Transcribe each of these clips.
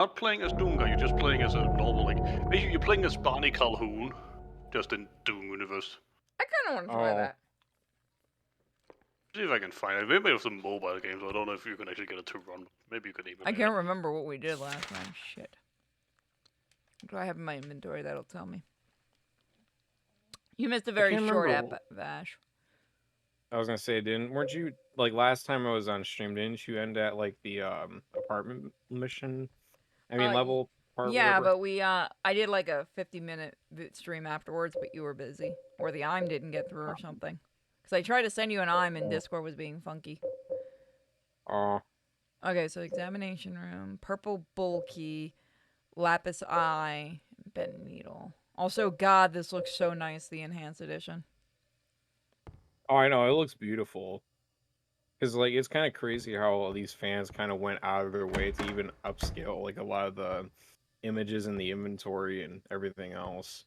Not playing as Doom guy, you're just playing as a normal, like, basically you're playing as Barney Calhoun, just in Doom universe. I kind of want to try Oh. that. See if I can find it. Maybe it's some mobile games, I don't know if you can actually get it to run. Maybe you could even. I can't remember what we did last time. Shit. What do I have in my inventory that'll tell me? You missed a very short Vash. I was gonna say, weren't you, like, last time I was on stream, didn't you end at, like, the, apartment mission? I mean, level part, Yeah, whatever? but I did like a 50-minute stream afterwards, but you were busy. Or the IM didn't get through or something. Because I tried to send you an IM and Discord was being funky. Oh. Okay, so examination room, purple bull key, lapis eye, bent needle. Also, God, this looks so nice, the enhanced edition. Oh, I know, it looks beautiful. Because, like, it's kind of crazy how all these fans kind of went out of their way to even upscale, like, a lot of the images in the inventory and everything else.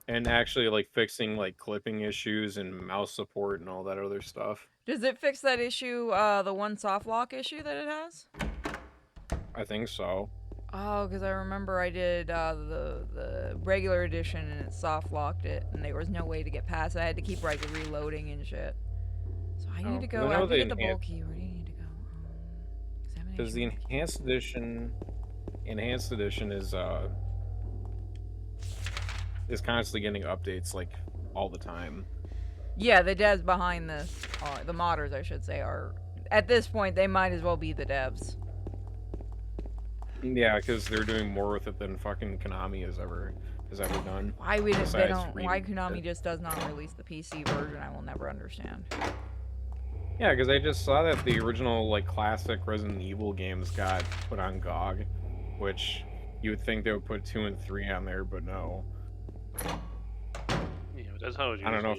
And actually, like, fixing, like, clipping issues and mouse support and all that other stuff. Does it fix that issue, the one soft lock issue that it has? I think so. Oh, because I remember I did the regular edition and it soft locked it, and there was no way to get past it. I had to keep like reloading and shit. So I need to go. I have to get the bulky. Where do you need to go? Because the enhanced edition is constantly getting updates like all the time. Yeah, the devs behind this, the modders, I should say, are at this point they might as well be the devs. Yeah, because they're doing more with it than fucking Konami has ever done. Why Why Konami just does not release the PC version? I will never understand. Yeah, because I just saw that the original like classic Resident Evil games got put on GOG, which you would think they would put 2 and 3 on there, but no. Yeah, but that's how it I don't know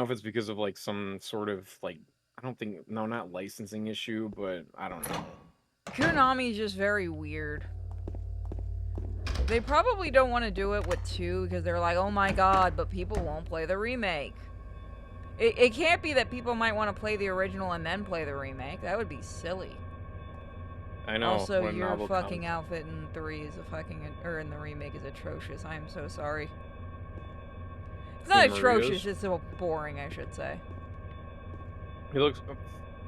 if it's because of like some sort of like not licensing issue, but I don't know. Konami's just very weird. They probably don't want to do it with 2 because they're like, oh my god, but people won't play the remake. It can't be that people might want to play the original and then play the remake. That would be silly. I know. Also, your fucking outfit in 3 is or in the remake is atrocious. I am so sorry. It's not atrocious, it's so boring, I should say. He looks...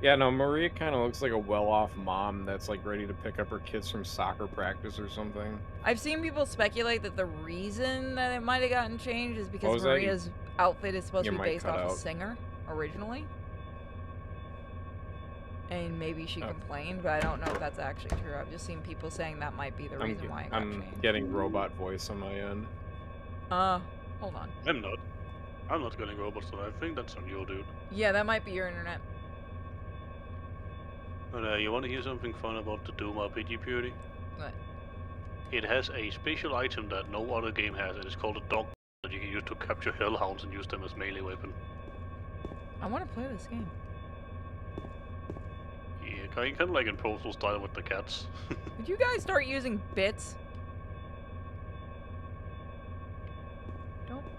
Yeah, no, Maria kind of looks like a well-off mom that's, like, ready to pick up her kids from soccer practice or something. I've seen people speculate that the reason that it might have gotten changed is because Maria's outfit is supposed to be based off a singer, originally. And maybe she complained, but I don't know if that's actually true. I've just seen people saying that might be the reason why it got changed. I'm getting robot voice on my end. Hold on. I'm not getting robots, so I think that's on you, dude. Yeah, that might be your internet. But you want to hear something fun about the Doom RPG, Purity? What? It has a special item that no other game has, and it's called a dog that you can use to capture hellhounds and use them as melee weapon. I want to play this game. Yeah, kind of like in Postal style with the cats. Did you guys start using bits?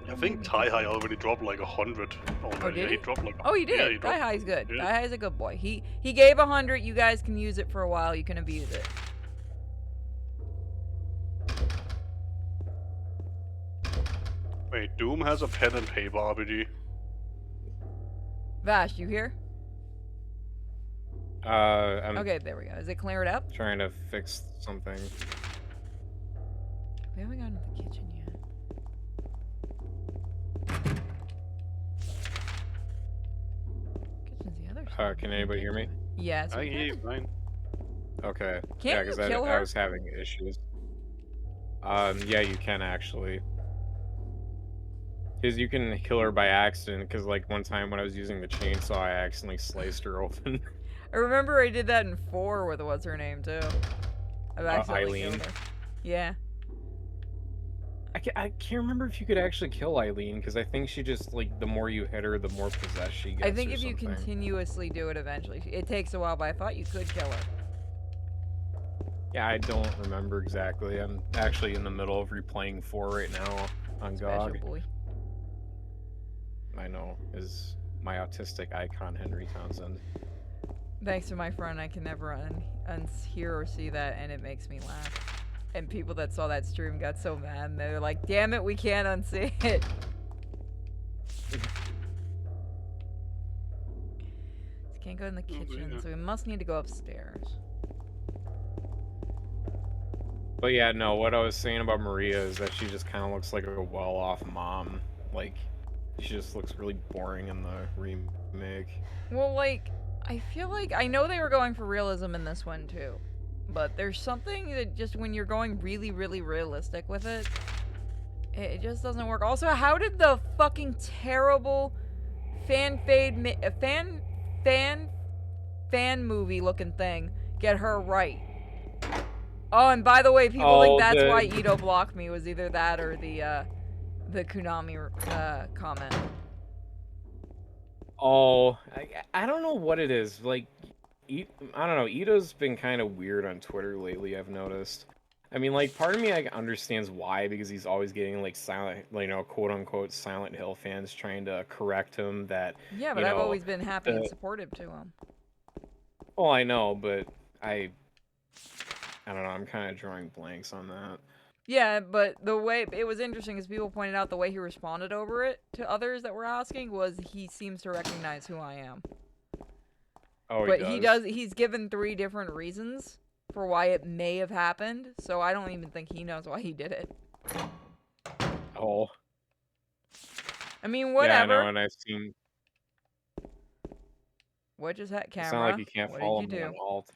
I think Tai High already dropped like 100. Oh, did he? He dropped like... Oh, he did. Yeah, Tai High's good. Yeah. Tai High's a good boy. He gave 100. You guys can use it for a while. You can abuse it. Wait, Doom has a pen and paper RPG. Vash, you here? Okay, there we go. Is it cleared up? Trying to fix something. We haven't gotten to the kitchen yet. Kitchen's the other side. Can anybody hear me? Yes. I hear you fine. Okay. Can't you kill her? I was having issues. Yeah, you can actually. Because you can kill her by accident, because like one time when I was using the chainsaw, I accidentally sliced her open. I remember I did that in 4 with what's her name too. I've accidentally killed her. Yeah. I can't remember if you could actually kill Eileen, because I think she just, like, the more you hit her, the more possessed she gets. I think if you continuously do it eventually. It takes a while, but I thought you could kill her. Yeah, I don't remember exactly. I'm actually in the middle of replaying 4 right now on GOG. Special boy. I know, is my autistic icon Henry Townsend. Thanks to my friend, I can never unhear or see that, and it makes me laugh. And people that saw that stream got so mad, and they're like, damn it, we can't unsee it. Can't go in the kitchen, so we must need to go upstairs. But yeah, no, what I was saying about Maria is that she just kind of looks like a well-off mom. Like, she just looks really boring in the remake. Well, like, I feel like, I know they were going for realism in this one too, but there's something that just when you're going really, really realistic with it, it just doesn't work. Also, how did the fucking terrible fan movie looking thing get her right? Oh, and by the way, people think that's why Ito blocked me. Was either that or the Konami comment. Oh, I don't know what it is. Like, I don't know. Ito's been kind of weird on Twitter lately, I've noticed. I mean, like, part of me understands why, because he's always getting, like, quote-unquote Silent Hill fans trying to correct him that, yeah, but I've always been happy and supportive to him. Well, I know, but I don't know, I'm kind of drawing blanks on that. Yeah, but the way it was interesting is people pointed out the way he responded over it to others that were asking was he seems to recognize who I am. Oh, but he does. He's given 3 different reasons for why it may have happened, so I don't even think he knows why he did it. Oh. I mean, whatever. Yeah, I know, and I've seen. What just had camera? It's not like you can't follow him on alt.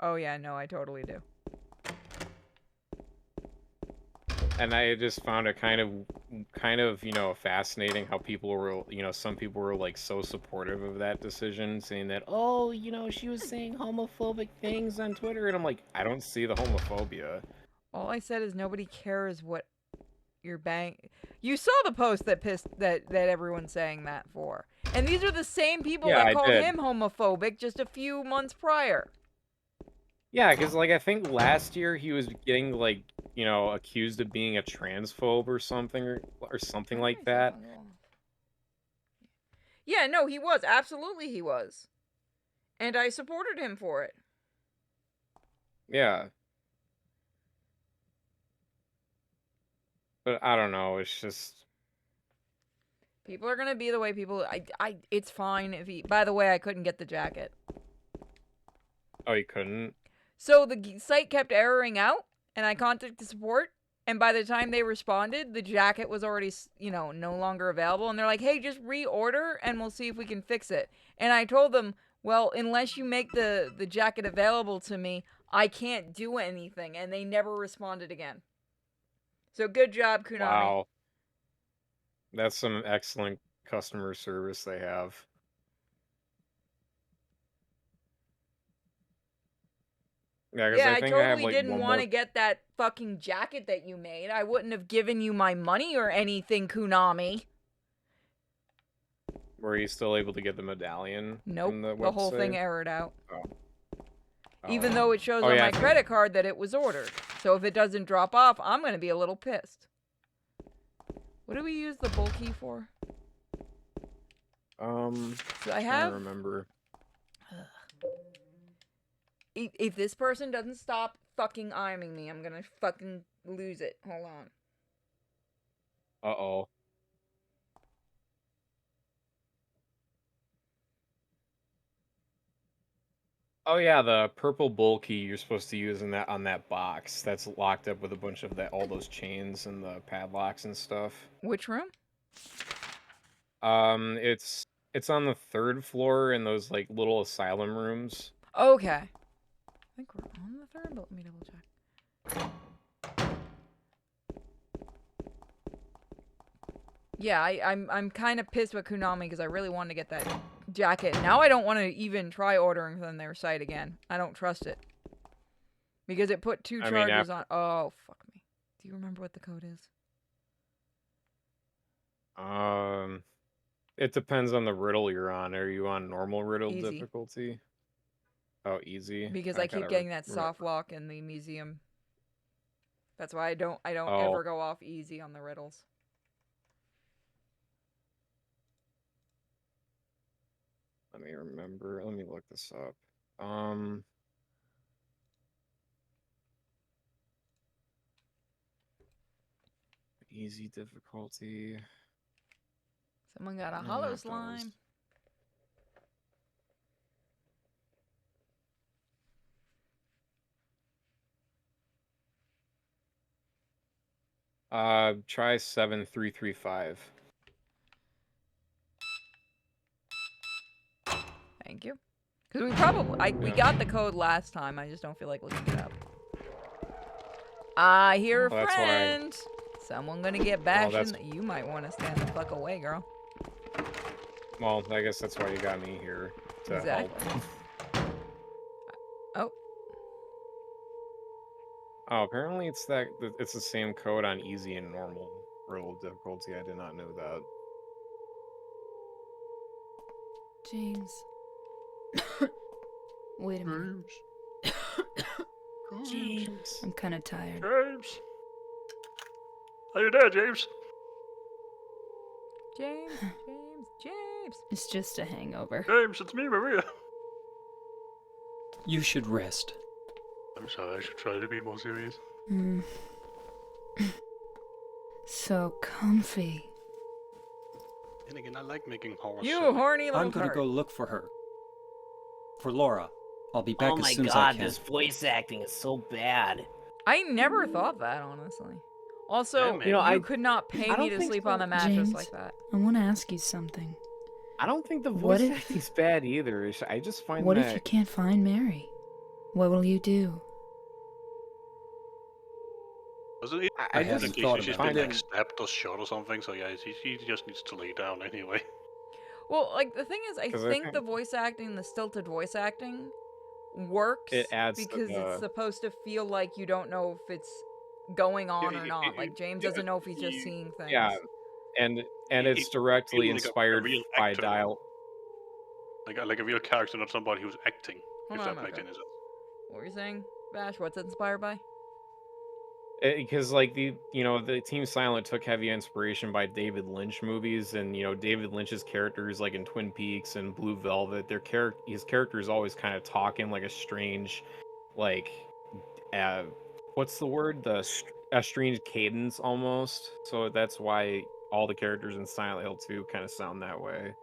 Oh yeah, no, I totally do. And I just found it kind of, you know, fascinating how people were, you know, some people were like so supportive of that decision, saying that, oh, you know, she was saying homophobic things on Twitter, and I'm like, I don't see the homophobia. All I said is nobody cares what you're You saw the post that everyone's saying that for, and these are the same people that called him homophobic just a few months prior. Yeah, because, like, I think last year he was getting, like, you know, accused of being a transphobe or something, or something like that. Yeah, no, he was. Absolutely he was. And I supported him for it. Yeah. But I don't know, it's just... People are gonna be the way people... it's fine if he... By the way, I couldn't get the jacket. Oh, you couldn't? So the site kept erroring out, and I contacted support, and by the time they responded, the jacket was already, you know, no longer available, and they're like, hey, just reorder, and we'll see if we can fix it. And I told them, well, unless you make the jacket available to me, I can't do anything, and they never responded again. So good job, Konami. Wow. That's some excellent customer service they have. Yeah, I totally didn't want to get that fucking jacket that you made. I wouldn't have given you my money or anything, Konami. Were you still able to get the medallion? Nope, the whole thing errored out. Oh. Even though it shows on my credit card that it was ordered. So if it doesn't drop off, I'm going to be a little pissed. What do we use the bulky for? So I have... I remember. If this person doesn't stop fucking eyeing me, I'm gonna fucking lose it. Hold on. Uh-oh. Oh yeah, the purple bulky you're supposed to use on that box that's locked up with a bunch of all those chains and the padlocks and stuff. Which room? It's on the 3rd floor in those like little asylum rooms. Okay. I think we're on the 3rd, but let me double check. Yeah, I'm kind of pissed with Konami because I really wanted to get that jacket. Now I don't want to even try ordering from their site again. I don't trust it. Because it put 2 charges on... Oh, fuck me. Do you remember what the code is? It depends on the riddle you're on. Are you on normal riddle easy. Difficulty? Oh, easy. Because I keep getting that soft lock in the museum. That's why I don't ever go off easy on the riddles. Let me remember. Let me look this up. Easy difficulty. Someone got a No, hollow not slime. those. Try 7335. Thank you. Because we probably we got the code last time. I just don't feel like looking it up. I hear a Well, that's why- friend. Someone gonna get bashed. that's- You might want to stand the fuck away, girl. Well, I guess that's why you got me here to Exactly. help. Oh, Oh, apparently it's the same code on easy and normal real difficulty. I did not know that. James. Wait a minute. James. I'm kind of tired. James. Are you there, James? James, James. It's just a hangover. James, it's me, Maria. You should rest. I'm sorry, I should try to be more serious. So comfy. And again, I like making horror. You silly. horny little I'm gonna tart. go look for her. For Laura. I'll be back Oh as my soon as I god, can. this voice acting is so bad. I never thought that, honestly. Also, Yeah, man. You know, you I could not pay I me don't to think sleep so. on the mattress James? like that. I want to ask you something. I don't think the What voice if- acting's bad either. I just find What that if you can't find Mary? What will you do? Wasn't it? I I just haven't Like, thought she's about been it. like stabbed or shot or something, so yeah, she just needs to lay down anyway. Well, like, the thing is, I 'Cause I think think- the voice acting, the stilted voice acting, works It adds to because it's the- supposed to feel like you don't know if it's going on or it- not. it- Like, James yeah, doesn't know if he's just you- seeing things. yeah, and It- it's it directly feels like a inspired real by actor. dial. Like a real character, not somebody who's acting. Hold If on, that makes okay. any sense. What were you saying, Bash? What's it inspired by? Because like the Team Silent took heavy inspiration by David Lynch movies, and David Lynch's characters like in Twin Peaks and Blue Velvet, his character is always kind of talking like a strange, like, what's the word? A strange cadence almost. So that's why all the characters in Silent Hill 2 kind of sound that way.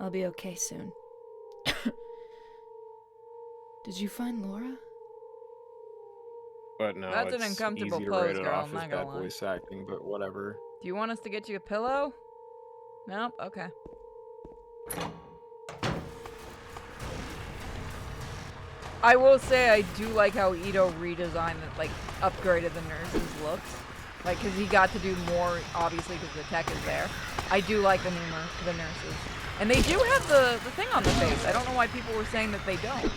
I'll be okay soon. Did you find Laura? But no, That's an it's uncomfortable easy to pose, write it girl, off I'm as not gonna bad lie. voice acting, but whatever. Do you want us to get you a pillow? Nope. Okay. I will say I do like how Ito redesigned it, like upgraded the nurses' looks, like because he got to do more, obviously because the tech is there. I do like the the nurses, and they do have the thing on the face. I don't know why people were saying that they don't.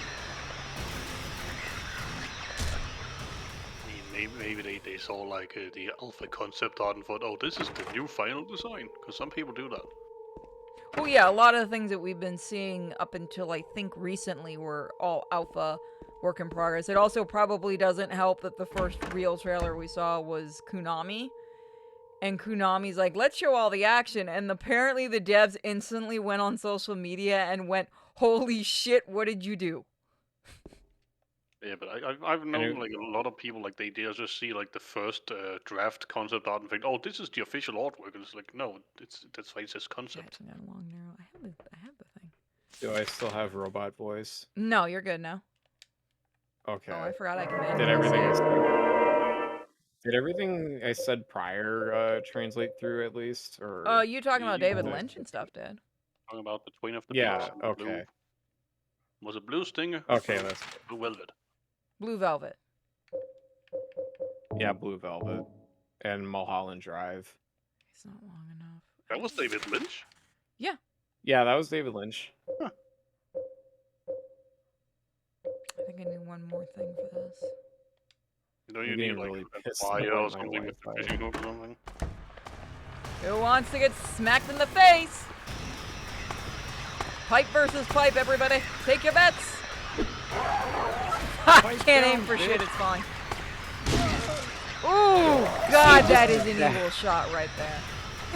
I mean, maybe they saw like the alpha concept art and thought, oh, this is the new final design. Because some people do that. Well, yeah, a lot of the things that we've been seeing up until I think recently were all alpha work in progress. It also probably doesn't help that the first real trailer we saw was Konami. And Konami's like, let's show all the action. And apparently the devs instantly went on social media and went, holy shit, what did you do? Yeah, but I've known like a lot of people like they just see like the first draft concept art and think, oh, this is the official artwork, and it's like, no, that's why it says concept. Got a long narrow. I have the thing. Do I still have robot voice? No, you're good now. Okay. Oh, I forgot I can. Did everything I said prior translate through at least? Or You talking about you- David you- Lynch and stuff, did? Talking about the Twin of the Yeah, Peaks and the blue. okay. Was it Blue Stinger? Okay, or that's Blue Velvet. Blue Velvet. yeah, Blue Velvet and Mulholland Drive. It's not long enough. That was David Lynch. Yeah, that was David Lynch. I think I need one more thing for this. You know, I'm you need getting like really a pissed fire about or my something with the Wi-Fi. fishing hook or something. Who wants to get smacked in the face? Pipe versus pipe, everybody. Take your bets. I can't aim for shit, it's fine. Ooh, God, that is an evil shot right there.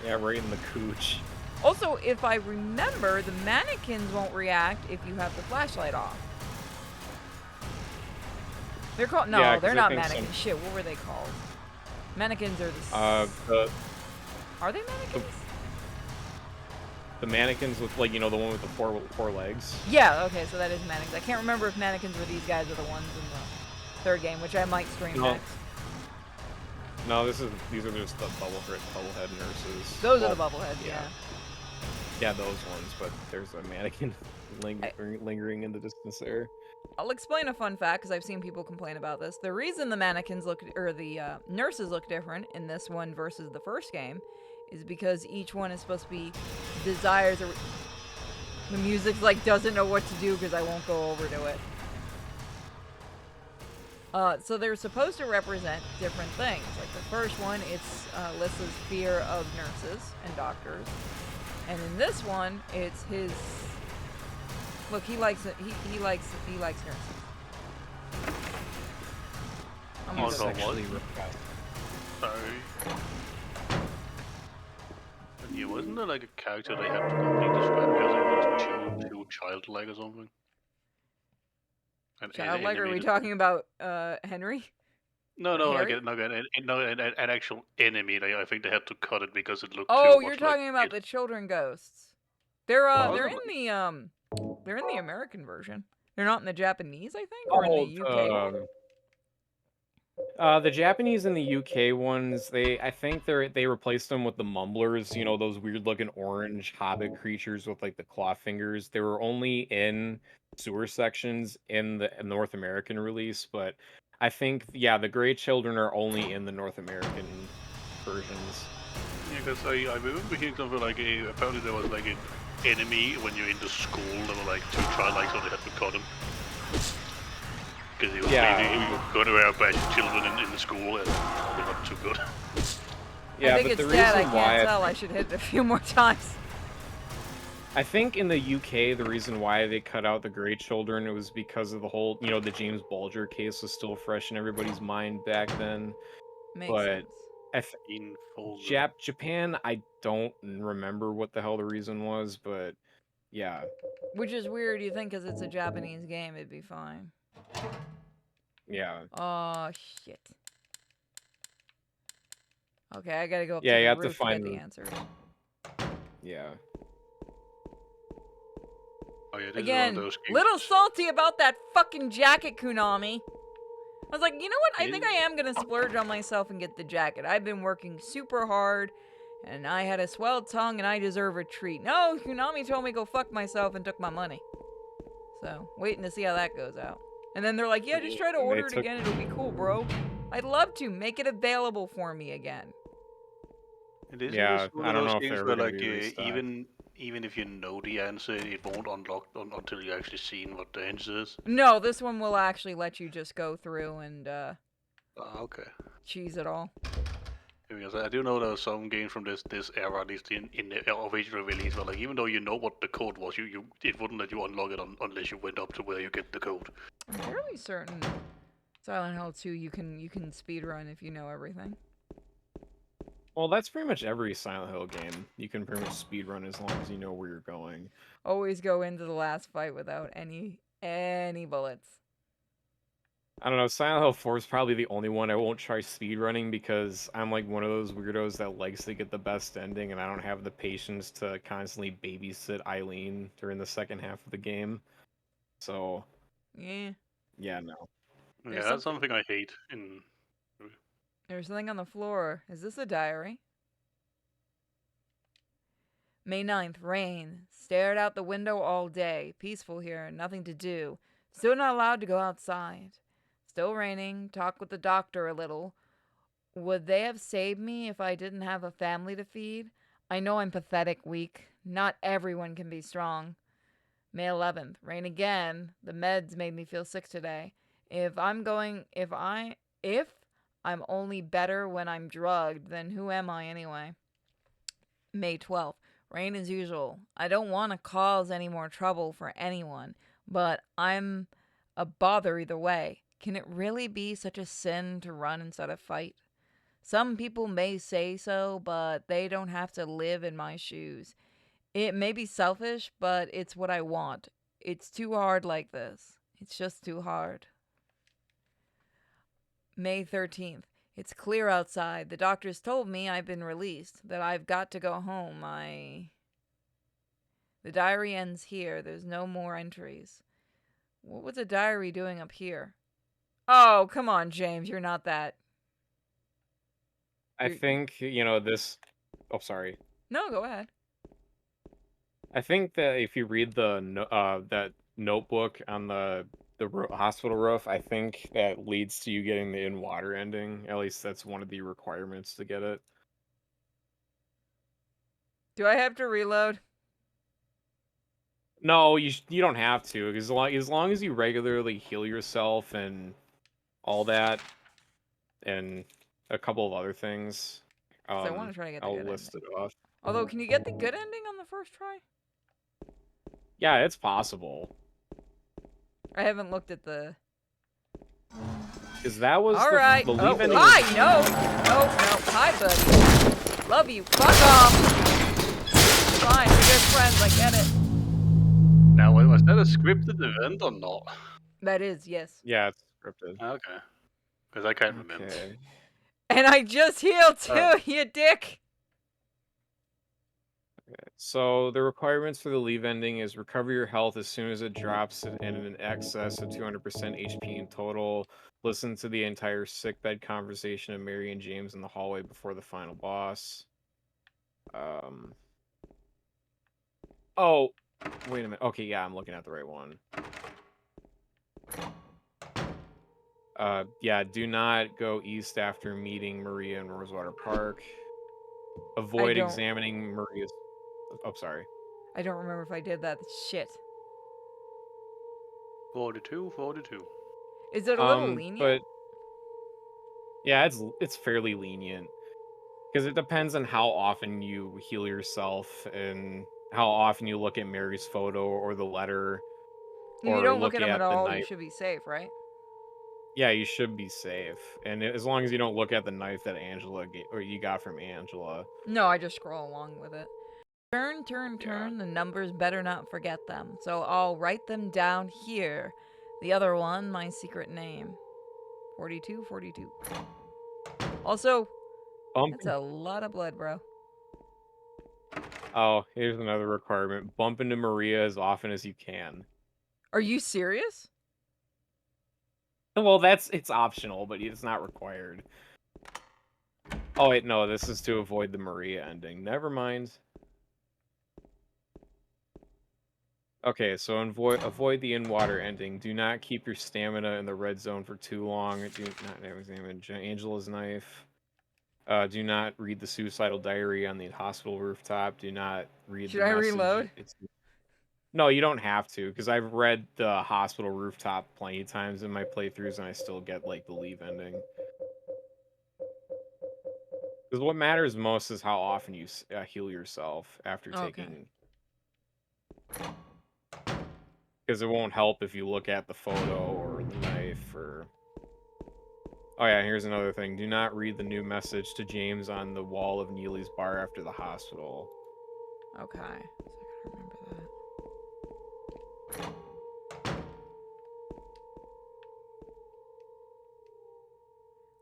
Yeah, right in the cooch. Also, if I remember, the mannequins won't react if you have the flashlight off. They're called no, Yeah, 'cause they're I not think mannequins. Shit, what were they called? Mannequins are The are they mannequins? the mannequins with like the one with the four legs. Yeah, okay, so that is mannequins. I can't remember if mannequins were these guys or the ones in the third game, which I might stream No. next. No, these are just the bubblehead nurses. Those are Well, the bubbleheads, yeah. Yeah, those ones, but there's a mannequin lingering in the distance there. I'll explain a fun fact because I've seen people complain about this. The reason the mannequins look, or the nurses look different in this one versus the first game is because each one is supposed to be desires. The music like doesn't know what to do because I won't go over to it. So they're supposed to represent different things. Like the first one, it's Lissa's fear of nurses and doctors, and in this one, it's his. Look, he likes it. He likes nurses. I'm gonna Oh, go so back. Sexually repressed. Sorry. But yeah, wasn't there like a character they had to completely describe because it was too childlike or something? Childlike? Are we animated- talking about Henry? No, Harry? an actual enemy. I think they had to cut it because it looked. Oh, too you're much like talking about it. the children ghosts. They're Oh, they're no, in the American version. They're not in the Japanese, I think, or in the UK one. The Japanese and the UK ones, I think they replaced them with the mumblers, those weird looking orange hobbit creatures with like the claw fingers. They were only in sewer sections in the North American release, but I think the Grey Children are only in the North American versions. Yeah, because I remember hearing something like apparently there was like an enemy when you're in the school that were like too childlike, so they had to cut him. Because he was going around bashing children in the school and probably not too good. Yeah, I think but it's the dead. I reason why can't tell. I should hit it a few more times. I think in the UK, the reason why they cut out the Grey Children it was because of the whole, the James Bulger case was still fresh in everybody's mind back then. Makes But sense. Japan, I don't remember what the hell the reason was, but yeah. Which is weird. You think because it's a Japanese game, it'd be fine. Yeah. Oh shit. Okay, I gotta go up Yeah, to you the have to roof to get find the the- answers. Yeah. Oh yeah, this Again, is one of those games. little salty about that fucking jacket, Konami. I was like, you know what? I think I am gonna splurge on myself and get the jacket. I've been working super hard, and I had a swelled tongue, and I deserve a treat. No, Konami told me go fuck myself and took my money. So, waiting to see how that goes out. And then they're like, yeah, just try to They order it took- again. It'll be cool, bro. I'd love to. Make it available for me again. It is Yeah, one I of don't those know if games they're where gonna like be restocked. even if you know the answer, it won't unlock until you actually seen what the answer is. No, this one will actually let you just go through and Okay. cheese it all. Because I do know there are some games from this era, at least in the original release, where like even though you know what the code was, it wouldn't let you unlock it unless you went up to where you get the code. I'm fairly certain Silent Hill 2 you can speedrun if you know everything. Well, that's pretty much every Silent Hill game. You can pretty much speedrun as long as you know where you're going. Always go into the last fight without any bullets. I don't know, Silent Hill 4 is probably the only one I won't try speedrunning because I'm like one of those weirdos that likes to get the best ending and I don't have the patience to constantly babysit Eileen during the second half of the game. So, Yeah. yeah, no. Yeah, There's that's something I hate in. There's something on the floor. Is this a diary? May 9th, rain. Stared out the window all day. Peaceful here, nothing to do. Still not allowed to go outside. Still raining. Talk with the doctor a little. Would they have saved me if I didn't have a family to feed? I know I'm pathetic, weak. Not everyone can be strong. May 11th, rain again. The meds made me feel sick today. If I'm only better when I'm drugged, then who am I anyway? May 12th, rain as usual. I don't want to cause any more trouble for anyone, but I'm a bother either way. Can it really be such a sin to run instead of fight? Some people may say so, but they don't have to live in my shoes. It may be selfish, but it's what I want. It's too hard like this. It's just too hard. May 13th. It's clear outside. The doctors told me I've been released, that I've got to go home. The diary ends here. There's no more entries. What was the diary doing up here? Oh, come on, James. You're not that. I think, this... Oh, sorry. No, go ahead. I think that if you read that notebook on the hospital roof, I think that leads to you getting the in-water ending. At least that's one of the requirements to get it. Do I have to reload? No, you don't have to, because as long as you regularly heal yourself and all that, and a couple of other things, I want to try to get the I'll good list ending. it off. Although, can you get the good ending on the first try? Yeah, it's possible. I haven't looked at the... Because that was All right. the Oh, leave ending. hi! No! No, no. Hi, buddy. Love you. Fuck off! Fine, we're good friends. I get it. Now, was that a scripted event or not? That is, yes. Yeah, it's scripted. Okay. Because I can't remember. Okay. And I just healed too, Oh. you dick! So the requirements for the leave ending is recover your health as soon as it drops in an excess of 200% HP in total. Listen to the entire sickbed conversation of Mary and James in the hallway before the final boss. Oh, wait a minute. Okay, yeah, I'm looking at the right one. Yeah, do not go east after meeting Maria in Rosewater Park. Avoid don't- examining Maria's... Oh, sorry. I don't remember if I did that. Shit. 42, 42. Is it a little lenient? But yeah, it's fairly lenient because it depends on how often you heal yourself and how often you look at Mary's photo or the letter. If you or don't look at them at at the all, you knife. should be safe, right? Yeah, you should be safe, and as long as you don't look at the knife that you got from Angela. No, I just scroll along with it. Turn, turn, turn. The numbers better not forget them. So I'll write them down here. The other one, my secret name. 42, 42. Also, that's a lot of blood, bro. Oh, here's another requirement. Bump into Maria as often as you can. Are you serious? Well, it's optional, but it's not required. Oh, wait, no, this is to avoid the Maria ending. Never mind. Okay, so avoid the in-water ending. Do not keep your stamina in the red zone for too long. Do not examine Angela's knife. Do not read the suicidal diary on the hospital rooftop. Do not read Should the I message. reload? No, you don't have to, because I've read the hospital rooftop plenty of times in my playthroughs, and I still get, like, the leave ending. Because what matters most is how often you heal yourself after taking... Because it won't help if you look at the photo or the knife or... Oh yeah, here's another thing. Do not read the new message to James on the wall of Neely's bar after the hospital. Okay. So I gotta remember that.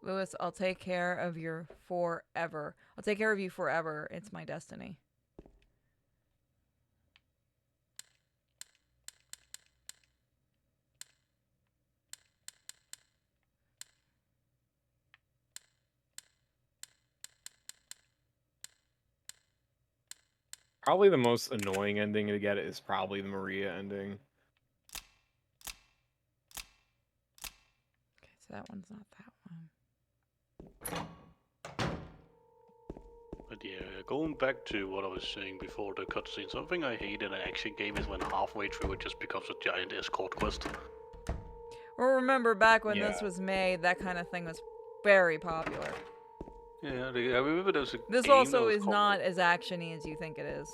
Lewis, I'll take care of you forever. I'll take care of you forever. It's my destiny. Probably the most annoying ending to get is probably the Maria ending. Okay, so that one's not that one. But yeah, going back to what I was saying before the cutscene, something I hate in an action game is when halfway through it just becomes a giant escort quest. Well, remember back when this Yeah. was made, that kind of thing was very popular. Yeah, I remember there was a This game that also was is called- not as actiony as you think it is.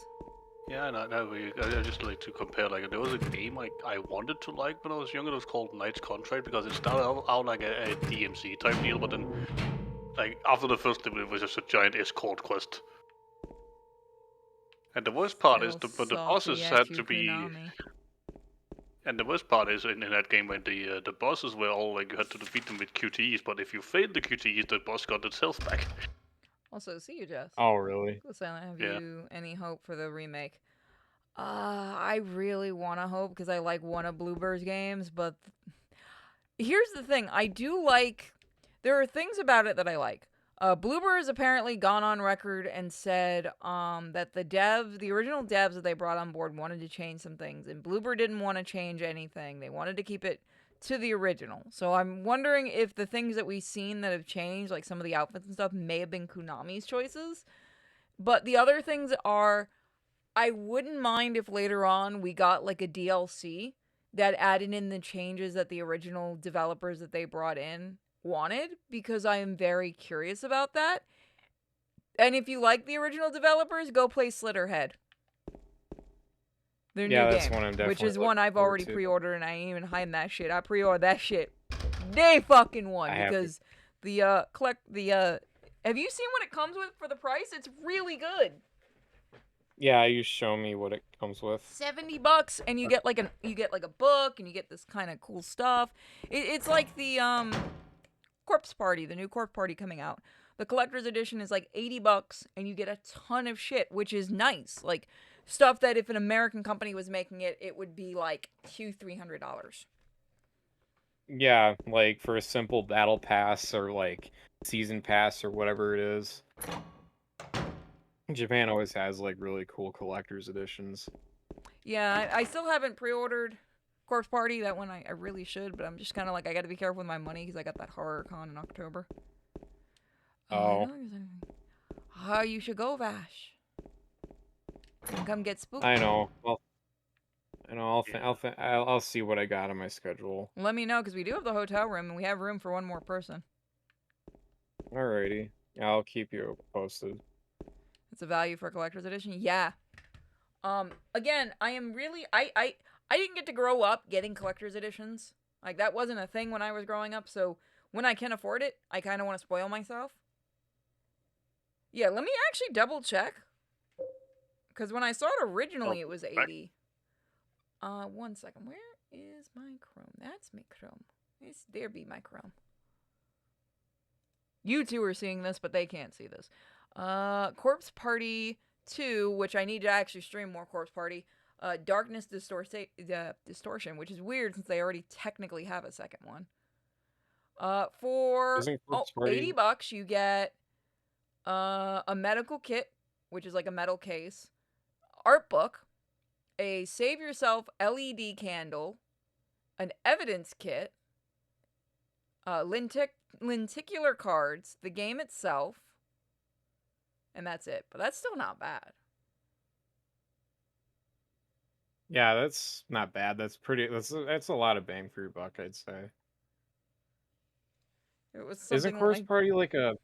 Yeah, no, I just like to compare. Like, there was a game I wanted to like when I was younger. It was called Knight's Contract because it started out like a DMC type deal, but then Like after the first level, it was just a giant escort quest. And the worst part is Still the salty bosses at had you, to be. Konami. And the worst part is in that game when the bosses were all like you had to defeat them with QTEs, but if you failed the QTEs, the boss got itself back. Also, see you, Jess. Oh, really? Cool Silent, have Yeah. you any hope for the remake? I really want to hope because I like one of Bluebird's games, but here's the thing. I do like... There are things about it that I like. Bluebird has apparently gone on record and said that the original devs that they brought on board wanted to change some things, and Bluebird didn't want to change anything. They wanted to keep it to the original. So I'm wondering if the things that we've seen that have changed, like some of the outfits and stuff, may have been Konami's choices. But the other things are, I wouldn't mind if later on we got like a DLC that added in the changes that the original developers that they brought in wanted, because I am very curious about that. And if you like the original developers, go play Slitterhead. Their Yeah, new that's game, one I'm which definitely is one looking I've forward already to. pre-ordered, and I ain't even hiding that shit. I pre-ordered that shit day fucking one I have to- because the have you seen what it comes with for the price? It's really good. Yeah, you show me what it comes with. $70 and you get like a book and you get this kind of cool stuff. It's like the Corpse Party, the new Corpse Party coming out. The collector's edition is like $80 and you get a ton of shit, which is nice. Like stuff that if an American company was making it, it would be like $200-300. Yeah, like for a simple battle pass or like season pass or whatever it is. Japan always has like really cool collector's editions. Yeah, I still haven't pre-ordered Corpse Party. That one I really should, but I'm just kind of like, I gotta be careful with my money because I got that horror con in October. Oh. How you should go, Vash. And come get spooked. I know. I'll see what I got on my schedule. Let me know because we do have the hotel room and we have room for one more person. Alrighty. I'll keep you posted. It's a value for a collector's edition. Yeah. Again, I am really I didn't get to grow up getting collector's editions. Like that wasn't a thing when I was growing up, so when I can afford it, I kind of want to spoil myself. Yeah, let me actually double check. Cuz when I saw it originally it was 80. 1 second. Where is my Chrome? That's my Chrome. There be my Chrome. You two are seeing this, but they can't see this. Corpse Party 2, which I need to actually stream more Corpse Party. Darkness Distortion, which is weird since they already technically have a second one. For $80 you get a medical kit, which is like a metal case, art book, a Save Yourself LED candle, an evidence kit, lenticular cards, the game itself, and that's it. But that's still not bad. Yeah, that's not bad. That's a lot of bang for your buck, I'd say. It was something Isn't Corpse like... Party like a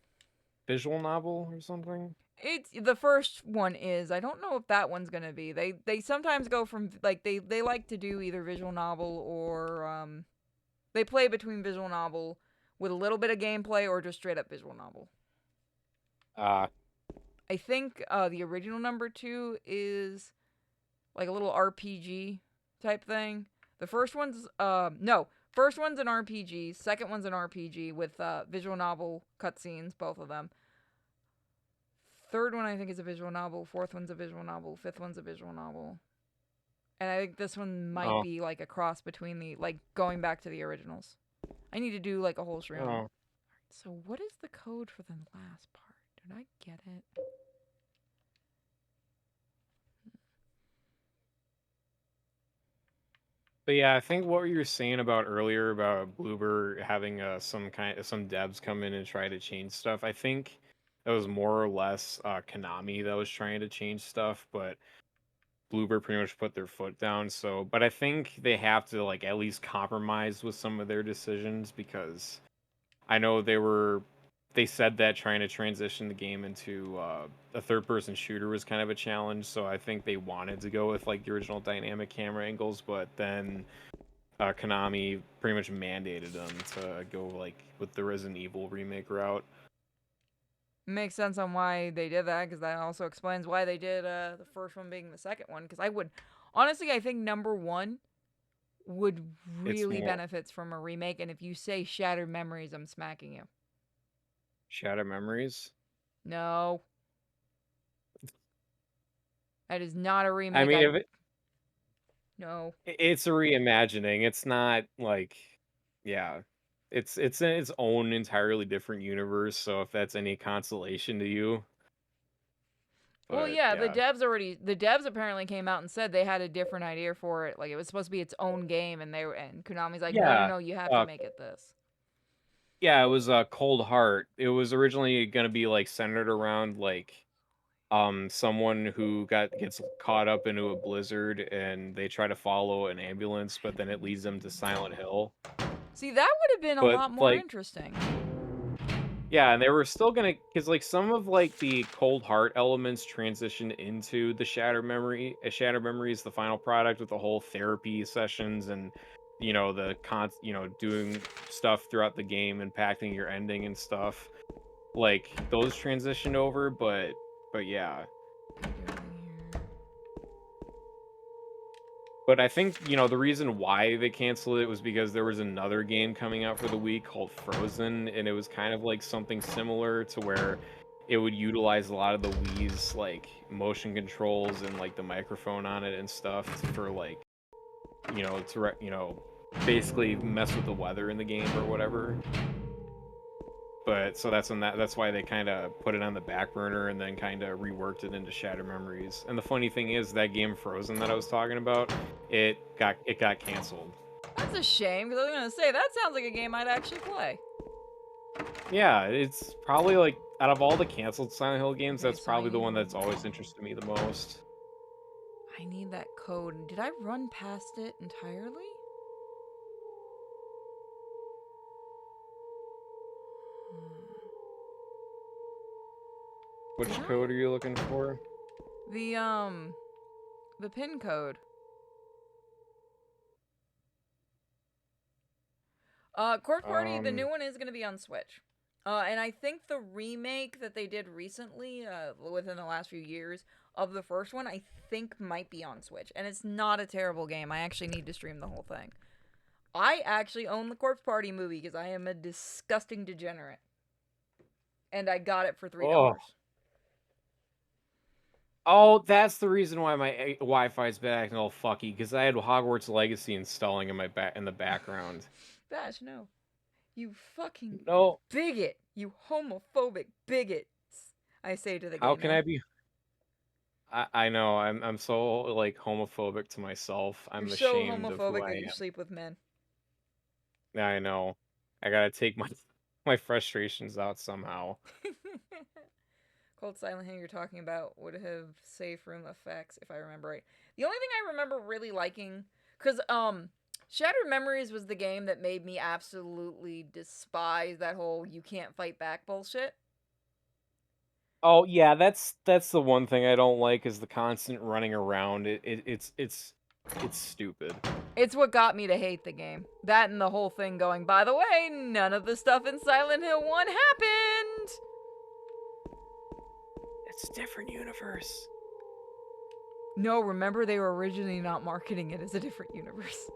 visual novel or something? It's the first one is. I don't know if that one's gonna be. They sometimes go from like they like to do either visual novel or they play between visual novel with a little bit of gameplay or just straight up visual novel. I think the original number 2 is like a little RPG type thing. The first one's first one's an RPG, second one's an RPG with visual novel cutscenes, both of them. Third one I think is a visual novel, fourth one's a visual novel, fifth one's a visual novel. And I think this one might be like a cross between the, like, going back to the originals. I need to do like a whole stream. Oh. So what is the code for the last part? Did I get it? But yeah, I think what you were saying about earlier about Bloober having some devs come in and try to change stuff, I think that was more or less Konami that was trying to change stuff, but Bloober pretty much put their foot down. So, but I think they have to like at least compromise with some of their decisions because I know they said that trying to transition the game into a third-person shooter was kind of a challenge, so I think they wanted to go with like the original dynamic camera angles, but then Konami pretty much mandated them to go like with the Resident Evil remake route. Makes sense on why they did that, because that also explains why they did the first one being the second one. Because honestly, I think number one would It's really more benefits from a remake. And if you say Shattered Memories, I'm smacking you. Shadow Memories. No, that is not a remake. I mean, if No. it's a reimagining, it's not like, yeah, it's in its own entirely different universe. So if that's any consolation to you, Well, but yeah, yeah, the devs apparently came out and said they had a different idea for it. Like it was supposed to be its own game, and Konami's like, no, no, yeah, no, you have to uh, make it this. yeah, it was a Cold Heart. It was originally gonna be like centered around like someone who gets caught up into a blizzard and they try to follow an ambulance, but then it leads them to Silent Hill. See, that would have been a But lot more like, interesting. yeah, and they were still gonna, because like some of like the Cold Heart elements transitioned into the Shattered Memory. Shattered Memory is the final product with the whole therapy sessions and doing stuff throughout the game, impacting your ending and stuff. Like those transitioned over, but yeah. But I think, the reason why they canceled it was because there was another game coming out for the Wii called Frozen, and it was kind of like something similar to where it would utilize a lot of the Wii's like motion controls and like the microphone on it and stuff for like, basically mess with the weather in the game or whatever. But so that's why they kind of put it on the back burner and then kind of reworked it into Shattered Memories. And the funny thing is that game Frozen that I was talking about, it got canceled. That's a shame, because I was gonna say that sounds like a game I'd actually play. Yeah, it's probably like out of all the canceled Silent Hill games, Okay, that's so I probably the need one that's one always more. interested me the most. I need that code. Did I run past it entirely? Which Did code I? are you looking for? The pin code. Corpse Party, the new one is gonna be on Switch. And I think the remake that they did recently, within the last few years, of the first one, I think might be on Switch. And it's not a terrible game. I actually need to stream the whole thing. I actually own the Corpse Party movie because I am a disgusting degenerate. And I got it for $3. Oh. Oh, that's the reason why my Wi-Fi's been acting all fucky, because I had Hogwarts Legacy installing in the background. Bash, no. You fucking No, bigot. You homophobic bigot. I say to the how gay can man. I be? I know I'm so like homophobic to myself. You're I'm so ashamed of who homophobic I that you am. sleep with men. I know. I gotta take my frustrations out somehow. Cold Silent Hill you're talking about would have safe room effects, if I remember right. The only thing I remember really liking, because Shattered Memories was the game that made me absolutely despise that whole you can't fight back bullshit. Oh yeah, that's the one thing I don't like is the constant running around. It's stupid. It's what got me to hate the game. That and the whole thing going, by the way, none of the stuff in Silent Hill 1 happened! It's a different universe. No, remember they were originally not marketing it as a different universe.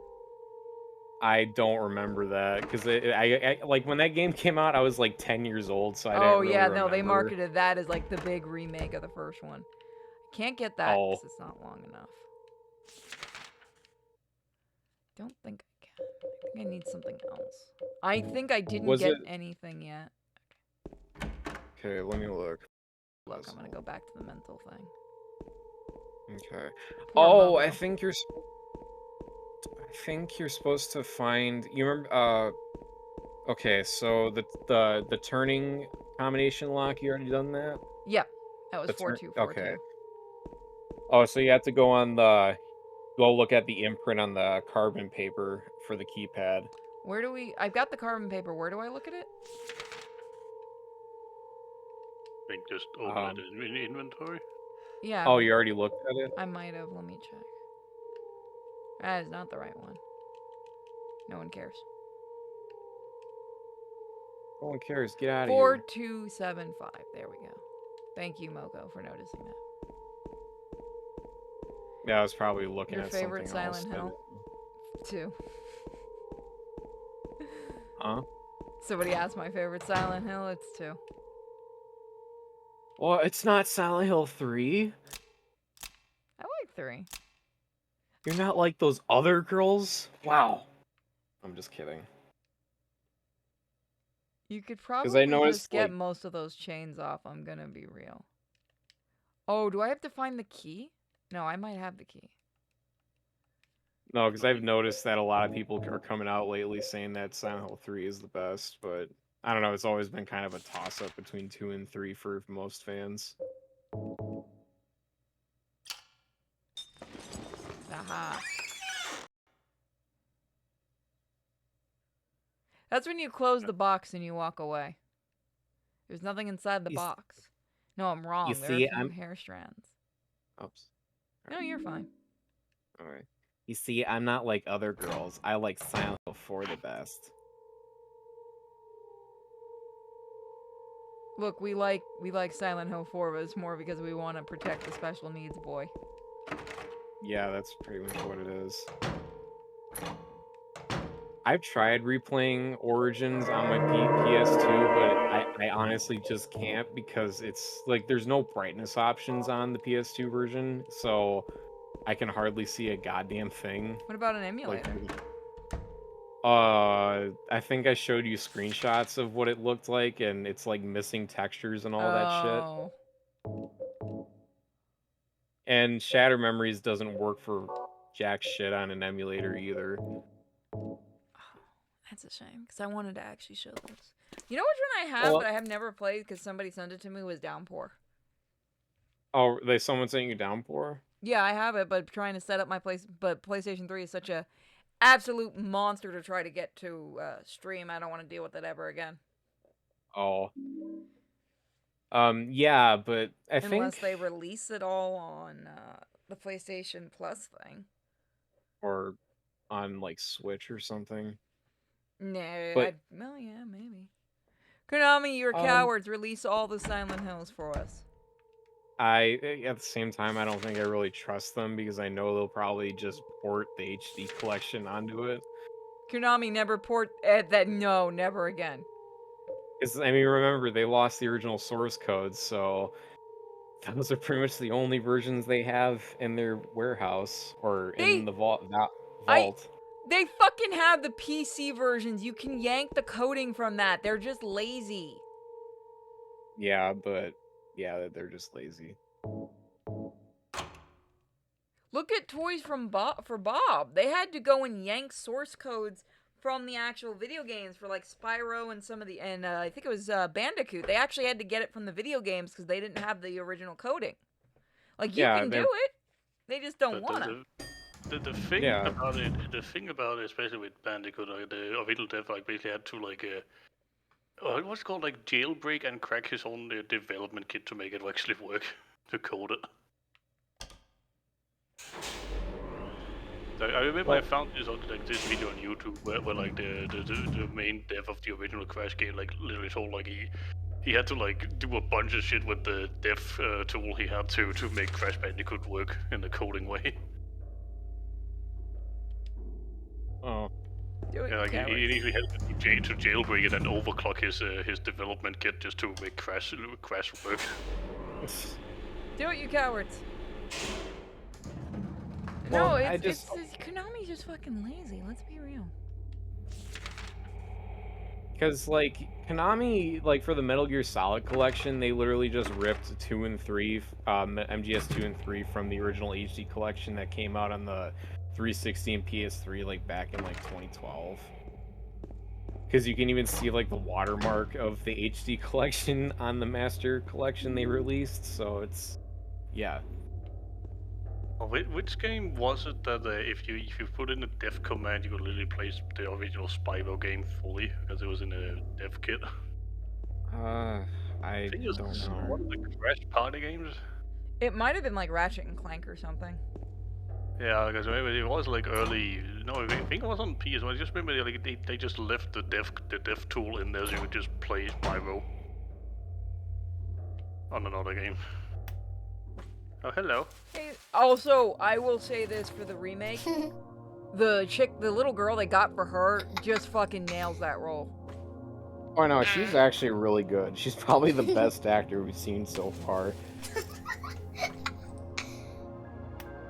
I don't remember that because I like when that game came out, I was like 10 years old, so I didn't Oh really yeah, no, remember. they marketed that as like the big remake of the first one. Can't get that Oh. because it's not long enough. Don't think I can. I think I need something else. I think I didn't Was get it- anything yet. Okay, let me look. Look, I'm gonna go back to the mental thing. Okay. Poor Oh, I Momo. think you're supposed to find. You remember? Okay, so the turning combination lock. You already done that? Yeah, that was The turn. 4242. Okay. Oh, so you have to go look at the imprint on the carbon paper for the keypad. Where do we... I've got the carbon paper. Where do I look at it? I think just open it in inventory. Yeah. Oh, you already looked at it? I might have. Let me check. That is not the right one. No one cares. No one cares. Get out of here. 4275. There we go. Thank you, Moko, for noticing that. Yeah, I was probably looking Your at favorite something else. Silent Hill? 2. Huh? Somebody asked my favorite Silent Hill. It's 2. Well, it's not Silent Hill 3. I like 3. You're not like those other girls? Wow. I'm just kidding. You could I probably noticed, just get like- most of those chains off, I'm gonna be real. Oh, do I have to find the key? No, I might have the key. No, because I've noticed that a lot of people are coming out lately saying that Silent Hill 3 is the best, but I don't know, it's always been kind of a toss-up between 2 and 3 for most fans. Aha. That's when you close the box and you walk away. There's nothing inside the You s- box. No, I'm wrong. you There see, are a few I'm- hair strands. Oops. No, you're fine. Alright. You see, I'm not like other girls. I like Silent Hill 4 the best. Look, we like Silent Hill 4, but it's more because we want to protect the special needs boy. Yeah, that's pretty much what it is. I've tried replaying Origins on my PS2, but I honestly just can't because it's like there's no brightness options on the PS2 version, so I can hardly see a goddamn thing. What about an Like, emulator? I think I showed you screenshots of what it looked like, and it's like missing textures and all that shit. Oh. And Shatter Memories doesn't work for jack shit on an emulator either. That's a shame, because I wanted to actually show those. You know which one I have, Well- but I have never played because somebody sent it to me, was Downpour. Oh, someone sent you Downpour? Yeah, I have it, but trying to set up my but PlayStation 3 is such a absolute monster to try to get to stream. I don't want to deal with it ever again. Oh. Yeah, but I Unless think they release it all on the PlayStation Plus thing. or on like Switch or something. No, But- well, yeah, maybe. Konami, you're Um, cowards. Release all the Silent Hills for us. At the same time, I don't think I really trust them because I know they'll probably just port the HD collection onto it. Konami, never port that. No, never again. Because I mean, remember they lost the original source code, so those are pretty much the only versions they have in their warehouse or in the vault. They fucking have the PC versions. You can yank the coding from that. They're just lazy. Yeah, but yeah, they're just lazy. Look at Toys from for Bob. They had to go and yank source codes from the actual video games for like Spyro and some of the I think it was Bandicoot. They actually had to get it from the video games because they didn't have the original coding. Like you can do it, they just don't want to. The thing Yeah. about it, especially with Bandicoot, like the original dev, like basically had to like what's it called, like jailbreak and crack his own development kit to make it actually work to code it. I remember I found this video on YouTube where like the main dev of the original Crash game like literally told like he had to like do a bunch of shit with the dev tool he had to make Crash Bandicoot work in the coding way. Oh. Do it, Yeah, like cowards. he initially had to jailbreak it and overclock his development kit just to make Crash work. Do it, you cowards. Well, No, I it's Konami's just fucking lazy. Let's be real. Because like Konami, like for the Metal Gear Solid collection, they literally just ripped 2 and 3, MGS 2 and 3 from the original HD collection that came out on the 360 and PS3 like back in like 2012. Because you can even see like the watermark of the HD collection on the Master Collection they released. So it's, yeah. Which game was it that if you put in a dev command, you could literally play the original Spyro game fully because it was in a dev kit? I think it was don't know. one of the Crash Party games. It might have been like Ratchet and Clank or something. Yeah, because maybe it was like early. No, No, I think it was on PS. I just remember they just left the dev tool in there so you could just play Spyro on another game. Oh, hello. Hey, also, I will say this for the remake. The little girl they got for her just fucking nails that role. Oh no, she's actually really good. She's probably the best actor we've seen so far.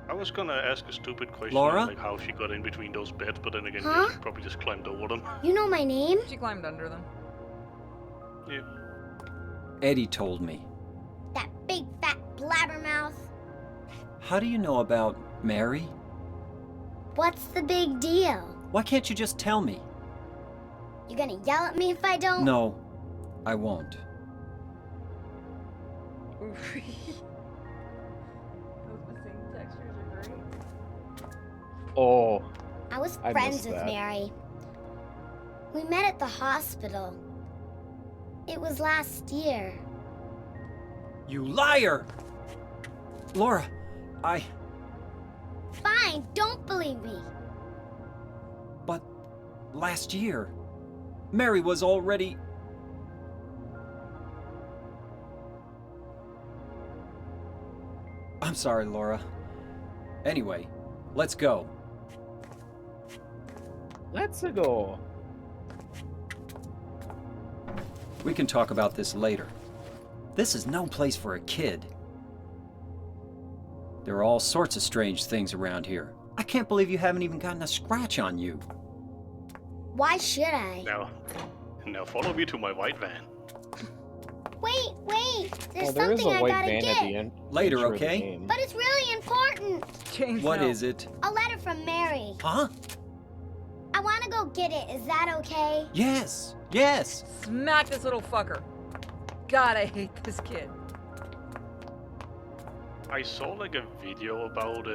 I was gonna ask a stupid question, Laura? like how she got in between those beds, but then again, Huh? she probably just climbed over them. You know my name? She climbed under them. Yeah. Eddie told me. That big fat blabbermouth. How do you know about Mary? What's the big deal? Why can't you just tell me? You gonna yell at me if I don't? No, I won't. Those missing textures are great. Oh, I was I friends missed with that. Mary. We met at the hospital. It was last year. You liar! Laura, Fine, don't believe me. but last year, Mary was already... I'm sorry, Laura. Anyway, let's go. let's go. We can talk about this later. This is no place for a kid. There are all sorts of strange things around here. I can't believe you haven't even gotten a scratch on you. Why should I? Now follow me to my white van. Wait. There's Well, there is something a I white gotta van get. at the end. Later, intro of the okay? game. But it's really important. James, What no. is it? A letter from Mary. Huh? I wanna go get it. Is that okay? Yes, yes. Smack this little fucker. God, I hate this kid. I saw like a video about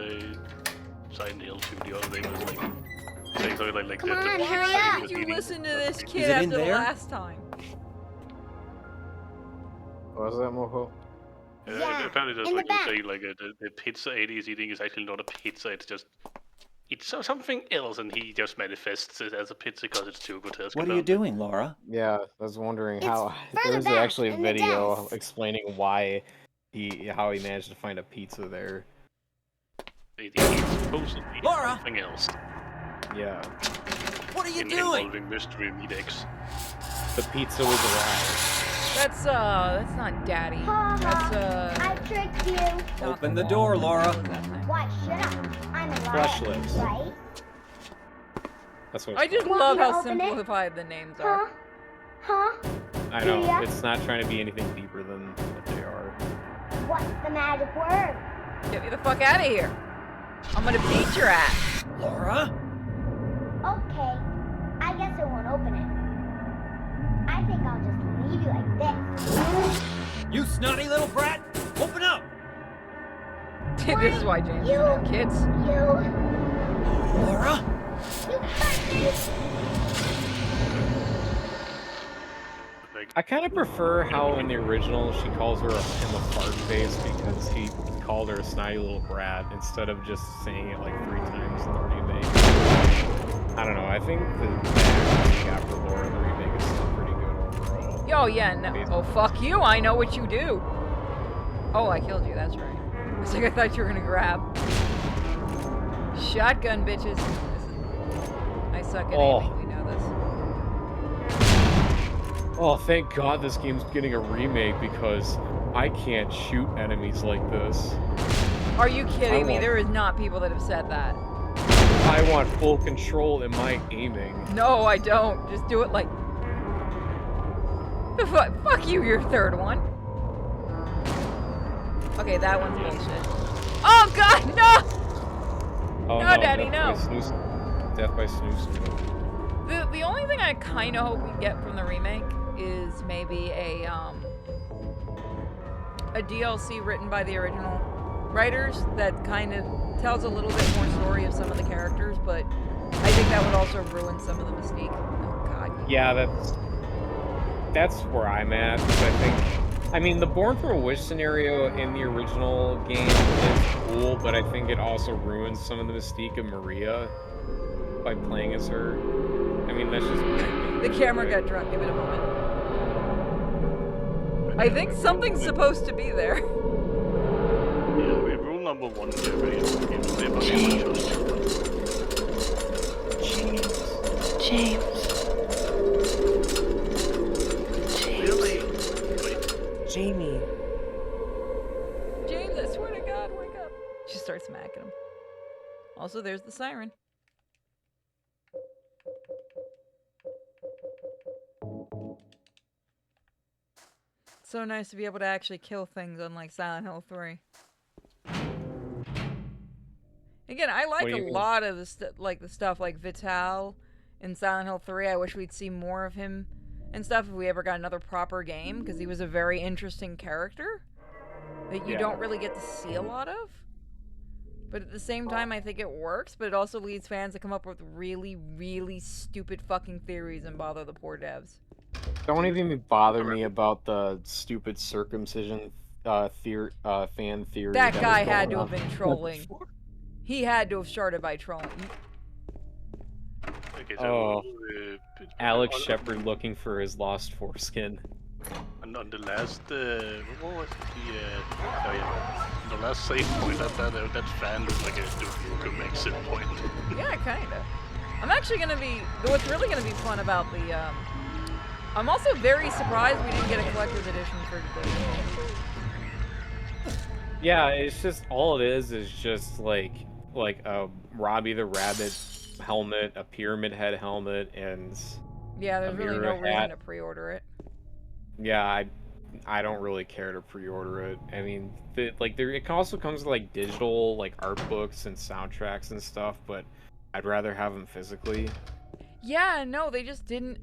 Silent Hill 2 the other day. It was like saying something like Come the on, pizza hurry thing up. was You eating- listen to this Is kid it in after the there? last time. What was that, Moho? Yeah, apparently there's in the like they back. say like the pizza Eddie is eating is actually not a pizza. It's something else, and he just manifests it as a pizza because it's too grotesque. What are you doing, Laura? Yeah, I was wondering It's how further there's back actually a in the video desk. explaining why how he managed to find a pizza there. He's supposed to be Laura! something else. Yeah, What are you doing? Involving mystery meat eggs. the pizza was arrived. That's not daddy. Ha ha. I That's, tricked you. not Open the the door, wall. Laura. What was that thing? Why should I? I'm a Flesh liar, lips. right? That's what I just Want love me to how open it? simplified the names Huh? are. Huh? I know Yeah. it's not trying to be anything deeper than what they are. What's the magic word? Get me the fuck out of here. I'm gonna beat your ass. Laura? Okay. I guess it won't open it. I think I'll just leave you like this. You snotty little brat! Open up! This is why James You- doesn't have kids. You Laura? bastard! Like, I kind of prefer how in the original she calls him a fart face because he called her a snotty little brat instead of just saying it like 3 times in the remake. I don't know. I think the acting she got for Laura in the remake is still pretty good overall. Yo, yeah, no. Oh, fuck you. I know what you do. Oh, I killed you. That's right. It's like I thought you were gonna grab. Shotgun, bitches. I suck at Oh. aiming. We know this. Oh, thank God this game's getting a remake because I can't shoot enemies like this. Are you kidding me? want- There is not people that have said that. I want full control in my aiming. No, I don't. Just do it like. The fuck you, your third one. Okay, that one's bullshit. Oh God, no! Oh, No, Daddy, Death no. by Snooze. Death by Snooze. The only thing I kind of hope we get from the remake is maybe a DLC written by the original writers that kind of tells a little bit more story of some of the characters, but I think that would also ruin some of the mystique. Oh God. Yeah, that's where I'm at. 'Cause I mean, the Born from a Wish scenario in the original game is cool, but I think it also ruins some of the mystique of Maria. by playing as her. I mean, that's just The camera got drunk. Give it a moment. I think something's supposed to be there. Yeah, we have rule number 1 here, right? People play by James. Really? Wait. Jamie. James, I swear to God, wake up. She starts smacking him. Also, there's the siren. So nice to be able to actually kill things unlike Silent Hill 3. Again, I like What do a you mean? lot of the stuff like Vital in Silent Hill 3. I wish we'd see more of him and stuff if we ever got another proper game, because he was a very interesting character that you Yeah. don't really get to see a lot of. But at the same time, I think it works, but it also leads fans to come up with really, really stupid fucking theories and bother the poor devs. Don't even bother me about the stupid circumcision fan theory. That guy was had going to have on. been trolling. He had to have started by trolling. Okay, so Oh. Alex on, Shepard looking for his lost foreskin. on the last what was it? Oh yeah, on the last save point that fan looked like a Duke exit point. Yeah, kinda. I'm actually gonna be. What's really gonna be fun about the. I'm also very surprised we didn't get a collector's edition for today. Yeah, it's just all it is just like a Robbie the Rabbit helmet, a Pyramid Head helmet, and Yeah, there's A really no mirror reason hat. to pre-order it. yeah, I don't really care to pre-order it. I mean, it also comes with like digital like art books and soundtracks and stuff, but I'd rather have them physically. Yeah, no, they just didn't.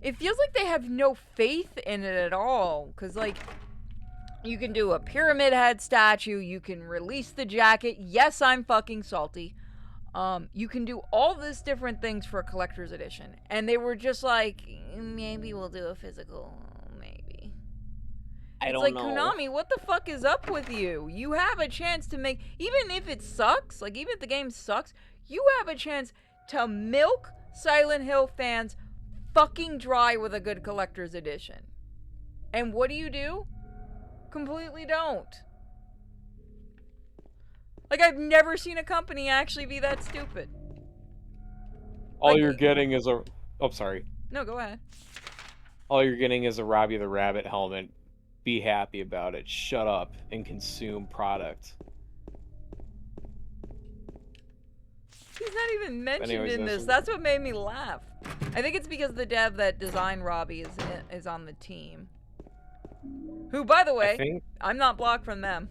It feels like they have no faith in it at all. Because, like, you can do a Pyramid Head statue, you can release the jacket. Yes, I'm fucking salty. You can do all this different things for a collector's edition. And they were just like, maybe we'll do a physical. Maybe. I It's don't like, know. Konami, what the fuck is up with you? You have a chance to make, even if it sucks, like even if the game sucks, you have a chance to milk Silent Hill fans fucking dry with a good collector's edition. And what do? Completely don't. Like, I've never seen a company actually be that stupid. All Like- you're getting is a sorry. No, go ahead. All you're getting is a Robbie the Rabbit helmet. Be happy about it. Shut up and consume product. He's not even mentioned Anyways, in this. That's what made me laugh. I think it's because the dev that designed Robbie is on the team. Who, by the I way, think I'm not blocked from them.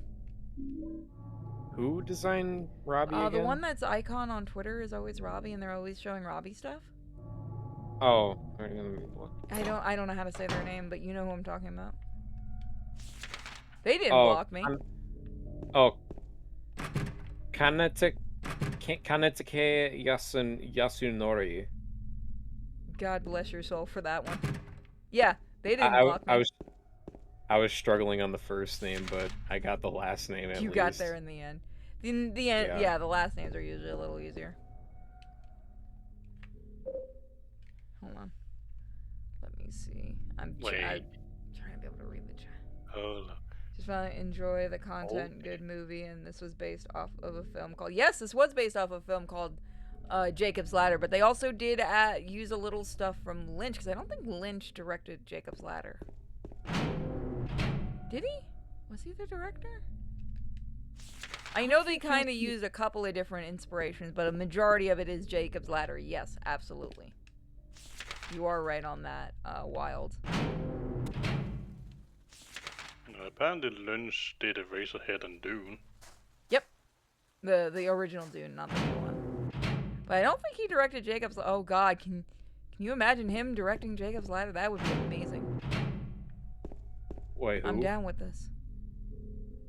who designed Robbie The again? one that's icon on Twitter is always Robbie, and they're always showing Robbie stuff. Oh, let me look. I don't know how to say their name, but you know who I'm talking about. They didn't Oh, block me. Kanetake Yasunori. God bless your soul for that one. Yeah, they didn't block me. I was struggling on the first name, but I got the last name at You least. got there in the end. In the end, Yeah. the last names are usually a little easier. Hold on. Let me see. I'm Wait. trying to be able to read the chat. Hold on. Just found to enjoy the content, good movie, and this was based off of a film called... Yes, this was based off of a film called Jacob's Ladder, but they also did use a little stuff from Lynch, because I don't think Lynch directed Jacob's Ladder. Did he? Was he the director? I know they kind of used a couple of different inspirations, but a majority of it is Jacob's Ladder. Yes, absolutely. You are right on that, Wild. Apparently Lynch did Eraserhead and Dune. Yep. The original Dune, not the new one. But I don't think he directed Jacob's... Oh god, can you imagine him directing Jacob's Ladder? That would be amazing. Wait, who? I'm down with this.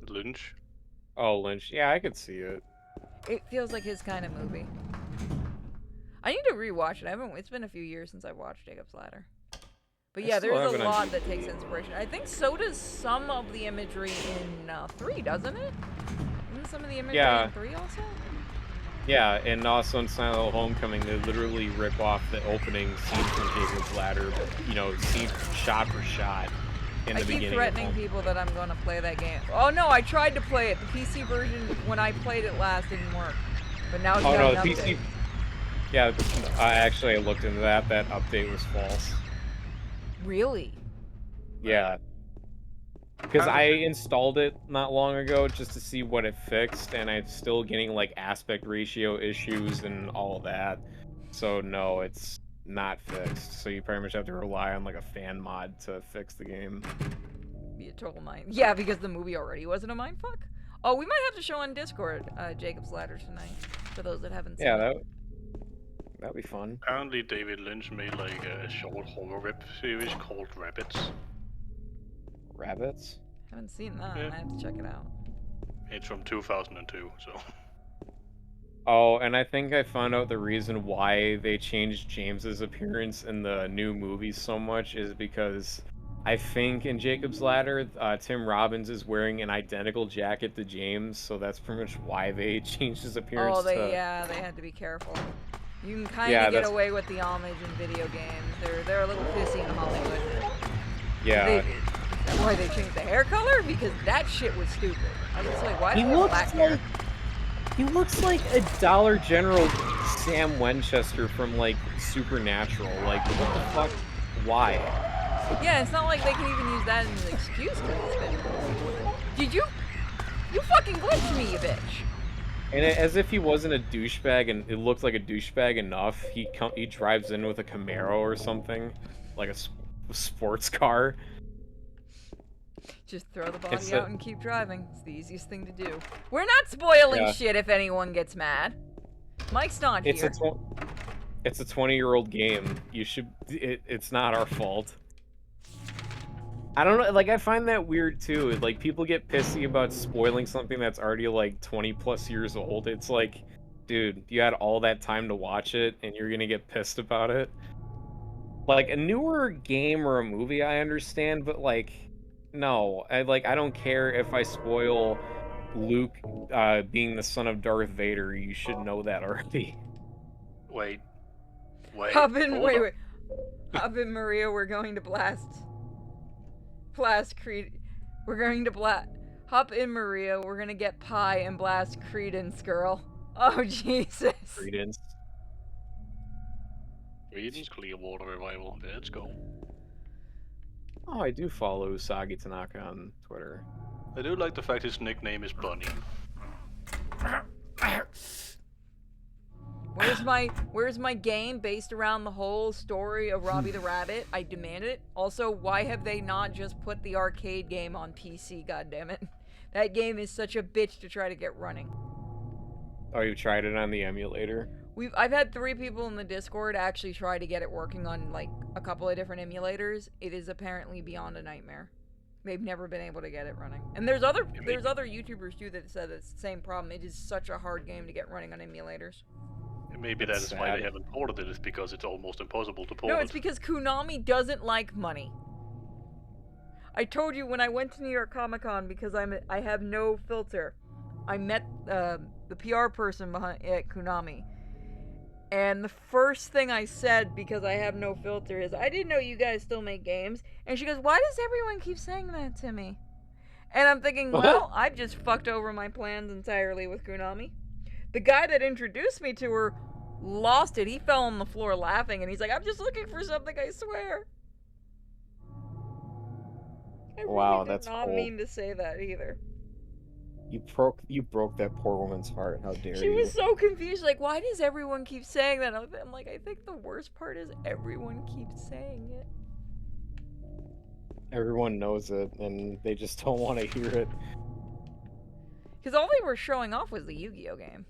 Lynch. Oh, Lynch. Yeah, I could see it. It feels like his kind of movie. I need to rewatch it. It's been a few years since I've watched Jacob's Ladder. But I yeah, still there's have a it on lot that takes inspiration. I think so does some of the imagery in 3, doesn't it? Isn't some of the imagery Yeah. in 3 also? Yeah, and also in Silent Hill Homecoming, they literally rip off the opening scene from Jacob's Ladder, you know, scene shot for shot in I the keep beginning. threatening people that I'm going to play that game. Oh no, I tried to play it. The PC version, when I played it last, didn't work. But now it's Oh got no, an the update. PC. Yeah, actually, I looked into that. That update was false. Really? Yeah. Because I installed it not long ago just to see what it fixed, and I'm still getting like aspect ratio issues and all of that. So no, it's not fixed. So you pretty much have to rely on like a fan mod to fix the game. Be a total mind. Yeah, because the movie already wasn't a mindfuck. Oh, we might have to show on Discord Jacob's Ladder tonight for those that haven't seen Yeah, it. that'd be fun. Apparently David Lynch made like a short horror web series called Rabbits. Rabbits? Haven't seen that. Yeah. I have to check it out. It's from 2002, so. Oh, and I think I found out the reason why they changed James's appearance in the new movie so much is because I think in Jacob's Ladder, Tim Robbins is wearing an identical jacket to James, so that's pretty much why they changed his appearance. Oh, they had to be careful. You can kind of Yeah, get that's- away with the homage in video games. They're a little pissy in Hollywood. Yeah. Why they changed the hair color? Because that shit was stupid. I was just like, why do He they have looks black like hair? he looks like a Dollar General Sam Winchester from like Supernatural. Like what the fuck? Why? Yeah, it's not like they can even use that as an excuse because it's been. Did you? You fucking glitched me, you bitch. And as if he wasn't a douchebag, and it looked like a douchebag enough, he drives in with a Camaro or something, like a sports car. Just throw the body It's out and keep driving. It's the easiest thing to do. We're not spoiling Yeah. shit if anyone gets mad. Mike's not It's here. it's a 20-year-old game. You should. It's not our fault. I don't know. Like I find that weird too. Like people get pissy about spoiling something that's already like 20+ years old. It's like, dude, you had all that time to watch it, and you're gonna get pissed about it. Like a newer game or a movie, I understand, but like, no, I don't care if I spoil Luke being the son of Darth Vader. You should know that already. Wait. Hop in, hold wait, on. wait. Hop in, Maria. We're going to blast Creed. We're going to Hop in, Maria. We're gonna get pie and blast Credence, girl. Oh Jesus. Credence. Creedence Clearwater Revival. Let's go. Oh, I do follow Usagi Tanaka on Twitter. I do like the fact his nickname is Bunny. Where's my game based around the whole story of Robbie the Rabbit? I demand it. Also, why have they not just put the arcade game on PC, goddammit? That game is such a bitch to try to get running. Oh, you tried it on the emulator? I've had 3 people in the Discord actually try to get it working on like a couple of different emulators. It is apparently beyond a nightmare. They've never been able to get it running. And there's other YouTubers too that said it's the same problem. It is such a hard game to get running on emulators. Maybe That's that is why sad. they haven't ported it, is because it's almost impossible to port No, it. it's because Konami doesn't like money. I told you when I went to New York Comic Con, because I have no filter. I met the PR person at Konami, and the first thing I said, because I have no filter, is, "I didn't know you guys still make games." And she goes, "Why does everyone keep saying that to me?" And I'm thinking, well, I've just fucked over my plans entirely with Konami. The guy that introduced me to her lost it. He fell on the floor laughing, and he's like, "I'm just looking for something, I swear." I Wow, really that's did not cool. mean to say that either. You broke that poor woman's heart. How dare She you? was so confused, like, why does everyone keep saying that? I'm like, I think the worst part is everyone keeps saying it. Everyone knows it, and they just don't want to hear it. Because all they were showing off was the Yu-Gi-Oh game.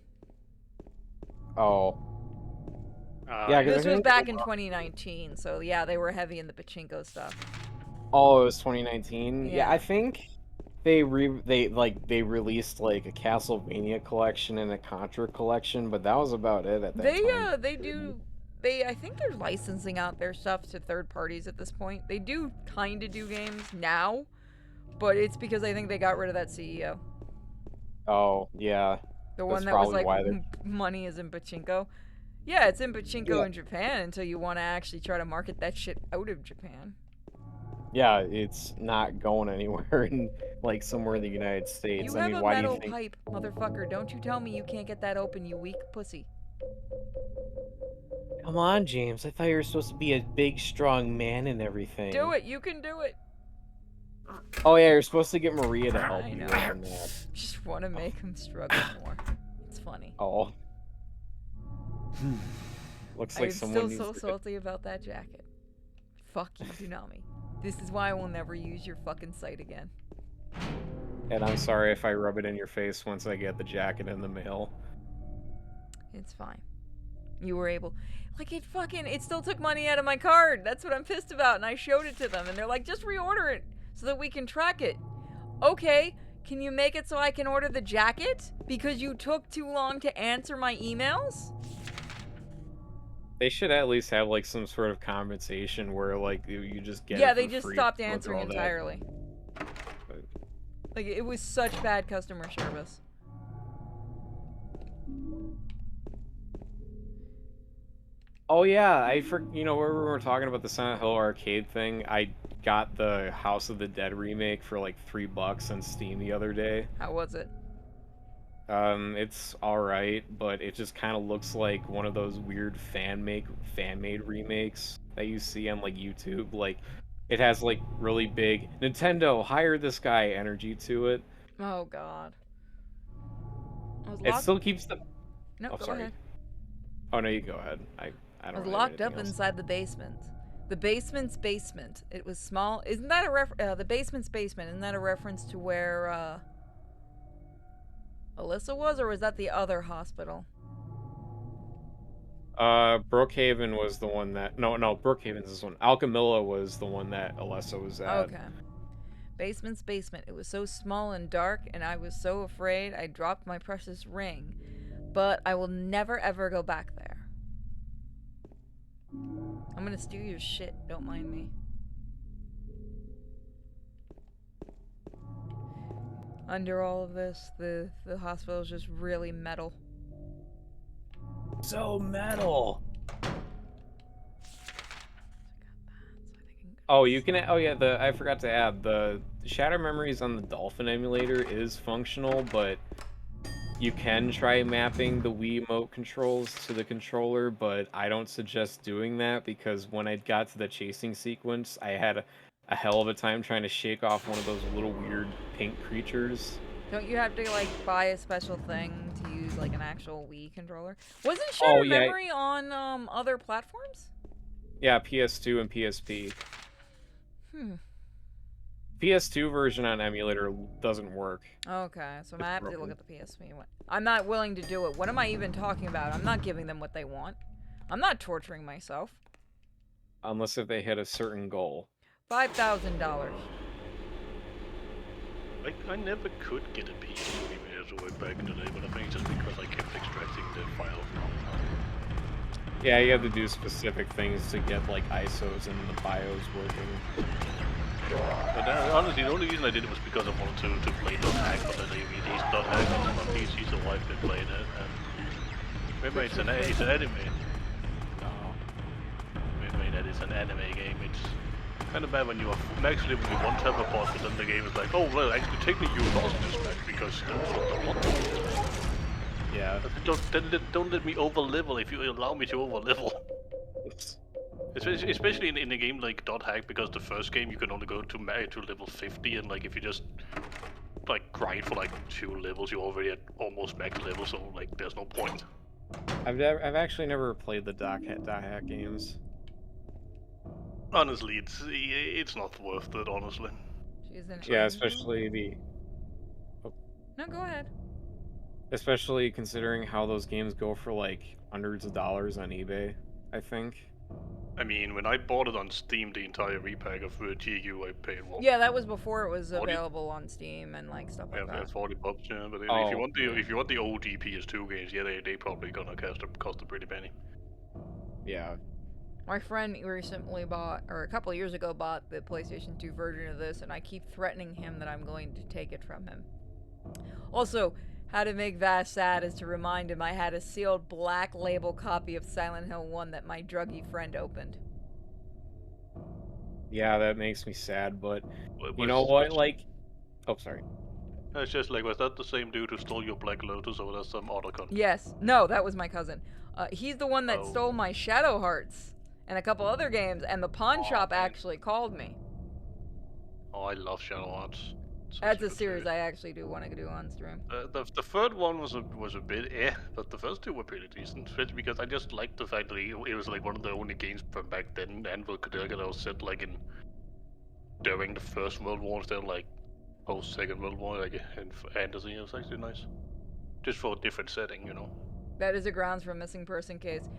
Oh, Ah, Yeah, 'cause I This was think- back in 2019, so yeah, they were heavy in the pachinko stuff. oh, it was 2019. Yeah, Yeah. I think they released like a Castlevania collection and a Contra collection, but that was about it at that time. I think they're licensing out their stuff to third parties at this point. They do kind of do games now, but it's because I think they got rid of that CEO. Oh, yeah. The one That's that was probably like, why they're- money is in pachinko. Yeah, it's in pachinko Yeah. in Japan until you want to actually try to market that shit out of Japan. Yeah, it's not going anywhere in like somewhere in the United States. You I have mean, a why do you metal think? pipe, motherfucker. Don't you tell me you can't get that open, you weak pussy. Come on, James. I thought you were supposed to be a big, strong man and everything. Do it. You can do it. Oh yeah, you're supposed to get Maria to help I you know. open that. Just want to make him struggle more. It's funny. Oh. Looks I like am someone still needs so to... salty about that jacket. Fuck you, Toonami. This is why I will never use your fucking site again. And I'm sorry if I rub it in your face once I get the jacket in the mail. It's fine. You were able... Like, it still took money out of my card. That's what I'm pissed about. And I showed it to them. And they're like, just reorder it so that we can track it. Okay, can you make it so I can order the jacket? Because you took too long to answer my emails? They should at least have like some sort of compensation where like you just get Yeah, it they for just free stopped with answering all that. entirely. But- Like, it was such bad customer service. Oh yeah, you know, where we were talking about the Silent Hill arcade thing, I got the House of the Dead remake for like $3 on Steam the other day. How was it? It's alright, but it just kind of looks like one of those weird fan-made remakes that you see on like YouTube. Like, it has like really big Nintendo hire this guy energy to it. Oh, God. I was It locked... still keeps the. No, Oh, go sorry. ahead. Oh no, you go ahead. I I don't. was really have locked up anything else. inside the basement. The basement's basement. It was small. Isn't that a the basement's basement? Isn't that a reference to where Alyssa was, or was that the other hospital? Brookhaven was the one that no, Brookhaven's this one. Alchemilla was the one that Alessa was at. Okay. Basement's basement. It was so small and dark, and I was so afraid I dropped my precious ring. But I will never ever go back there. I'm gonna steal your shit. Don't mind me. Under all of this, the hospital is just really metal. So metal. Oh, you can. Oh yeah, I forgot to add the Shatter Memories on the Dolphin emulator is functional, but you can try mapping the Wiimote controls to the controller, but I don't suggest doing that because when I got to the chasing sequence, I had a hell of a time trying to shake off one of those little weird pink creatures. Don't you have to like buy a special thing to use like an actual Wii controller? Wasn't Shatter yeah. Memory on other platforms? Yeah, PS2 and PSP. PS2 version on emulator doesn't work. Okay, so I'm It's gonna have to broken. look at the PSP one. I'm not willing to do it. What am I even talking about? I'm not giving them what they want. I'm not torturing myself. Unless if they hit a certain goal. $5,000. I never could get a PS2 emulator back in the day, but I think it's just because I kept extracting the file. Yeah, you have to do specific things to get like ISOs and the BIOS working. But honestly, the only reason I did it was because I wanted to play Dot Hack, but then they released Dot Hack on PC, so I've been playing it. And remember, it's an anime. Remember that it's an anime game. It's kind of bad when you actually when you want to have a boss, but then the game is like, oh well, actually technically you lost this match because don't want to. Yeah. Don't let me over level if you allow me to over level. Especially in a game like Dot Hack, because the first game you can only go to level 50, and like if you just like grind for like 2 levels, you're already at almost max level, so like there's no point. I've actually never played the Dot Hack games. Honestly, it's not worth it. Honestly. She's an Yeah, angel? especially No, go ahead. especially considering how those games go for like hundreds of dollars on eBay, I think. I mean, when I bought it on Steam, the entire repack of GU, I paid what? Yeah, that was before it was 40? available on Steam and like stuff like Yeah, that. $40. Yeah, but Oh, if you want the OG PS2 games, yeah, they probably gonna cost a pretty penny. Yeah. My friend recently bought, or a couple of years ago, bought the PlayStation 2 version of this, and I keep threatening him that I'm going to take it from him. Also, How to make Vash sad is to remind him I had a sealed black label copy of Silent Hill 1 that my druggy friend opened. Yeah, that makes me sad, but What you know was- what? Like, oh, sorry. It's just like, was that the same dude who stole your Black Lotus, or was that some other con? Yes. No, that was my cousin. He's the one that Oh. stole my Shadow Hearts and a couple other games, and the pawn Aw, shop man. actually called me. Oh, I love Shadow Hearts. Such That's a good series series. I actually do want to do on stream. The third one was a bit but the first two were pretty decent. Especially because I just liked the fact that it was like one of the only games from back then, Anvil Cadirga, that was set like in during the First World War instead of like post Second World War, like in fantasy. It was actually nice, just for a different setting, you know. That is a grounds for a missing person case.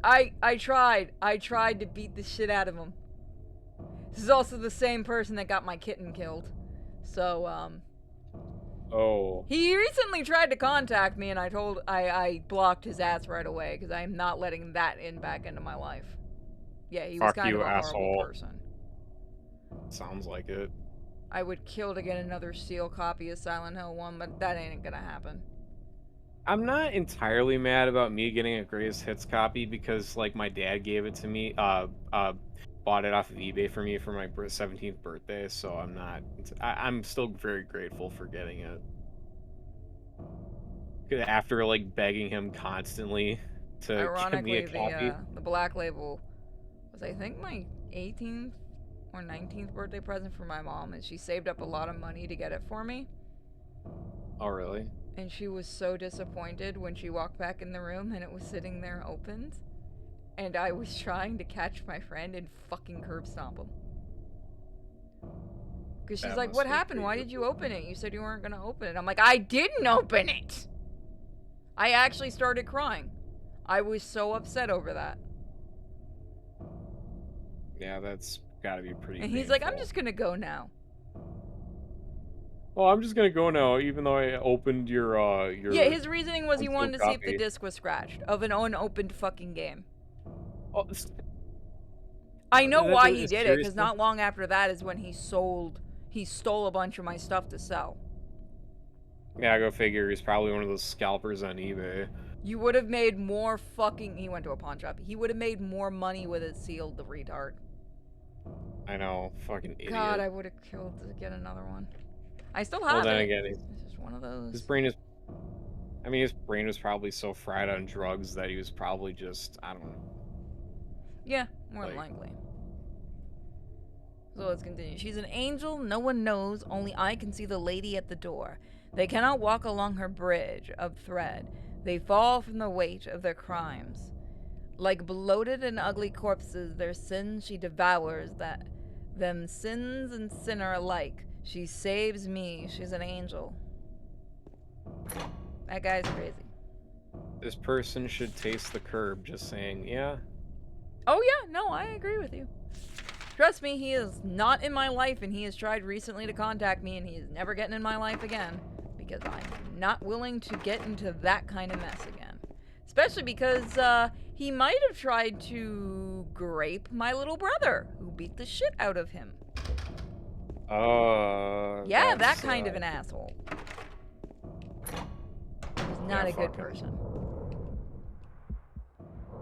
I tried to beat the shit out of him. This is also the same person that got my kitten killed. So, Oh, he recently tried to contact me, and I blocked his ass right away, because I'm not letting that back into my life. Yeah, he was Fuck kind you, of a horrible asshole. person. sounds like it. I would kill to get another seal copy of Silent Hill 1, but that ain't gonna happen. I'm not entirely mad about me getting a greatest hits copy because like my dad gave it to me, bought it off of eBay for me for my 17th birthday, so I'm still very grateful for getting it. 'Cause after like begging him constantly to give me Ironically, a copy. the Black Label was, I think, my 18th or 19th birthday present for my mom, and she saved up a lot of money to get it for me. Oh really? And she was so disappointed when she walked back in the room and it was sitting there opened. And I was trying to catch my friend and fucking curb stomp him. Because she's That like, must what be happened? pretty Why did you difficult. open it? You said you weren't going to open it. I'm like, I didn't open it! I actually started crying. I was so upset over that. Yeah, that's gotta be pretty. And he's like, I'm painful. just going to go now. Well, I'm just gonna go now, even though I opened your. Yeah, his reasoning was he unsealed wanted to see if the copy. disc was scratched of an unopened fucking game. Oh, I know That why dude he is did it, because seriously- not long after that is when he stole a bunch of my stuff to sell. yeah, go figure. He's probably one of those scalpers on eBay. You would have made more fucking. He went to a pawn shop. He would have made more money with it sealed, the retard. I know, fucking idiot. God, I would have killed to get another one. I still well, have then it. again, It's just one of those. his brain is. I mean, his brain was probably so fried on drugs that he was probably just. I don't know. Yeah, more than like- likely. So let's continue. She's an angel no one knows, only I can see the lady at the door. They cannot walk along her bridge of thread. They fall from the weight of their crimes. Like bloated and ugly corpses, their sins she devours, that them sins and sinner alike. She saves me. She's an angel. That guy's crazy. This person should taste the curb. Just saying, yeah. Oh yeah, no, I agree with you. Trust me, he is not in my life, and he has tried recently to contact me, and he is never getting in my life again, because I'm not willing to get into that kind of mess again. Especially because he might have tried to grape my little brother, who beat the shit out of him. Yeah, that that's, kind of an asshole. He's not Yeah, a good fuck him. person.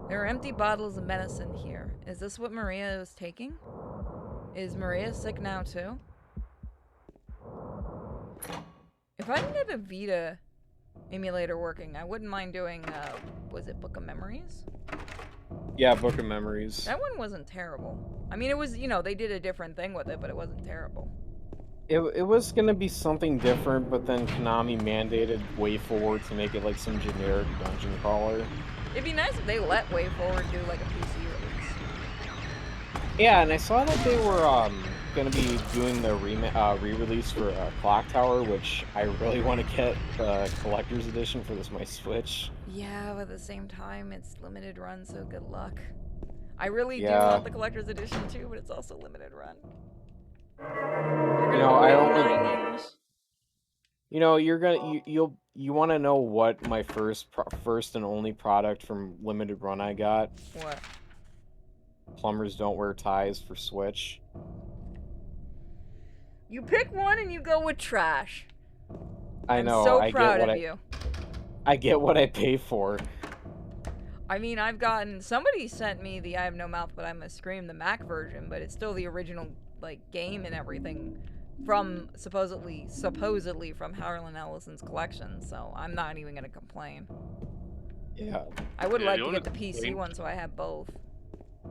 There are empty bottles of medicine here. Is this what Maria is taking? Is Maria sick now too? If I can get a Vita emulator working, I wouldn't mind doing, was it Book of Memories? Yeah, Book of Memories. That one wasn't terrible. I mean, it was, you know, they did a different thing with it, but it wasn't terrible. It was gonna be something different, but then Konami mandated WayForward to make it like some generic dungeon crawler. It'd be nice if they let WayForward do, like, a PC release. Yeah, and I saw that they were gonna be doing the re-release for Clock Tower, which I really want to get the collector's edition for my Switch. Yeah, but at the same time, it's limited run, so good luck. I really do Yeah. want the collector's edition too, but it's also limited run. You know, I only. 9 years. You know, you want to know what my first and only product from limited run I got? What? Plumbers Don't Wear Ties for Switch. You pick one and you go with trash. I I'm know. so I proud get what of I you. I get what I pay for. I mean, I've gotten somebody sent me the I Have No Mouth But I Must Scream, the Mac version, but it's still the original like game and everything from supposedly from Harlan Ellison's collection. So I'm not even gonna complain. Yeah. I would Yeah, like the to only get the PC complaint- one so I have both.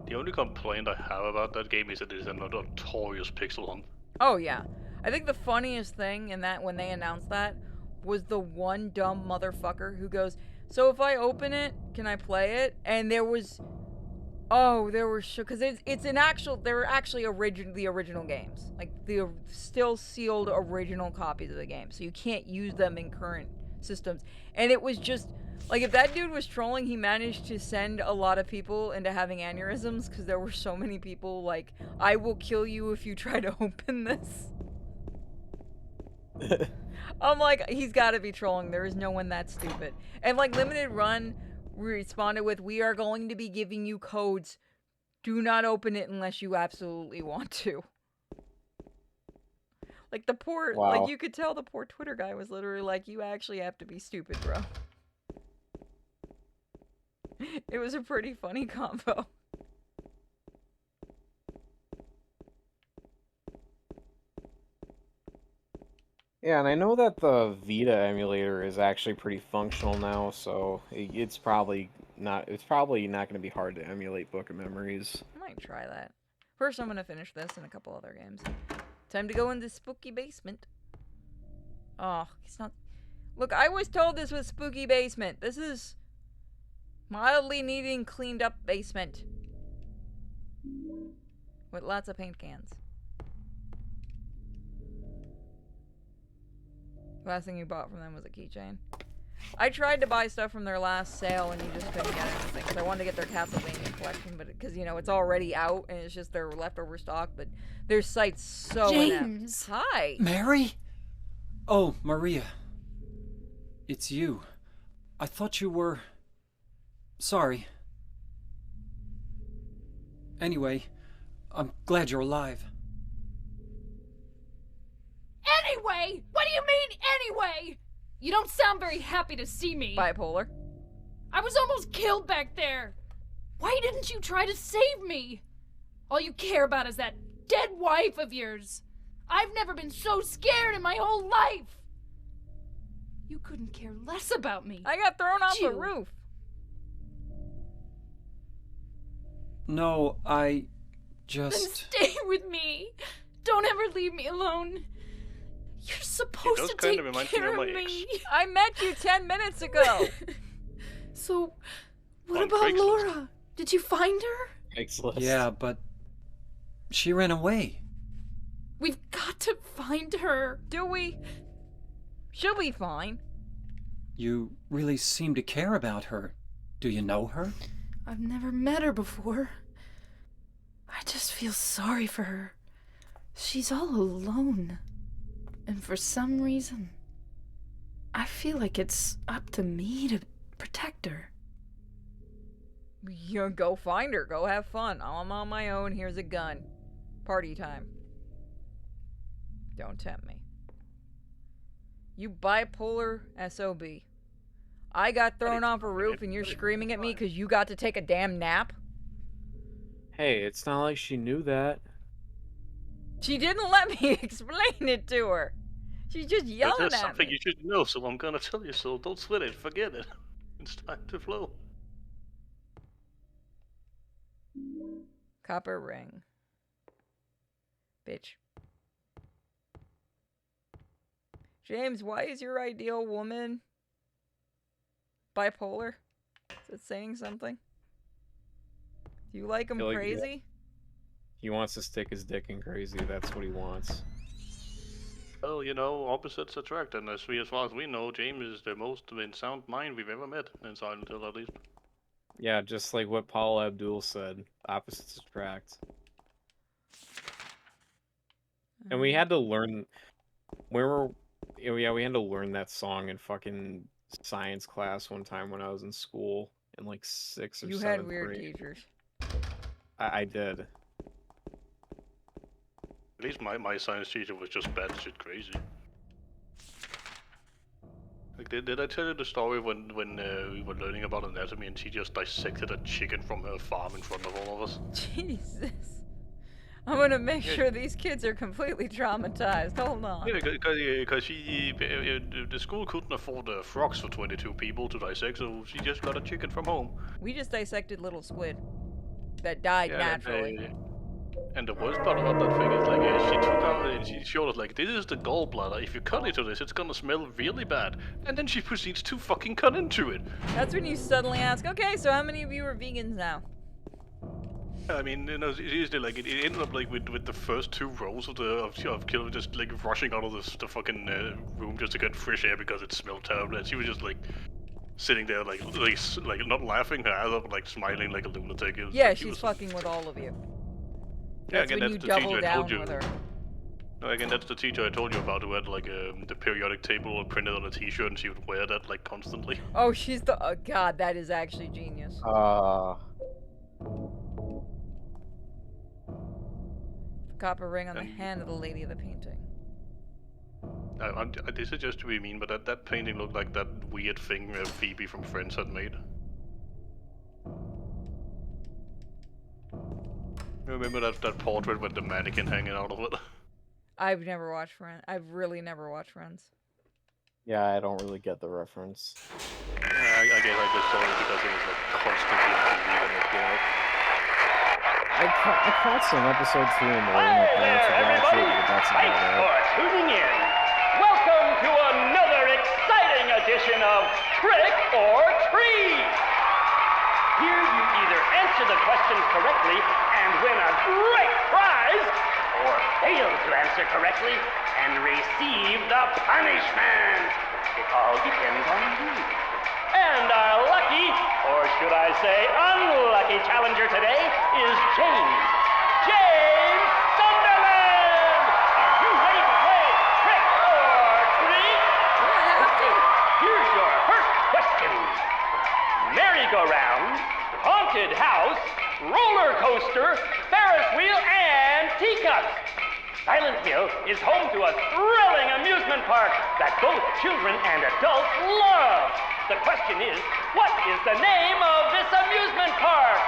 The only complaint I have about that game is that it is a notorious pixel hunt. Oh yeah, I think the funniest thing in that when they announced that was the one dumb motherfucker who goes, "So if I open it, can I play it?" And there was, because it's an actual, they're actually the original games, like the still sealed original copies of the game, so you can't use them in current systems. And it was just like if that dude was trolling, he managed to send a lot of people into having aneurysms because there were so many people like, "I will kill you if you try to open this." I'm like, he's got to be trolling. There is no one that stupid. And like Limited Run responded with, "We are going to be giving you codes. Do not open it unless you absolutely want to." Like the poor, Wow. like you could tell the poor Twitter guy was literally like, "You actually have to be stupid, bro." It was a pretty funny combo. Yeah, and I know that the Vita emulator is actually pretty functional now, so it's probably not going to be hard to emulate Book of Memories. I might try that. First, I'm gonna finish this and a couple other games. Time to go in the spooky basement. Oh, it's not. Look, I was told this was spooky basement. This is mildly needing cleaned up basement with lots of paint cans. Last thing you bought from them was a keychain. I tried to buy stuff from their last sale and you just couldn't get anything. Because I wanted to get their Castlevania collection, but because, you know, it's already out and it's just their leftover stock, but their site's so inept. James! Hi! Mary? Oh, Maria. It's you. I thought you were... Sorry. Anyway, I'm glad you're alive. Anyway? What do you mean, anyway? You don't sound very happy to see me. Bipolar. I was almost killed back there. Why didn't you try to save me? All you care about is that dead wife of yours. I've never been so scared in my whole life. You couldn't care less about me. I got thrown off the You. roof. No, I Then just... stay with me. Don't ever leave me alone. You're supposed does to kind take of remind me care of of my me. I met you 10 minutes ago. So, what On about Craigslist. Laura? Did you find her? Craigslist. Yeah, but... She ran away. We've got to find her. Do we? She'll be fine. You really seem to care about her. Do you know her? I've never met her before. I just feel sorry for her. She's all alone. And for some reason, I feel like it's up to me to protect her. You go find her. Go have fun. I'm on my own. Here's a gun. Party time. Don't tempt me. You bipolar SOB. I got thrown off a roof and you're screaming at me because you got to take a damn nap? Hey, it's not like she knew that. She didn't let me explain it to her. She's just But yelling there's at something me. you should know, so I'm gonna tell you so. Don't sweat it, forget it. It's time to flow. Copper ring. Bitch. James, why is your ideal woman bipolar? Is it saying something? Do you like him Feel like you- crazy? He wants to stick his dick in crazy. That's what he wants. Well, you know, opposites attract, and as far as we know, James is the most in sound mind we've ever met, in Silent Hill at least. Yeah, just like what Paul Abdul said. Opposites attract. And we had to learn... we had to learn that song in fucking science class one time when I was in school in like 6th or 7th You had weird grade. teachers. I did. At least my science teacher was just batshit crazy. Like, did I tell you the story when we were learning about anatomy and she just dissected a chicken from her farm in front of all of us? Jesus. I'm gonna make Yeah. sure these kids are completely traumatized. Hold on. Yeah, because the school couldn't afford frogs for 22 people to dissect, so she just got a chicken from home. We just dissected little squid that died naturally. And the worst part about that thing is, like, she took out and she showed us, like, this is the gallbladder. If you cut into this, it's gonna smell really bad. And then she proceeds to fucking cut into it. That's when you suddenly ask, okay, so how many of you are vegans now? I mean, you know, seriously, like, it ended up, like, with the first 2 rows of Killer just, like, rushing out of the fucking room just to get fresh air because it smelled terrible. And she was just, like, sitting there, like not laughing her ass off, but, like, smiling like a lunatic. It was, Yeah, like, she's was, fucking with all of you. Yeah, That's again, when that's you the double teacher I down told you. with her. No, again, that's the teacher I told you about who had, like, the periodic table printed on a t-shirt, and she would wear that, like, constantly. Oh, she's the. Oh, God, that is actually genius. Copper ring on the hand of the lady of the painting. This is just to be mean, but that painting looked like that weird thing Phoebe from Friends had made. Remember that portrait with the mannequin hanging out of it? I've never watched Friends. I've really never watched Friends. Yeah, I don't really get the reference. I guess I just saw it because it was, like, constantly on TV when it came out. I caught some episode 2 in the room with parents to watch it, but that's about Thanks it. for tuning in. Welcome to another exciting edition of Trick or Treat. Here you either answer the questions correctly and win a great prize, or fail to answer correctly and receive the punishment. It all depends on you. And our lucky, or should I say unlucky challenger today is James. James Sunderland! Are you ready to play Trick or Treat? Okay, here's your first question. Merry-go-round, haunted house, roller coaster, Ferris wheel, and teacups. Silent Hill is home to a thrilling amusement park that both children and adults love. The question is, what is the name of this amusement park?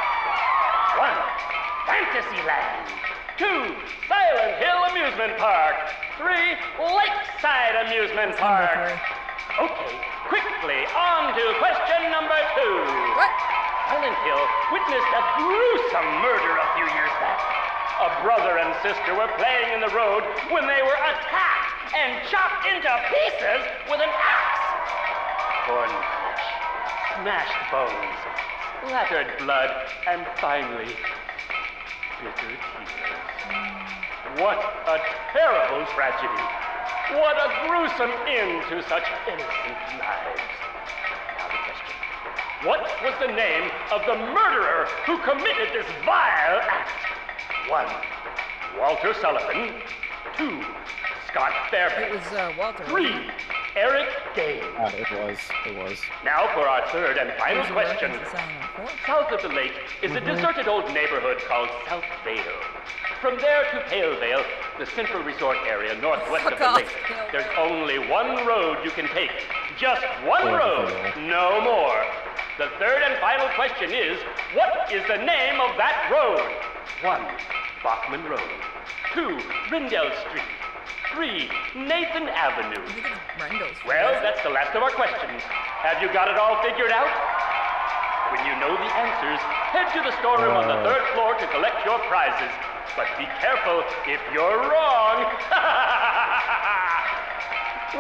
1. Fantasyland. 2. Silent Hill Amusement Park. 3. Lakeside Amusement Park. Okay, quickly on to question number 2. What? Silent Hill witnessed a gruesome murder a few years back. A brother and sister were playing in the road when they were attacked and chopped into pieces with an axe. Torn flesh, smashed bones, splattered blood, and finally, bitter tears. What a terrible tragedy. What a gruesome end to such innocent lives. Now the question. What was the name of the murderer who committed this vile act? 1. Walter Sullivan. 2. Scott It Fairbanks. was Walter. 3. Eric Dane. It was. Now for our third and final There's a question. reference to Silent Hill. South of the lake is a deserted old neighborhood called South Vale. From there to Pale Vale, the central resort area northwest Fuck of the off, lake, Pale there's Vale. only one road you can take. Just one Pale road, Vale. no more. The third and final question is, what is the name of that road? 1. Bachman Road. 2. Rindell Street. 3. Nathan Avenue. I think it's Brendel's. Well, that's the last of our questions. Have you got it all figured out? When you know the answers, head to the storeroom on the 3rd floor to collect your prizes. But be careful if you're wrong.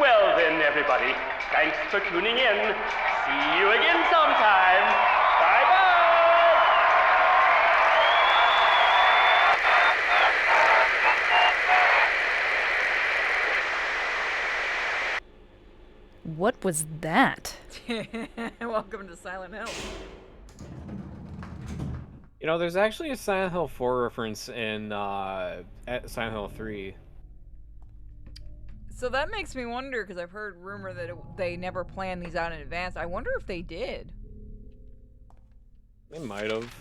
Well then, everybody, thanks for tuning in. See you again sometime. Bye-bye. What was that? Welcome to Silent Hill. You know, there's actually a Silent Hill 4 reference in at Silent Hill 3. So that makes me wonder, because I've heard rumor that they never planned these out in advance. I wonder if they did. They might have.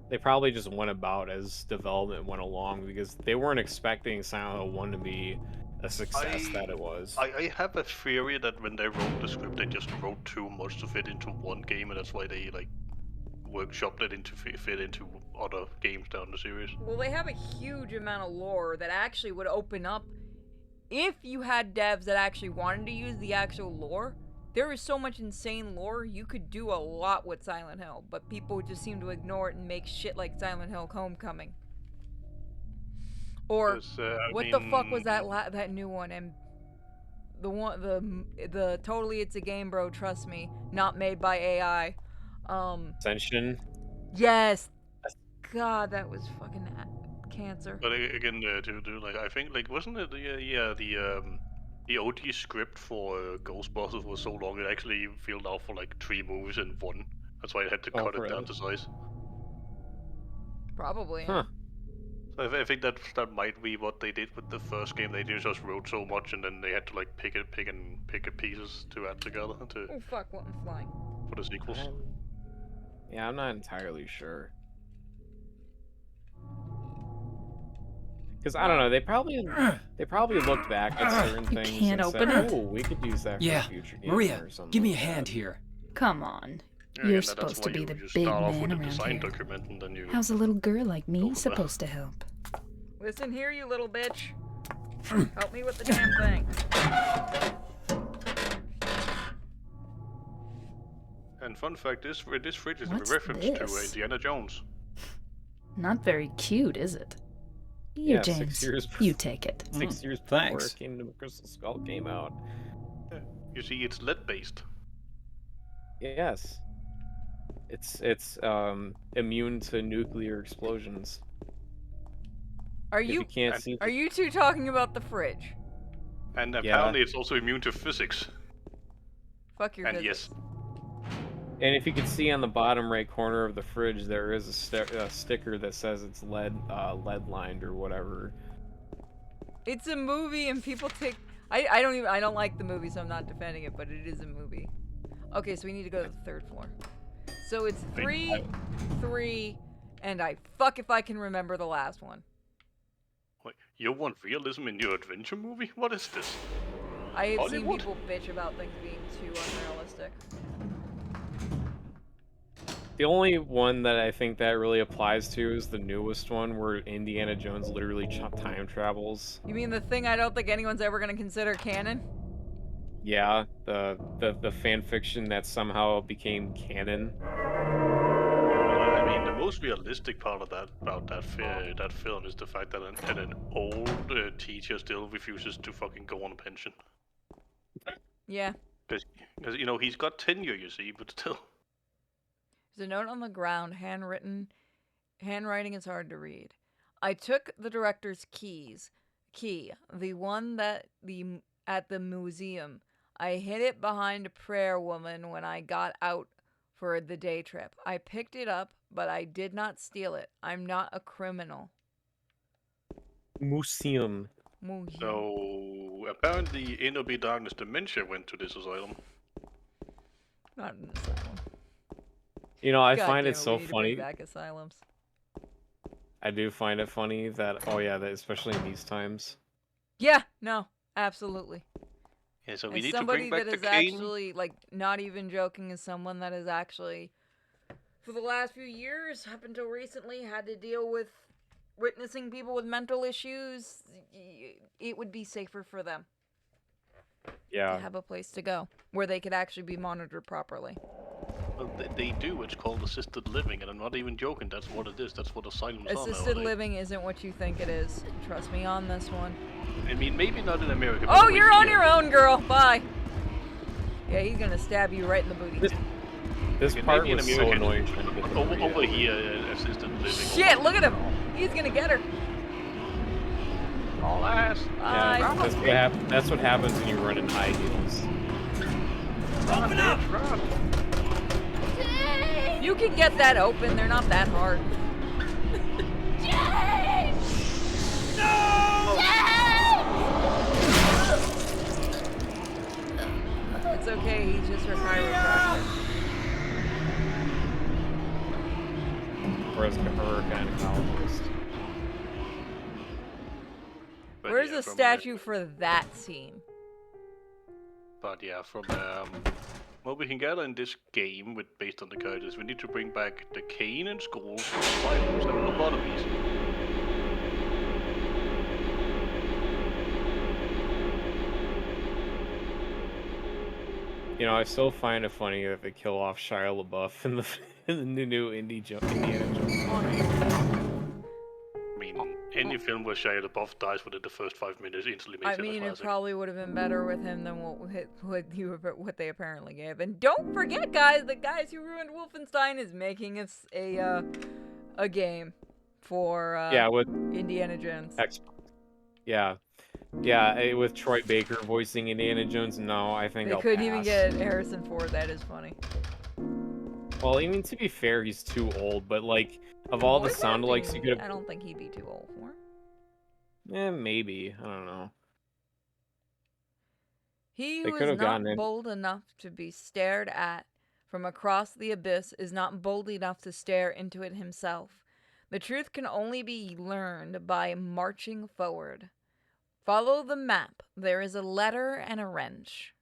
They probably just went about as development went along because they weren't expecting Silent Hill 1 to be a success that it was. I have a theory that when they wrote the script, they just wrote too much to fit into one game, and that's why they like workshopped it into fit into other games down the series. Well, they have a huge amount of lore that actually would open up if you had devs that actually wanted to use the actual lore. There is so much insane lore, you could do a lot with Silent Hill, but people just seem to ignore it and make shit like Silent Hill Homecoming. Or the fuck was that that new one? And the totally it's a game, bro. Trust me, not made by AI. Ascension. Yes. God, that was fucking cancer. But again, to do like I think like wasn't it the OG script for Ghostbusters was so long it actually filled out for like 3 movies in one. That's why I had to cut it down to size. Probably. Huh. So I think that might be what they did with the first game. They just wrote so much and then they had to like pick pieces to add together to Oh fuck, what I'm flying. for the sequels. Yeah, I'm not entirely sure. Because I don't know, they probably looked back at certain You things can't and open said, it? "Oh, we could use that for Yeah, a future game Maria, or something." give me a like hand that. here. Come on. Yeah, You're that's supposed why to be you the just big start off man with a around design here. document and then you How's a little girl like Go me for that. supposed to help? Listen here, you little bitch. Help me with the damn thing. And fun fact, this fridge is What's a reference to this? Indiana Jones. Not very cute, is it? Here, Yeah, 6 James. years You take it. 6 years before Thanks. Kingdom of Crystal Skull came out. You see, it's lead based. Yes. It's immune to nuclear explosions. Are If you you can't see are you two talking about the fridge? And Yeah. apparently it's also immune to physics. Fuck your And physics. yes, And if you can see on the bottom right corner of the fridge, there is a sticker that says it's lead lined or whatever. It's a movie and people take I don't like the movie, so I'm not defending it, but it is a movie. Okay, so we need to go to the 3rd floor. So it's 3, 3, and I fuck if I can remember the last one. Wait, you want realism in your adventure movie? What is this? I have seen Hollywood? people bitch about things being too unrealistic. The only one that I think that really applies to is the newest one, where Indiana Jones literally time travels. You mean the thing I don't think anyone's ever gonna consider canon? Yeah, the fan fiction that somehow became canon. Well, I mean, the most realistic part of that film is the fact that an old teacher still refuses to fucking go on a pension. Yeah. Because you know he's got tenure, you see, but still. There's a note on the ground, handwritten. Handwriting is hard to read. I took the director's key, the one at the museum. I hid it behind a prayer woman when I got out for the day trip. I picked it up, but I did not steal it. I'm not a criminal. Museum. So apparently, Inner Be Darkness Dementia went to this asylum. Not an asylum. You know, I God find damn it so we need to funny. bring back asylums. I do find it funny that, oh yeah, that especially in these times. Yeah, no, absolutely. Yeah, so we As need to somebody bring back that the is cane. actually, like, not even joking, as someone that is actually, for the last few years, up until recently, had to deal with witnessing people with mental issues, it would be safer for them to Yeah. have a place to go where they could actually be monitored properly. Well, they do. It's called assisted living, and I'm not even joking. That's what it is. That's what asylums are Assisted nowadays. living isn't what you think it is. Trust me on this one. I mean, maybe not in America. but Oh, over you're on here- your own, girl. Bye. Yeah, he's gonna stab you right in the booty. This Okay, part maybe in was so America, annoying trying to get but the over Maria. here, assisted living. Shit, look at him. He's gonna get her. All ass. Bye. Yeah, that's what happens when you run in high heels. Open up! You can get that open. They're not that hard. It's okay. He's just her chiropractor. Or as her gynecologist. But Where's yeah, the from, statue for that scene? But yeah, from what we can gather in this game, with based on the characters, we need to bring back the cane and skulls, fireworks, and lobotomies. You know, I still find it funny that they kill off Shia LaBeouf in the new Indiana Jones movie. I mean, any film where Shia LaBeouf dies within the first 5 minutes instantly makes I mean, it a it classic. probably would have been better with him than what they apparently gave. And don't forget, guys, the guys who ruined Wolfenstein is making us a game for Yeah, with Indiana Jones. Yeah, with Troy Baker voicing Indiana Jones. No, I think They I'll couldn't even pass. get Harrison Ford. That is funny. Well, I mean, to be fair, he's too old. But like, of all the Voice sound alikes you acting, could I have, don't think he'd be too old for. maybe, I don't know. He They who could is have not gotten in. bold enough to be stared at from across the abyss is not bold enough to stare into it himself. The truth can only be learned by marching forward. Follow the map. There is a letter and a wrench.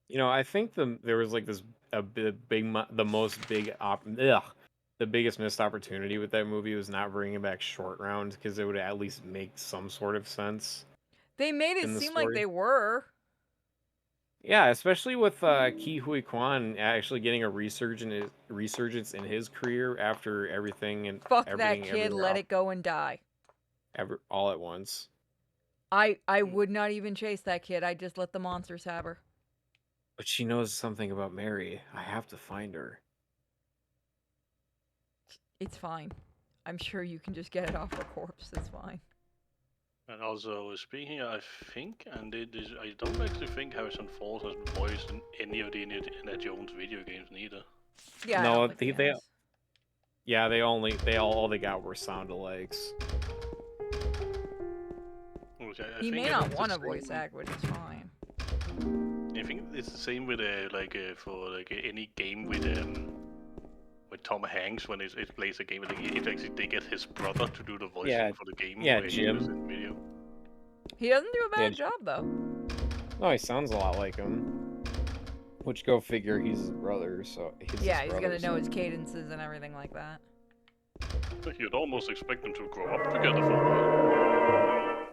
You know, I think there was like the biggest missed opportunity with that movie was not bringing back Short Round, because it would at least make some sort of sense. They made it In the seem like story. they were. Yeah, especially with Ke Huy Quan actually getting a resurgence in his career after everything and Fuck that everything kid, everywhere let it go and die. all at once. I would not even chase that kid. I'd just let the monsters have her. But she knows something about Mary. I have to find her. It's fine. I'm sure you can just get it off her corpse. It's fine. And also, speaking, I think, and I don't actually think Harrison Ford has voiced in any of the Indiana Jones video games neither. Yeah. I No, don't think he has. Yeah, all they got were sound alikes. Which I He think may it's not the want to same- voice act, which is fine. I think it's the same with any game with Tom Hanks when it plays a game. If actually they get his brother to do the voicing Yeah, for the game. yeah, where he Jim. was in the video. He doesn't do a bad Yeah. job, though. No, he sounds a lot like him. Which, go figure, he's his brother, so Yeah, he's gonna know his cadences and everything like that. But you'd almost expect them to grow up together for a while.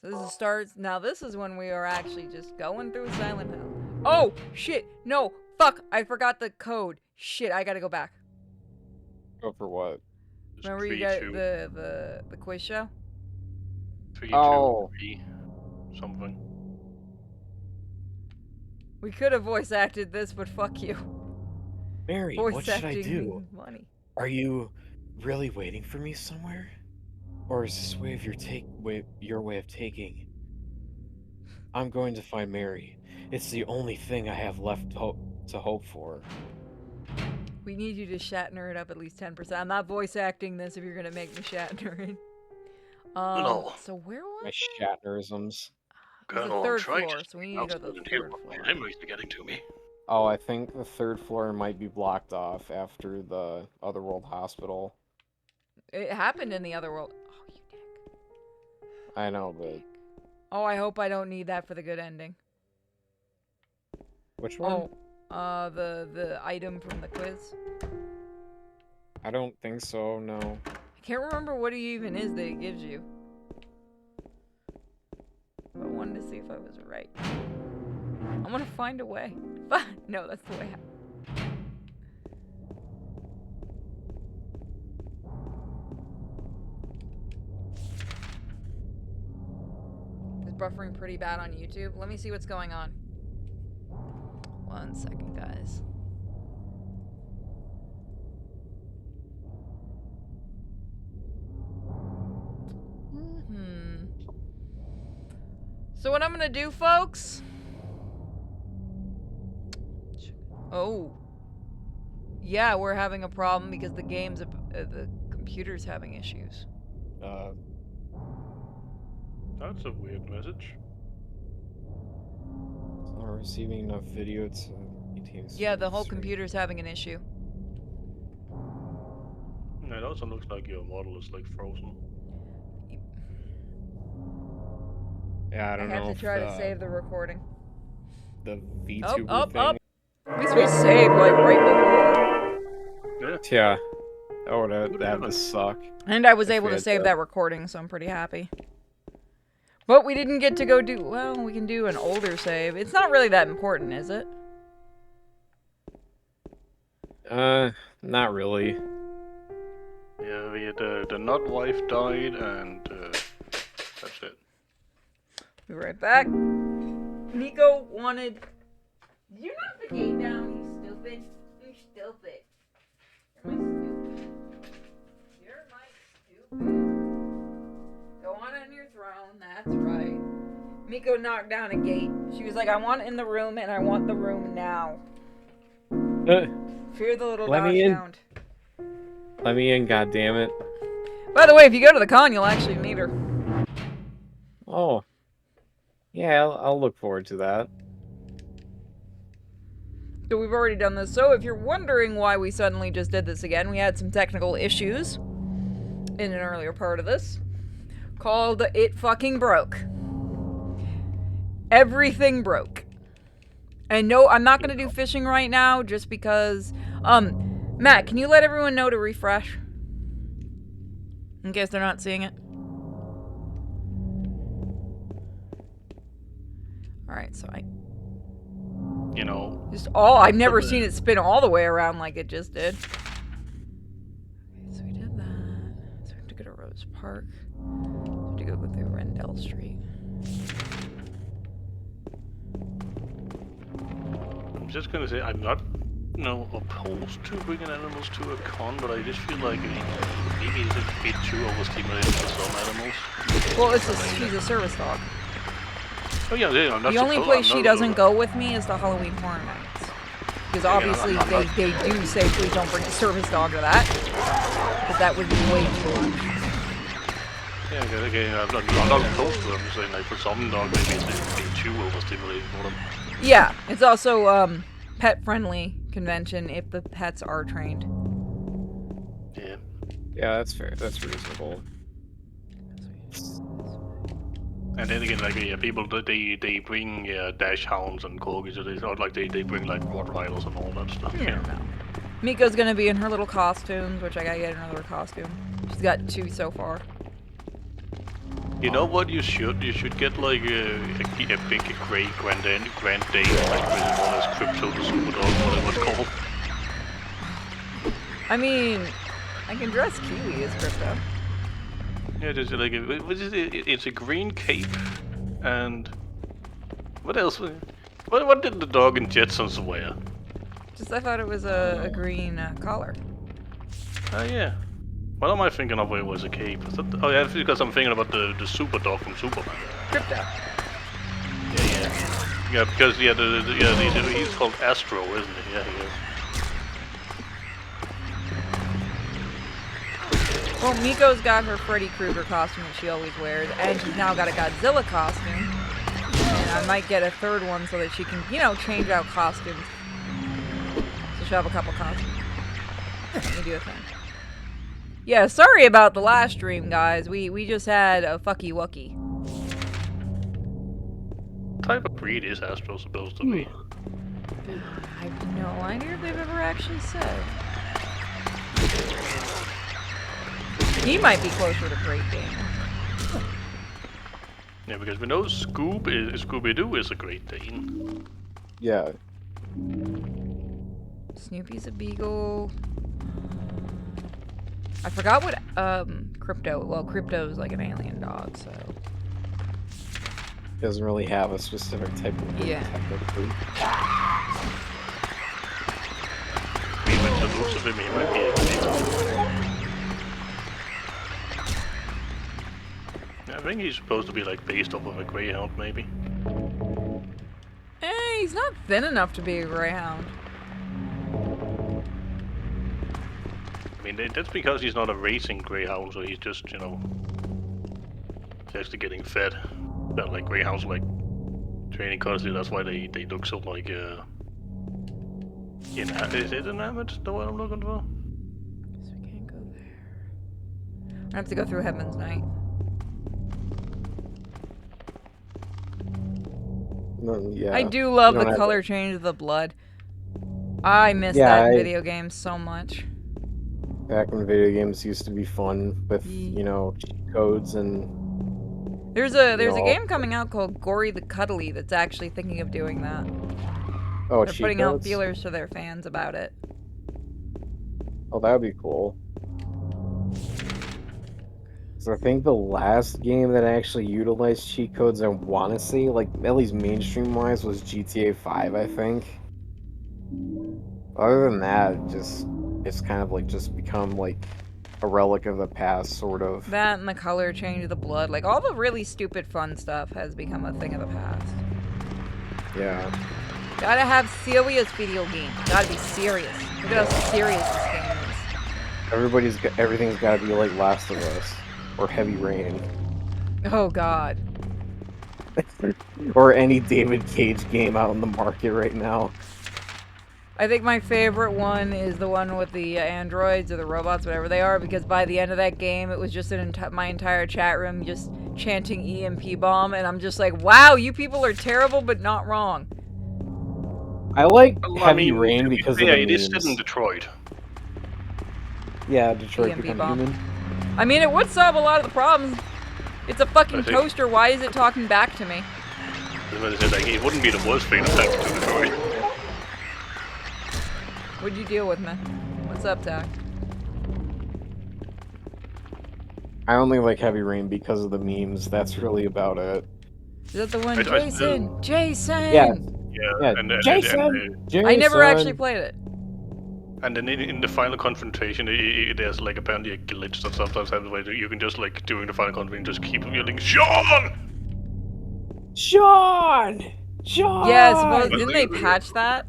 So this starts. Now this is when we are actually just going through Silent Hill. Oh shit! No, fuck! I forgot the code. Shit! I gotta go back. Go for what? Just Remember you 3, got 2, the quiz show? 3, Oh. 2, 3, something. We could have voice acted this, but fuck you. Mary, Voice what should I acting do? means money. Are you really waiting for me somewhere? Or is this your way of taking? I'm going to find Mary. It's the only thing I have left to hope for. We need you to Shatner it up at least 10%. I'm not voice acting this if you're gonna make me Shatner it. No. So where was My it? Shatnerisms. It was the Colonel, I'm third trying floor, to so we need to go to the Silent Hill, third but floor. my memory's getting to me. Oh, I think the third floor might be blocked off after the Otherworld Hospital. It happened in the other world. Oh, you dick. I know, but Oh, I hope I don't need that for the good ending. which one? Oh, the item from the quiz. I don't think so, no. I can't remember what it even is that it gives you. But I wanted to see if I was right. I'm gonna find a way. No, that's the way out. It's buffering pretty bad on YouTube. Let me see what's going on. 1 second, guys. So what I'm gonna do, folks? Oh. Yeah, we're having a problem because the the computer's having issues. That's a weird message. It's not receiving enough video to maintain Yeah, the whole stream. computer's having an issue. No, it also looks like your model is like frozen. Yeah, I I don't have know. to try to save the recording. the VTuber Up, thing. up. At least we saved like right before. Yeah. That would have to suck. And I was If able we to had save to- that recording, so I'm pretty happy. But we didn't get to go do... Well, we can do an older save. It's not really that important, is it? Not really. Yeah, the nut wife died, and that's it. Be right back. Nico wanted... Did you knock the gate down, you stupid? You stupid. You're my stupid. Go on your throne, that's right. Miko knocked down a gate. She was like, I want it in the room, and I want the room now. Fear the little Let dog me in. sound. Let me in, goddammit. By the way, if you go to the con, you'll actually meet her. Oh. Yeah, I'll look forward to that. So we've already done this. So if you're wondering why we suddenly just did this again, we had some technical issues in an earlier part of this called It Fucking Broke. Everything broke. And no, I'm not going to do fishing right now just because... Matt, can you let everyone know to refresh? In case they're not seeing it. Alright, so You know, just I've never seen it spin all the way around like it just did. Okay, so we did that. So we have to go to Rose Park. We have to go through Rendell Street. I'm just gonna say I'm not, opposed to bringing animals to a con, but I just feel like maybe it's a bit too overstimulated for some animals. Well, she's a service dog. Oh yeah, I'm not The only supposed- place I'm she not- doesn't go with me is the Halloween Horror Nights. Because obviously I'm not- they do say please don't bring a service dog to that. But that would be way too much. Yeah, okay, I'm not opposed to it. I'm just saying, like, for some dogs, maybe it's a bit too overstimulated for them. Yeah, it's also pet-friendly convention if the pets are trained. Yeah. Yeah, that's fair. That's reasonable. And then again, like, people, they bring dash hounds and corgis, it's not like they bring, like, Rottweilers and all that stuff. Yeah, no. Miko's gonna be in her little costumes, which I gotta get another costume. She's got 2 so far. You know what you should? You should get, like, a big grey Grand Dane, like, with one as Crypto the Super Dog, whatever it's called. I mean, I can dress Kiwi as Crypto. Yeah, there's like it's a green cape, and what else? What did the dog in Jetsons wear? Just I thought it was a green collar. Oh yeah. What am I thinking of? Where it was a cape? Is that, oh yeah, because I'm thinking about the super dog from Superman. Crypto. Yeah, because he's called Astro, isn't he? Yeah, he is. Well, Miko's got her Freddy Krueger costume that she always wears, and she's now got a Godzilla costume. And I might get a third one so that she can, change out costumes. So she'll have a couple costumes. Let me do a thing. Yeah, sorry about the last stream, guys. We just had a fucky wucky. What type of breed is Astro supposed to be? I have no idea if they've ever actually said. He might be closer to Great Dane. Yeah, because we know Scooby-Doo is a Great Dane. Yeah. Snoopy's a beagle. I forgot what Crypto. Well, Crypto's like an alien dog, so. Doesn't really have a specific type of Yeah. technically. Even the looks of him, he might be a beagle. I think he's supposed to be like based off of a greyhound, maybe. He's not thin enough to be a greyhound. I mean, that's because he's not a racing greyhound, so he's just, he's actually getting fed. But like greyhounds, like training constantly. That's why they look so like is it enamored? The one I'm looking for. So we can't go there. I have to go through Heaven's Night. Yeah. I do love You don't the have color change of the blood. I miss Yeah, that in I- video games so much. Back when video games used to be fun with, you know, cheat codes and There's a know, game coming out called Gory the Cuddly that's actually thinking of doing that. oh, They're cheat putting out codes. feelers to their fans about it. Oh, that would be cool. So I think the last game that actually utilized cheat codes, I want to say, like, at least mainstream-wise, was GTA 5, I think. Other than that, it's kind of like just become like a relic of the past, sort of. That and the color change of the blood, like all the really stupid fun stuff has become a thing of the past. Yeah. Gotta have serious video games. Gotta be serious. Look at how serious this game is. Everything's got to be like Last of Us or Heavy Rain Oh god. or any David Cage game out in the market right now. I think my favorite one is the one with the androids or the robots, whatever they are, because by the end of that game, it was just my entire chat room just chanting EMP bomb, and I'm just like, wow, you people are terrible, but not wrong. I like Well, Heavy Rain because of the it is set memes. in Detroit. Yeah, Detroit EMP Become bomb. Human. I mean, it would solve a lot of the problems. It's a fucking I think- toaster. Why is it talking back to me? Like, it wouldn't be the worst thing to to Detroit. What'd you deal with, man? What's up, Tack? I only like Heavy Rain because of the memes. That's really about it. Is that the one? I- Jason! Jason! Yeah. Yeah, Yeah, Jason! I never actually Jason! played it. and then in the final confrontation, there's like apparently a glitch that sometimes happens where you can just like during the final confrontation just keep yelling, "Sean!" Sean! Sean! Yeah, suppose, didn't they patch that?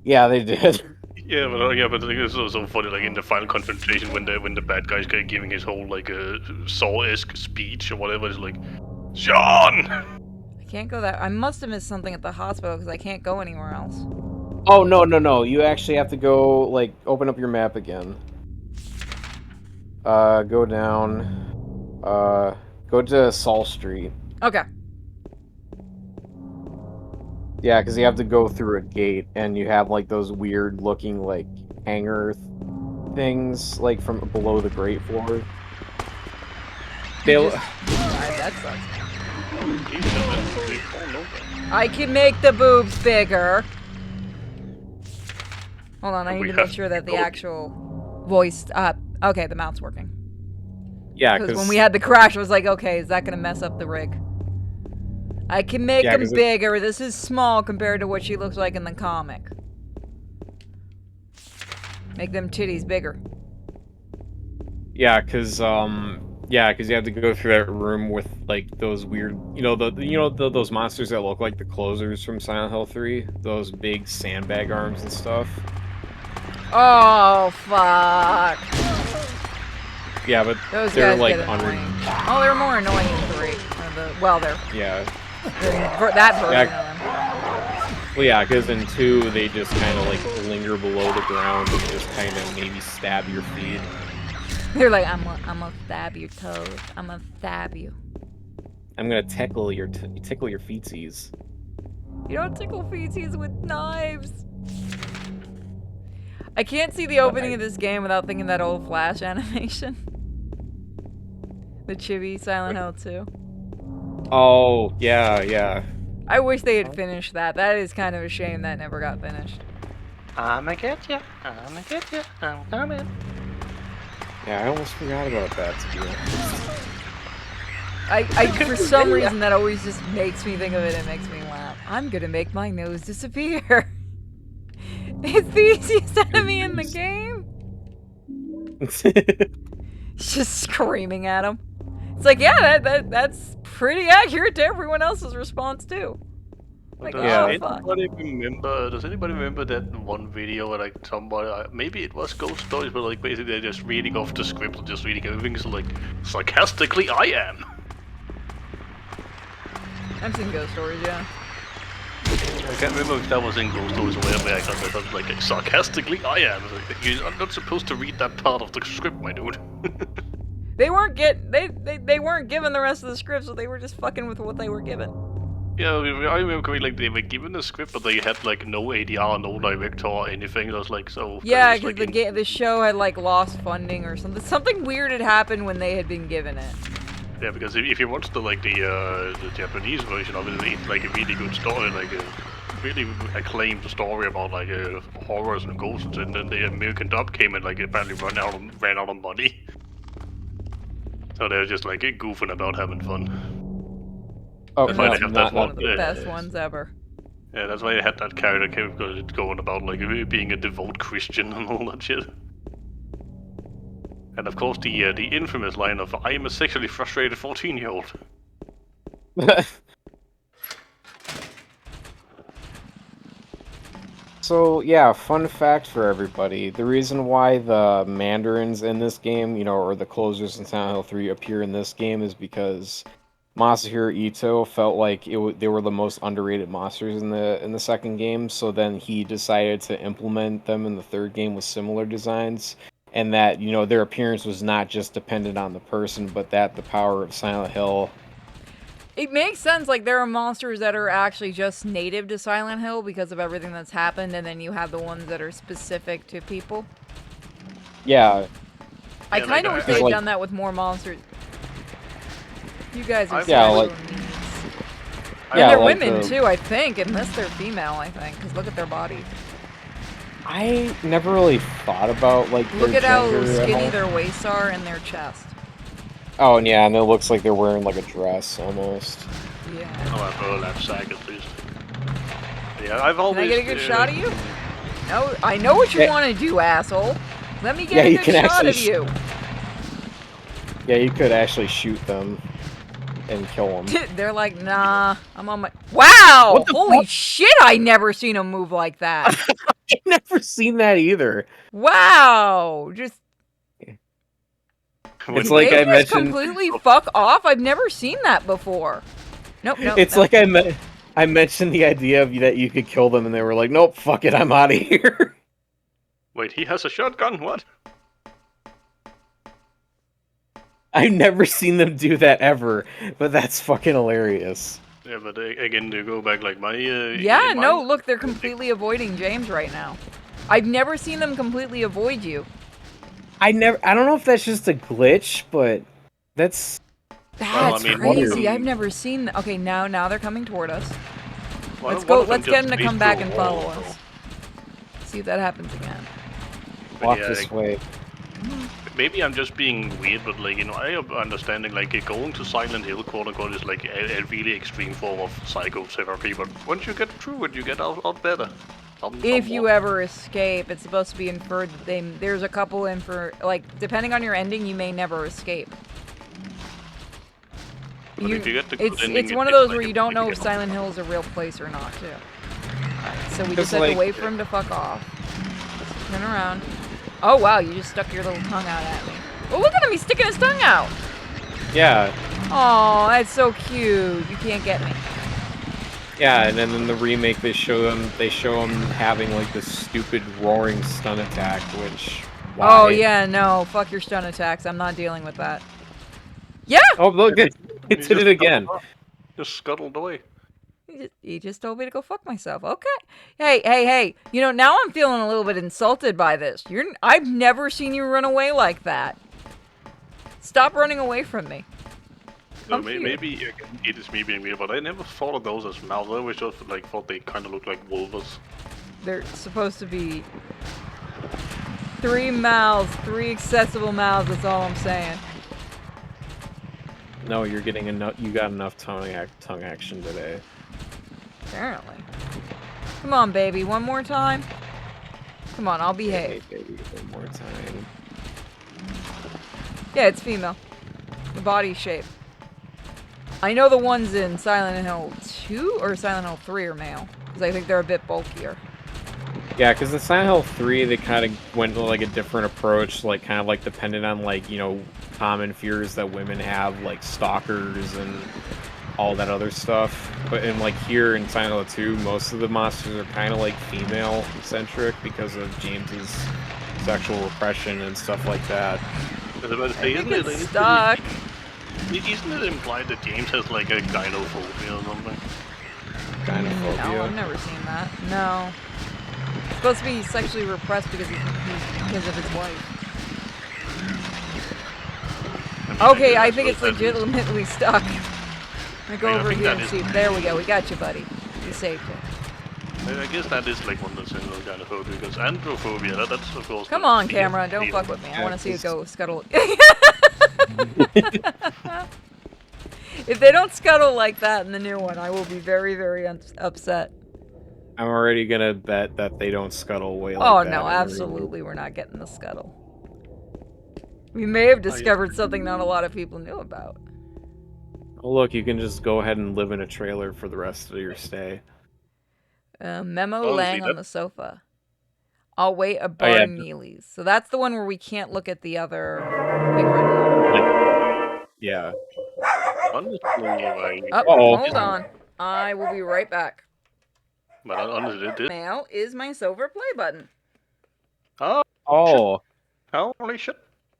Yeah, they did. Yeah, but the thing is so funny. Like in the final confrontation, when the bad guy's giving his whole like Saw-esque speech or whatever, it's like, "Sean!" I can't go that. I must have missed something at the hospital because I can't go anywhere else. Oh, no. You actually have to go, like, open up your map again. Go down. Go to Saul Street. Okay. Yeah, because you have to go through a gate, and you have, like, those weird-looking, like, hangar things, like, from below the Great Floor. They'll... That sucks. I can make the boobs bigger. Hold on, I need We to make have sure that the to go- actual voice. Okay, the mouth's working. Yeah, Because when we had the crash, I was like, okay, is that gonna mess up the rig? I can make Yeah, them 'cause bigger. This is small compared to what she looks like in the comic. Make them titties bigger. Yeah, because you have to go through that room with like those weird, those monsters that look like the closers from Silent Hill 3, those big sandbag arms and stuff. Oh fuck! Yeah, but Those they're guys like get annoying. Oh, they're more annoying in 3. yeah. That version Yeah. of them. Well, yeah, because in 2 they just kind of like linger below the ground and just kind of maybe stab your feet. They're like, I'm gonna stab your toes. I'm gonna stab you. I'm gonna tickle your feetsies. You don't tickle feces with knives. I can't see the opening of this game without thinking that old Flash animation. The chibi Silent Hill 2. Oh yeah. I wish they had finished that. That is kind of a shame that never got finished. I'ma get ya, I'm coming. Yeah, I almost forgot about that, to be honest. I for some reason that always just makes me think of it and makes me laugh. I'm gonna make my nose disappear. It's the easiest enemy in the game. It's just screaming at him. It's like, yeah, that's pretty accurate to everyone else's response too. Like, Does oh, fuck. anybody remember that one video where like somebody, maybe it was Ghost Stories, but like basically they're just reading off the script and just reading everything, so like, sarcastically I am. I've seen Ghost Stories, yeah. I can't remember if that was in Ghost Stories or wherever I got that, but like, sarcastically I am. Like, you're not supposed to read that part of the script, my dude. They weren't they weren't given the rest of the script, so they were just fucking with what they were given. Yeah, I remember like they were given the script, but they had like no ADR, no director or anything. It was like so. Yeah, it's, because like, the show had like lost funding or something. Something weird had happened when they had been given it. Yeah, because if you watch the Japanese version of it, it's like a really good story, like a really acclaimed story about like horrors and ghosts, and then the American dub came and like apparently ran out of money. So they were just like goofing about having fun. Oh, That's why no, they have not that One one. of the best ones ever. Yeah, that's why they had that character because it's going about like being a devout Christian and all that shit. And of course the infamous line of "I am a sexually frustrated 14-year-old." So yeah, fun fact for everybody. The reason why the Mandarins in this game, or the closers in Silent Hill 3 appear in this game is because Masahiro Ito felt like they were the most underrated monsters in the second game, so then he decided to implement them in the third game with similar designs, and that, their appearance was not just dependent on the person, but that the power of Silent Hill. It makes sense, like, there are monsters that are actually just native to Silent Hill because of everything that's happened, and then you have the ones that are specific to people. Yeah. I kind of wish they'd like, done that with more monsters. You guys are yeah, so like, mean. yeah, And they're like women, too, I think, unless they're female, I think, because look at their bodies. I never really thought about, like, Look their at how gender at skinny all. their waists are and their chest. Oh, and yeah, and it looks like they're wearing, like, a dress, almost. Yeah. Oh, I burlap sack at least. Yeah, I've always. Can I get a good shot of you? No, I know what you want to do, asshole. Let me get a good shot of you. Yeah, you could actually shoot them and kill them. They're like, nah, I'm on my. Wow! What the Holy fuck? shit! I never seen him move like that. I've never seen that either. Wow! Just. It's like I mentioned. Completely fuck off. I've never seen that before. Nope. It's like I mentioned the idea of that you could kill them, and they were like, "Nope, fuck it, I'm out of here." Wait, he has a shotgun? What? I've never seen them do that ever, but that's fucking hilarious. Yeah, but again, to go back like my. Yeah, no, look, they're completely avoiding James right now. I've never seen them completely avoid you. I don't know if that's just a glitch, but that's crazy. I've never seen. Okay, now they're coming toward us. Let's go. Let's get them to come back and follow us. See if that happens again. Walk this way. Maybe I'm just being weird, but like, I am understanding like going to Silent Hill, quote unquote, is like a really extreme form of psychotherapy. But once you get through it, you get out better. If you ever escape, it's supposed to be inferred that there's a couple depending on your ending, you may never escape. It's one of those where you don't know if Silent Hill is a real place or not, too. Alright, so we just have to wait for him to fuck off. Turn around. Oh wow, you just stuck your little tongue out at me. Oh, look at him, he's sticking his tongue out! Yeah. Oh, that's so cute. You can't get me. Yeah, and then in the remake they show him having like this stupid roaring stun attack, which Oh yeah, no, fuck your stun attacks. I'm not dealing with that. Yeah! Oh look, it did it again. Just scuttled away. He just told me to go fuck myself. Okay. Hey. Now I'm feeling a little bit insulted by this. I've never seen you run away like that. Stop running away from me. No, maybe it is me being weird, but I never thought of those as mouths. I always just thought they kind of looked like wolves. They're supposed to be 3 mouths, 3 accessible mouths. That's all I'm saying. No, you're getting enough. You got enough tongue action today. Apparently. Come on, baby. One more time. Come on, I'll behave. Hey, baby, one more time. Yeah, it's female. The body shape. I know the ones in Silent Hill 2 or Silent Hill 3 are male, because I think they're a bit bulkier. Yeah, because in Silent Hill 3, they kind of went to like a different approach, like kind of like dependent on like, common fears that women have, like stalkers and all that other stuff. But in like here in Silent Hill 2, most of the monsters are kind of like female-centric because of James's sexual repression and stuff like that. I was about to I say, think isn't it's it? stuck. Isn't it implied that James has like a gynophobia or something? No, Gynophobia. I've never seen that. No. It's supposed to be sexually repressed because because of his wife. Okay, I think it's legitimately stuck. I'm gonna go over here and see. There we go. We got you, buddy. You saved it. I guess that is like one of the similar gynophobia, because androphobia, that's of course... Come the on, fear- camera. Don't fear- fuck with me. I want to see it go scuttle. If they don't scuttle like that in the new one, I will be very, very upset. I'm already gonna bet that they don't scuttle away like Oh that. no, in the absolutely we're not getting the scuttle. We may have discovered something not a lot of people knew about. Oh, look, you can just go ahead and live in a trailer for the rest of your stay. Memo Oh, laying see, on the sofa. I'll wait a Oh, yeah. Bar Neely's. So that's the one where we can't look at the other thing right now. Yeah. Honestly, like... Oh, hold on. I will be right back. But honestly, this... Mail is my silver play button. Oh, Oh, holy shit.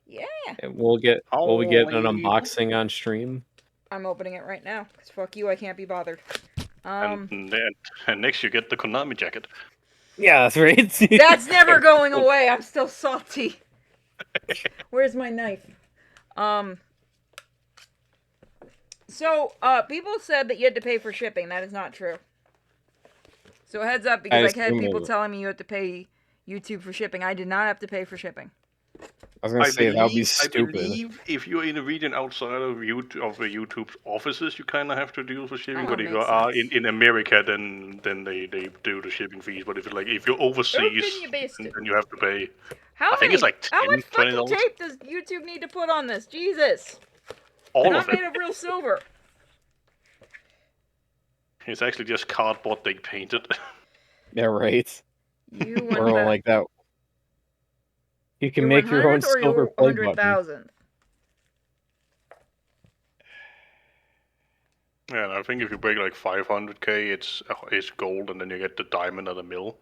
Yeah. and will we get an Holy- unboxing on stream? I'm opening it right now. 'Cause fuck you, I can't be bothered. And next you get the Konami jacket. Yeah, that's right. That's never going away. I'm still salty. Where's my knife? So, people said that you had to pay for shipping. That is not true. So heads up, because I had assume people it- telling me you had to pay YouTube for shipping. I did not have to pay for shipping. I was gonna say that would be I stupid. believe if you're in a region outside of YouTube's offices, you kind of have to deal for shipping. Oh, but if you makes are sense. in America, then they do the shipping fees. But if you're overseas, you based it? then you have to pay. How I think it's like how much $10, fucking $20. tape does YouTube need to put on this? Jesus. All Not of it. made of real silver. It's actually just cardboard they painted. Yeah, right. You Or won like that. You can your make your own 100th or silver your play button. 100,000? Yeah, and I think if you break like 500k, it's gold, and then you get the diamond at a mill.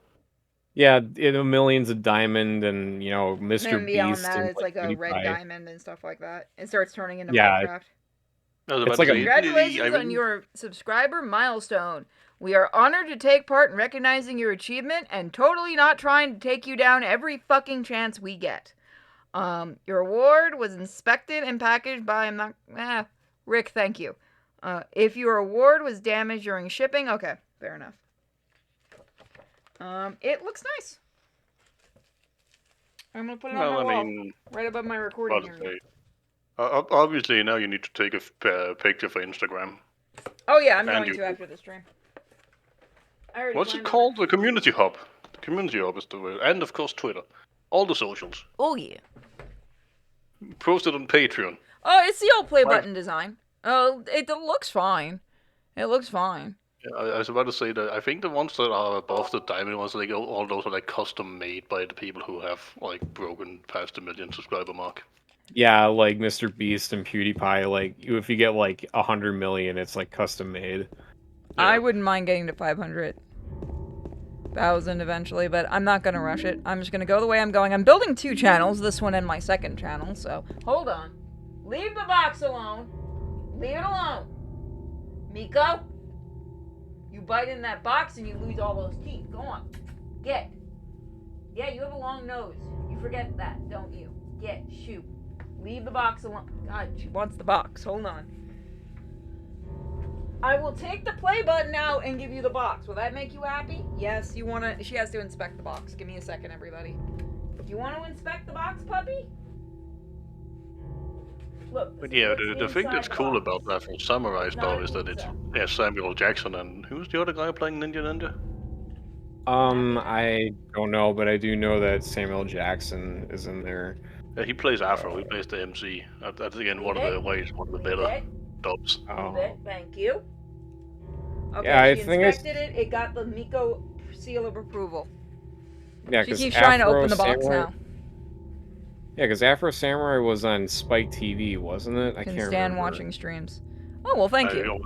Yeah, millions of diamond and Mr. And beyond Beast that, and it's like a red PewDiePie. diamond and stuff like that. It starts turning into Yeah. Minecraft. I was It's about like to a- say, Congratulations on your subscriber milestone. We are honored to take part in recognizing your achievement and totally not trying to take you down every fucking chance we get. Your award was inspected and packaged by Rick, thank you. If your award was damaged during shipping, okay, fair enough. It looks nice. I'm gonna put it on my Well, I wall, mean, right above my recording what to area. say? Obviously, now you need to take a picture for Instagram. Oh yeah, I'm And going you- to after the stream. I already What's it planned on called? The community hub. The community hub is the word, and of course Twitter, all the socials. Oh yeah. Post it on Patreon. Oh, it's the old play Right. button design. Oh, it looks fine. It looks fine. Yeah, I was about to say that I think the ones that are above the diamond ones, like all those are like custom made by the people who have like broken past the 1 million subscriber mark. Yeah, like Mr. Beast and PewDiePie. Like if you get like 100 million, it's like custom made. I wouldn't mind getting to 500,000 eventually, but I'm not gonna rush it. I'm just gonna go the way I'm going. I'm building 2 channels, this one and my second channel, so hold on. Leave the box alone. Leave it alone. Miko, you bite in that box and you lose all those teeth. Go on. Get. Yeah, you have a long nose. You forget that, don't you? Get. Shoot. Leave the box alone. God, she wants the box. Hold on. I will take the play button out and give you the box. Will that make you happy? Yes, you want to... She has to inspect the box. Give me a second, everybody. You want to inspect the box, puppy? Look. But this is yeah, what's the thing inside that's the cool box. about that from Samurai Not Star a is that it's pizza. Samuel Jackson, and who's the other guy playing Ninja Ninja? I don't know, but I do know that Samuel Jackson is in there. Yeah, he plays Afro. He plays the MC. That's again one of the ways, one of the better dubs. Oh. Thank you. Okay, Yeah, I she think it's- inspected it. It got the Miko seal of approval. Yeah, She 'cause keeps trying to Afro open the box Samurai- now. Yeah, because Afro Samurai was on Spike TV, wasn't it? I Can can't stand remember. watching streams. Oh well, thank you.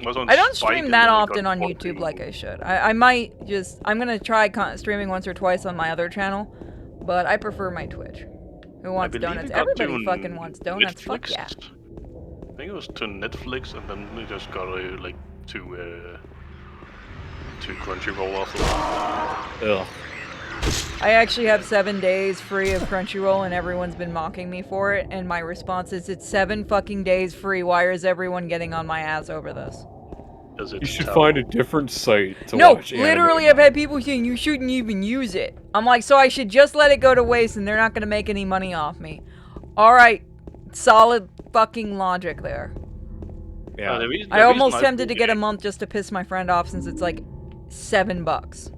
Was on I don't Spike, stream and that then it often got on ported YouTube to- like I should. I might just... I'm gonna try streaming once or twice on my other channel, but I prefer my Twitch. Who wants believe donuts? it got to Everybody fucking wants donuts. Fuck Netflix. yeah. I think it was to Netflix, and then they just got like to Crunchyroll after. Ugh. I actually have 7 days free of Crunchyroll, and everyone's been mocking me for it. And my response is, it's 7 fucking days free. Why is everyone getting on my ass over this? You should find a different site to No, watch literally, anime. I've had people saying you shouldn't even use it. I'm like, so I should just let it go to waste, and they're not gonna make any money off me. All right, solid fucking logic there. Yeah. I almost tempted to get a month just to piss my friend off, since it's like $7.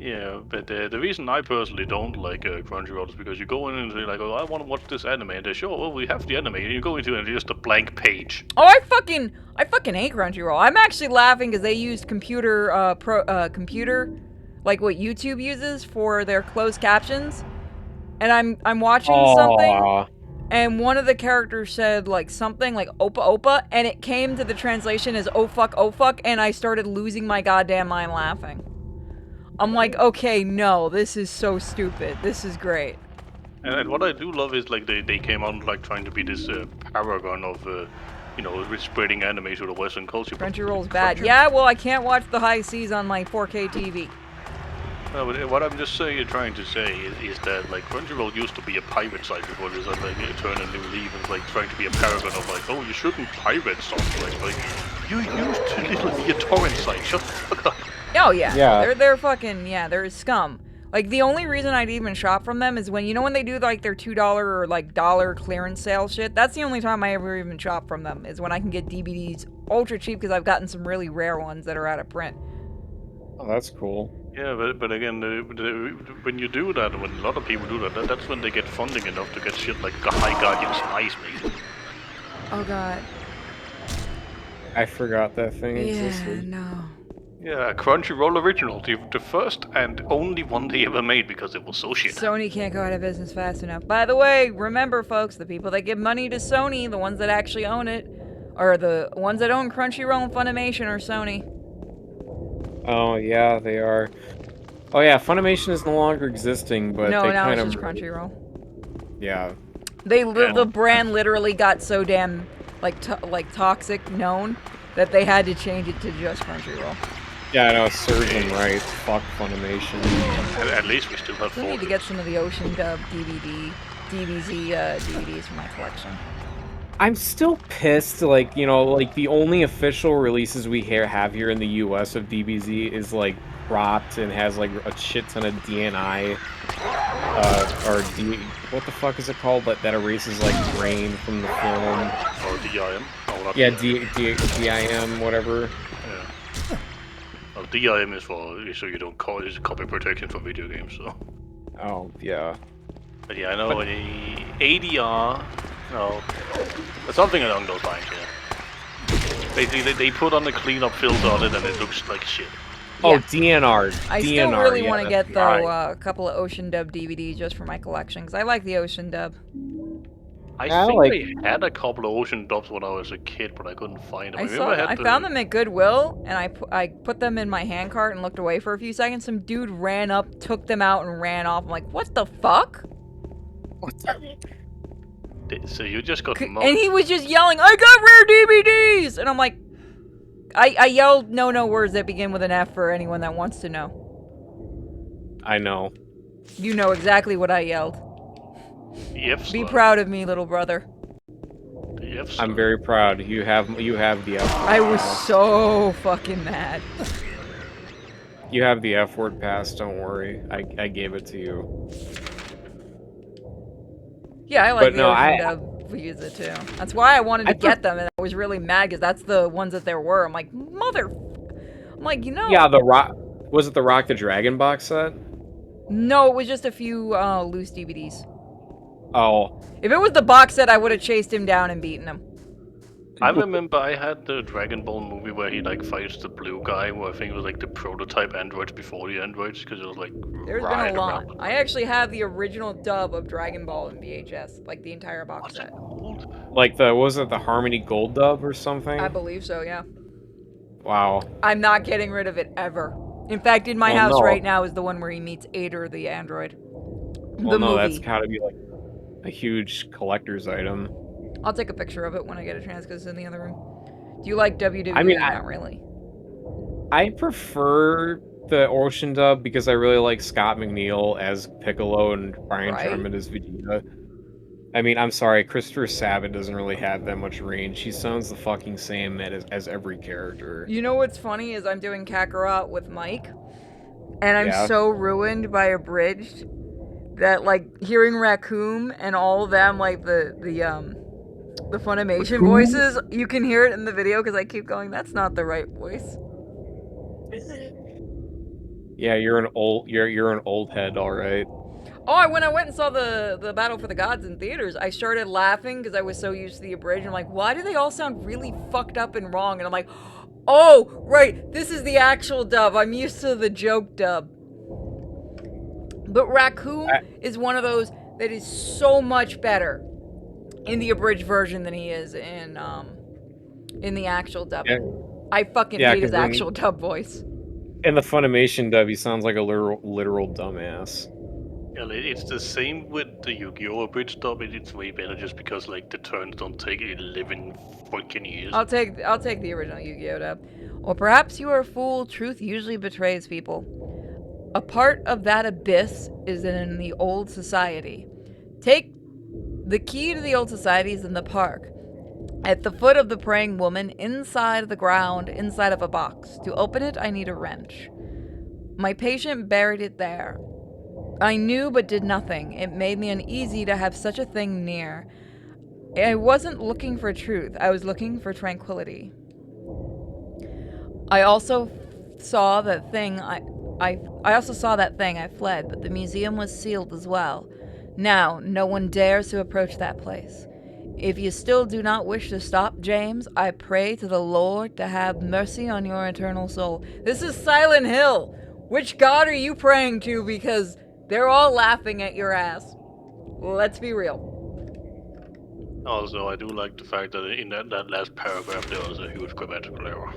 Yeah, but the reason I personally don't like Crunchyroll is because you go in and say like, oh, I want to watch this anime, and they show, oh, we have the anime, and you go into it and it's just a blank page. Oh, I fucking hate Crunchyroll. I'm actually laughing because they used computer, like what YouTube uses for their closed captions, and I'm watching something, and one of the characters said like something like "Opa Opa," and it came to the translation as "Oh fuck," and I started losing my goddamn mind laughing. I'm like, okay, no, this is so stupid. This is great. And what I do love is like they came out like trying to be this paragon of spreading anime to the Western culture. but Crunchyroll's bad. Yeah, well, I can't watch the high seas on my 4K TV. No, but what I'm just trying to say is that like Crunchyroll used to be a pirate site before this, like turn a new leaf and like trying to be a paragon of like, oh, you shouldn't pirate something. Like you used to literally be a torrent site. Shut the fuck up. Oh yeah. Yeah. They're fucking they're scum. Like the only reason I'd even shop from them is when when they do like their $2 or like dollar clearance sale shit. That's the only time I ever even shop from them, is when I can get DVDs ultra cheap because I've gotten some really rare ones that are out of print. Oh, that's cool. Yeah, but again, when you do that, when a lot of people do that, that's when they get funding enough to get shit like High Guardian's Nice made. Oh god. I forgot that thing Yeah, existed. no. Yeah, Crunchyroll Original, the first and only one they ever made because it was so shit. Sony can't go out of business fast enough. By the way, remember folks, the people that give money to Sony, the ones that actually own it, or the ones that own Crunchyroll and Funimation are Sony. Oh yeah, they are. Oh yeah, Funimation is no longer existing, but No, they now kind it's of just Crunchyroll. yeah. The brand literally got so damn like toxic known that they had to change it to just Crunchyroll. Yeah, I know, serves them right. Fuck Funimation. At least we still have I need to four. get some of the Ocean Dub DBZ DVDs for my collection. I'm still pissed, like, like the only official releases we have here in the US of DBZ is like cropped and has like a shit ton of DNI, what the fuck is it called, that erases like grain from the film. Or DIM. Oh, not Yeah, DIM, whatever. Yeah. Well, DIM is so you don't call it copy protection for video games, so. Oh, yeah. But yeah, I know ADR. No, something along those lines. Yeah. Basically, they put on the cleanup filter on it, and it looks like shit. Oh, Yeah. DNR. I DNR, still really yeah, want to that's get though right. a couple of Ocean Dub DVDs just for my collection because I like the Ocean Dub. I Yeah, think like- they had a couple of Ocean Dubs when I was a kid, but I couldn't find them. I found them at Goodwill and I put them in my hand cart and looked away for a few seconds. Some dude ran up, took them out, and ran off. I'm like, what the fuck? So you just got And he was just yelling, I got rare DVDs! And I'm like, I yelled no words that begin with an F for anyone that wants to know. I know. You know exactly what I yelled. Yes. Be proud of me, little brother. Yes. I'm very proud. You have the F word. I was pass. so fucking mad. You have the F word pass, don't worry. I gave it to you. Yeah, I like But the no, Ocean Dub. We use it too. That's why I wanted to I get them, and I was really mad because that's the ones that there were. I'm like, I'm like, Yeah, was it the Rock the Dragon box set? No, it was just a few loose DVDs. Oh. If it was the box set, I would have chased him down and beaten him. I remember I had the Dragon Ball movie where he like fights the blue guy, where I think it was like the prototype androids before the androids, because it was like There's right been a lot. around. I actually have the original dub of Dragon Ball in VHS, like the entire box What's it set. called? Like was it the Harmony Gold dub or something? I believe so, yeah. Wow. I'm not getting rid of it ever. In fact, in my Oh, house no. right now is the one where he meets Ader, the android. Well, no, that's movie. gotta be like a huge collector's item. I'll take a picture of it when I get a chance because it's in the other room. Do you like WWE? I mean, Not really. I prefer the Ocean dub because I really like Scott McNeil as Piccolo and Brian Right. Drummond as Vegeta. I mean, I'm sorry, Christopher Sabat doesn't really have that much range. He sounds the fucking same as every character. You know what's funny is I'm doing Kakarot with Mike, and I'm Yeah. so ruined by Abridged that like hearing Raccoon and all of them like the Funimation voices, you can hear it in the video because I keep going, that's not the right voice. Yeah, you're an old head, all right. Oh, when I went and saw the Battle for the Gods in theaters, I started laughing because I was so used to the Abridged. I'm like, why do they all sound really fucked up and wrong? And I'm like, oh, right, this is the actual dub. I'm used to the joke dub. But Raccoon is one of those that is so much better in the Abridged version than he is in the actual dub. Yeah. I fucking Yeah, hate his 'cause when- actual dub voice. In the Funimation dub, he sounds like a literal dumbass. Yeah, it's the same with the Yu-Gi-Oh! Abridged dub. It's way better just because like the turns don't take 11 fucking years. I'll take the original Yu-Gi-Oh! Dub. Or perhaps you are a fool. Truth usually betrays people. A part of that abyss is in the old society. The key to the old society is in the park. At the foot of the praying woman, inside the ground, inside of a box. To open it, I need a wrench. My patient buried it there. I knew but did nothing. It made me uneasy to have such a thing near. I wasn't looking for truth. I was looking for tranquility. I also saw that thing. I also saw that thing. I fled, but the museum was sealed as well. Now, no one dares to approach that place. If you still do not wish to stop, James, I pray to the Lord to have mercy on your eternal soul. This is Silent Hill. Which god are you praying to? Because they're all laughing at your ass. Let's be real. Also, I do like the fact that in that last paragraph there was a huge grammatical error.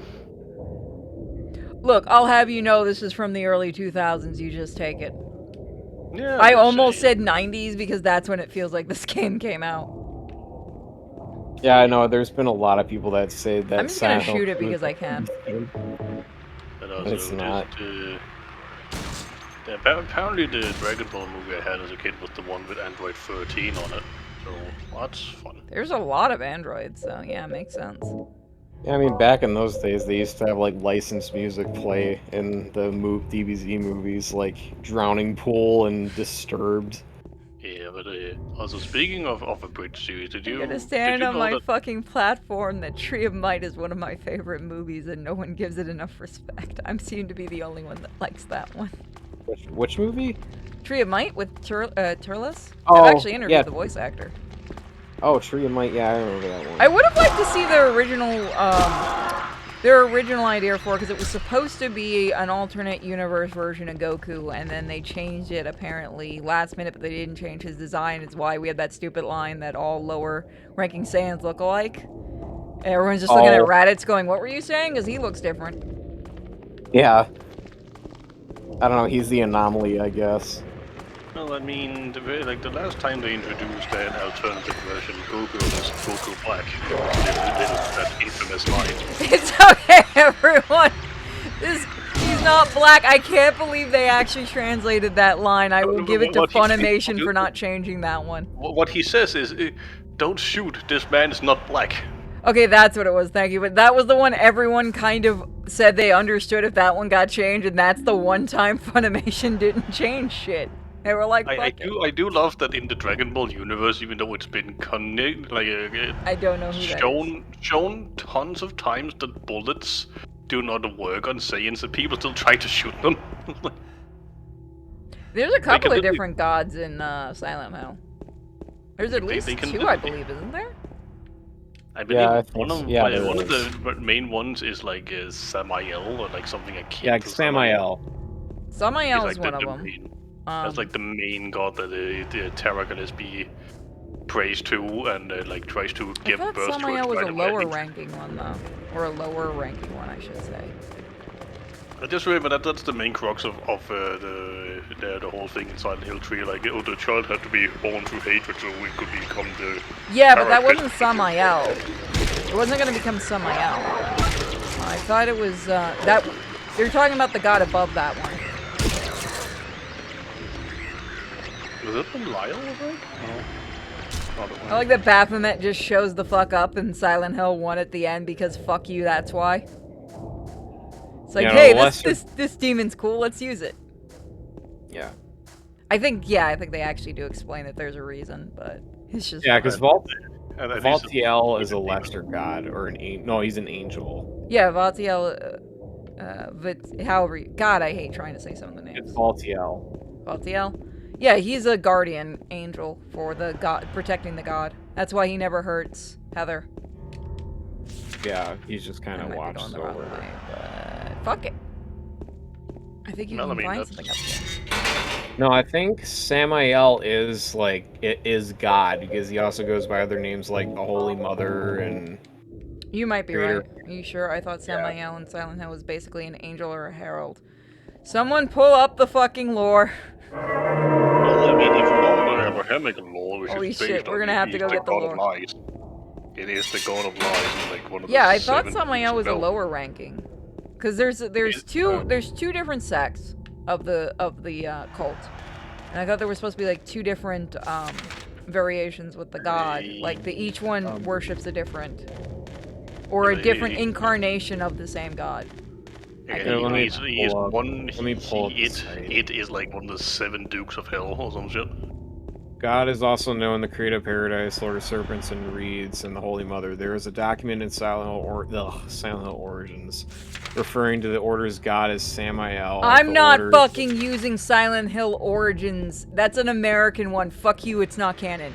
Look, I'll have you know this is from the early 2000s. You just take it. Yeah. I almost said 90s because that's when it feels like this game came out. Yeah, I know. There's been a lot of people that say that. I'm just gonna Silent Hill shoot it was- because I can. And also, It's not. Apparently the Dragon Ball movie I had as a kid was the one with Android 13 on it. So that's fun. There's a lot of androids, so yeah, makes sense. Yeah, I mean, back in those days, they used to have like licensed music play in the DBZ movies, like Drowning Pool and Disturbed. Yeah, but also speaking of a bridge series, did you? I'm gonna stand did you on know my that- fucking platform that Tree of Might is one of my favorite movies and no one gives it enough respect. I seem to be the only one that likes that one. Which movie? Tree of Might with Turles? Oh, I've actually interviewed yeah. the voice actor. Oh, Tree of Might. Yeah, I remember that one. I would have liked to see their original idea for it because it was supposed to be an alternate universe version of Goku, and then they changed it apparently last minute, but they didn't change his design. It's why we had that stupid line that all lower ranking Saiyans look alike. Everyone's just looking at Oh. Raditz going, "What were you saying?" Because he looks different. Yeah. I don't know. He's the anomaly, I guess. Well, I mean, the last time they introduced an alternative version, Goku was Goku Black. That infamous line. It's okay, everyone. He's not black. I can't believe they actually translated that line. I will give it to What he- Funimation for not changing that one. What he says is, "Don't shoot. This man is not black." Okay, that's what it was. Thank you. But that was the one everyone kind of said they understood if that one got changed, and that's the one time Funimation didn't change shit. They were like, I "Fuck it." do love that in the Dragon Ball universe, even though it's been I don't know who that is. shown tons of times that bullets do not work on Saiyans, and people still try to shoot them. There's a couple of literally- different gods in Silent Hill. There's at They- least they can two, I literally- believe, isn't there? I believe Yeah, I think one so. of Yeah, like, there one of is. the main ones is like Samael or like something akin Yeah, to Samael. Samael He's is like one the of them. main- That's like the main god that the Terra Gillespie prays to and like tries to I give thought birth Samael to. was Right a away, I lower think. ranking one, though. Or a lower ranking one, I should say. I just remember that's the main crux of the whole thing in Silent Hill 3. Like, oh, the child had to be born through hatred so we could become the. Yeah, but that parapet. wasn't Samael. It wasn't gonna become Samael. I thought it was that. You're talking about the god above that one. Was that Belial, I think? No. I like that Baphomet just shows the fuck up in Silent Hill 1 at the end because fuck you, that's why. It's like, Yeah, hey, lesser- this demon's cool, let's use it. Yeah. I think they actually do explain that there's a reason, but it's just... Yeah, because And at least Valtiel is a lesser god, or an no, he's an angel. Yeah, Valtiel, however, God, I hate trying to say some of the names. It's Valtiel. Valtiel? Yeah, he's a guardian angel for the god, protecting the god. That's why he never hurts Heather. Yeah, he's just kind I of might be watched going the wrong over. way, but fuck it. I think you Well, can I mean, find that's- something up here. No, I think Samael is God because he also goes by other names like the Holy Mother and You might be Creator. right. Are you sure? I thought Samael in Silent Hill was basically an angel or a herald. Someone pull up the fucking lore. Well, I mean, if you know the Abrahamic law, which Holy is shit, based we're on gonna have to he's go the get the god lore. of lies. It is the god of lies, and like one of the Yeah, I thought seven Samael was a spell- lower ranking. Cause there's two different sects of the cult. And I thought there were supposed to be like two different variations with the god. Like each one worships a different or a different incarnation of the same god. Yeah, Okay, let me he is pull up- one. let me pull up the site. It is like one of the 7 dukes of hell or some shit. God is also known the Creator of Paradise, Lord of Serpents and Reeds, and the Holy Mother. There is a document in Silent Hill Origins referring to the Order's God as Samael. I'm the not Order's- fucking using Silent Hill Origins. That's an American one. Fuck you, it's not canon.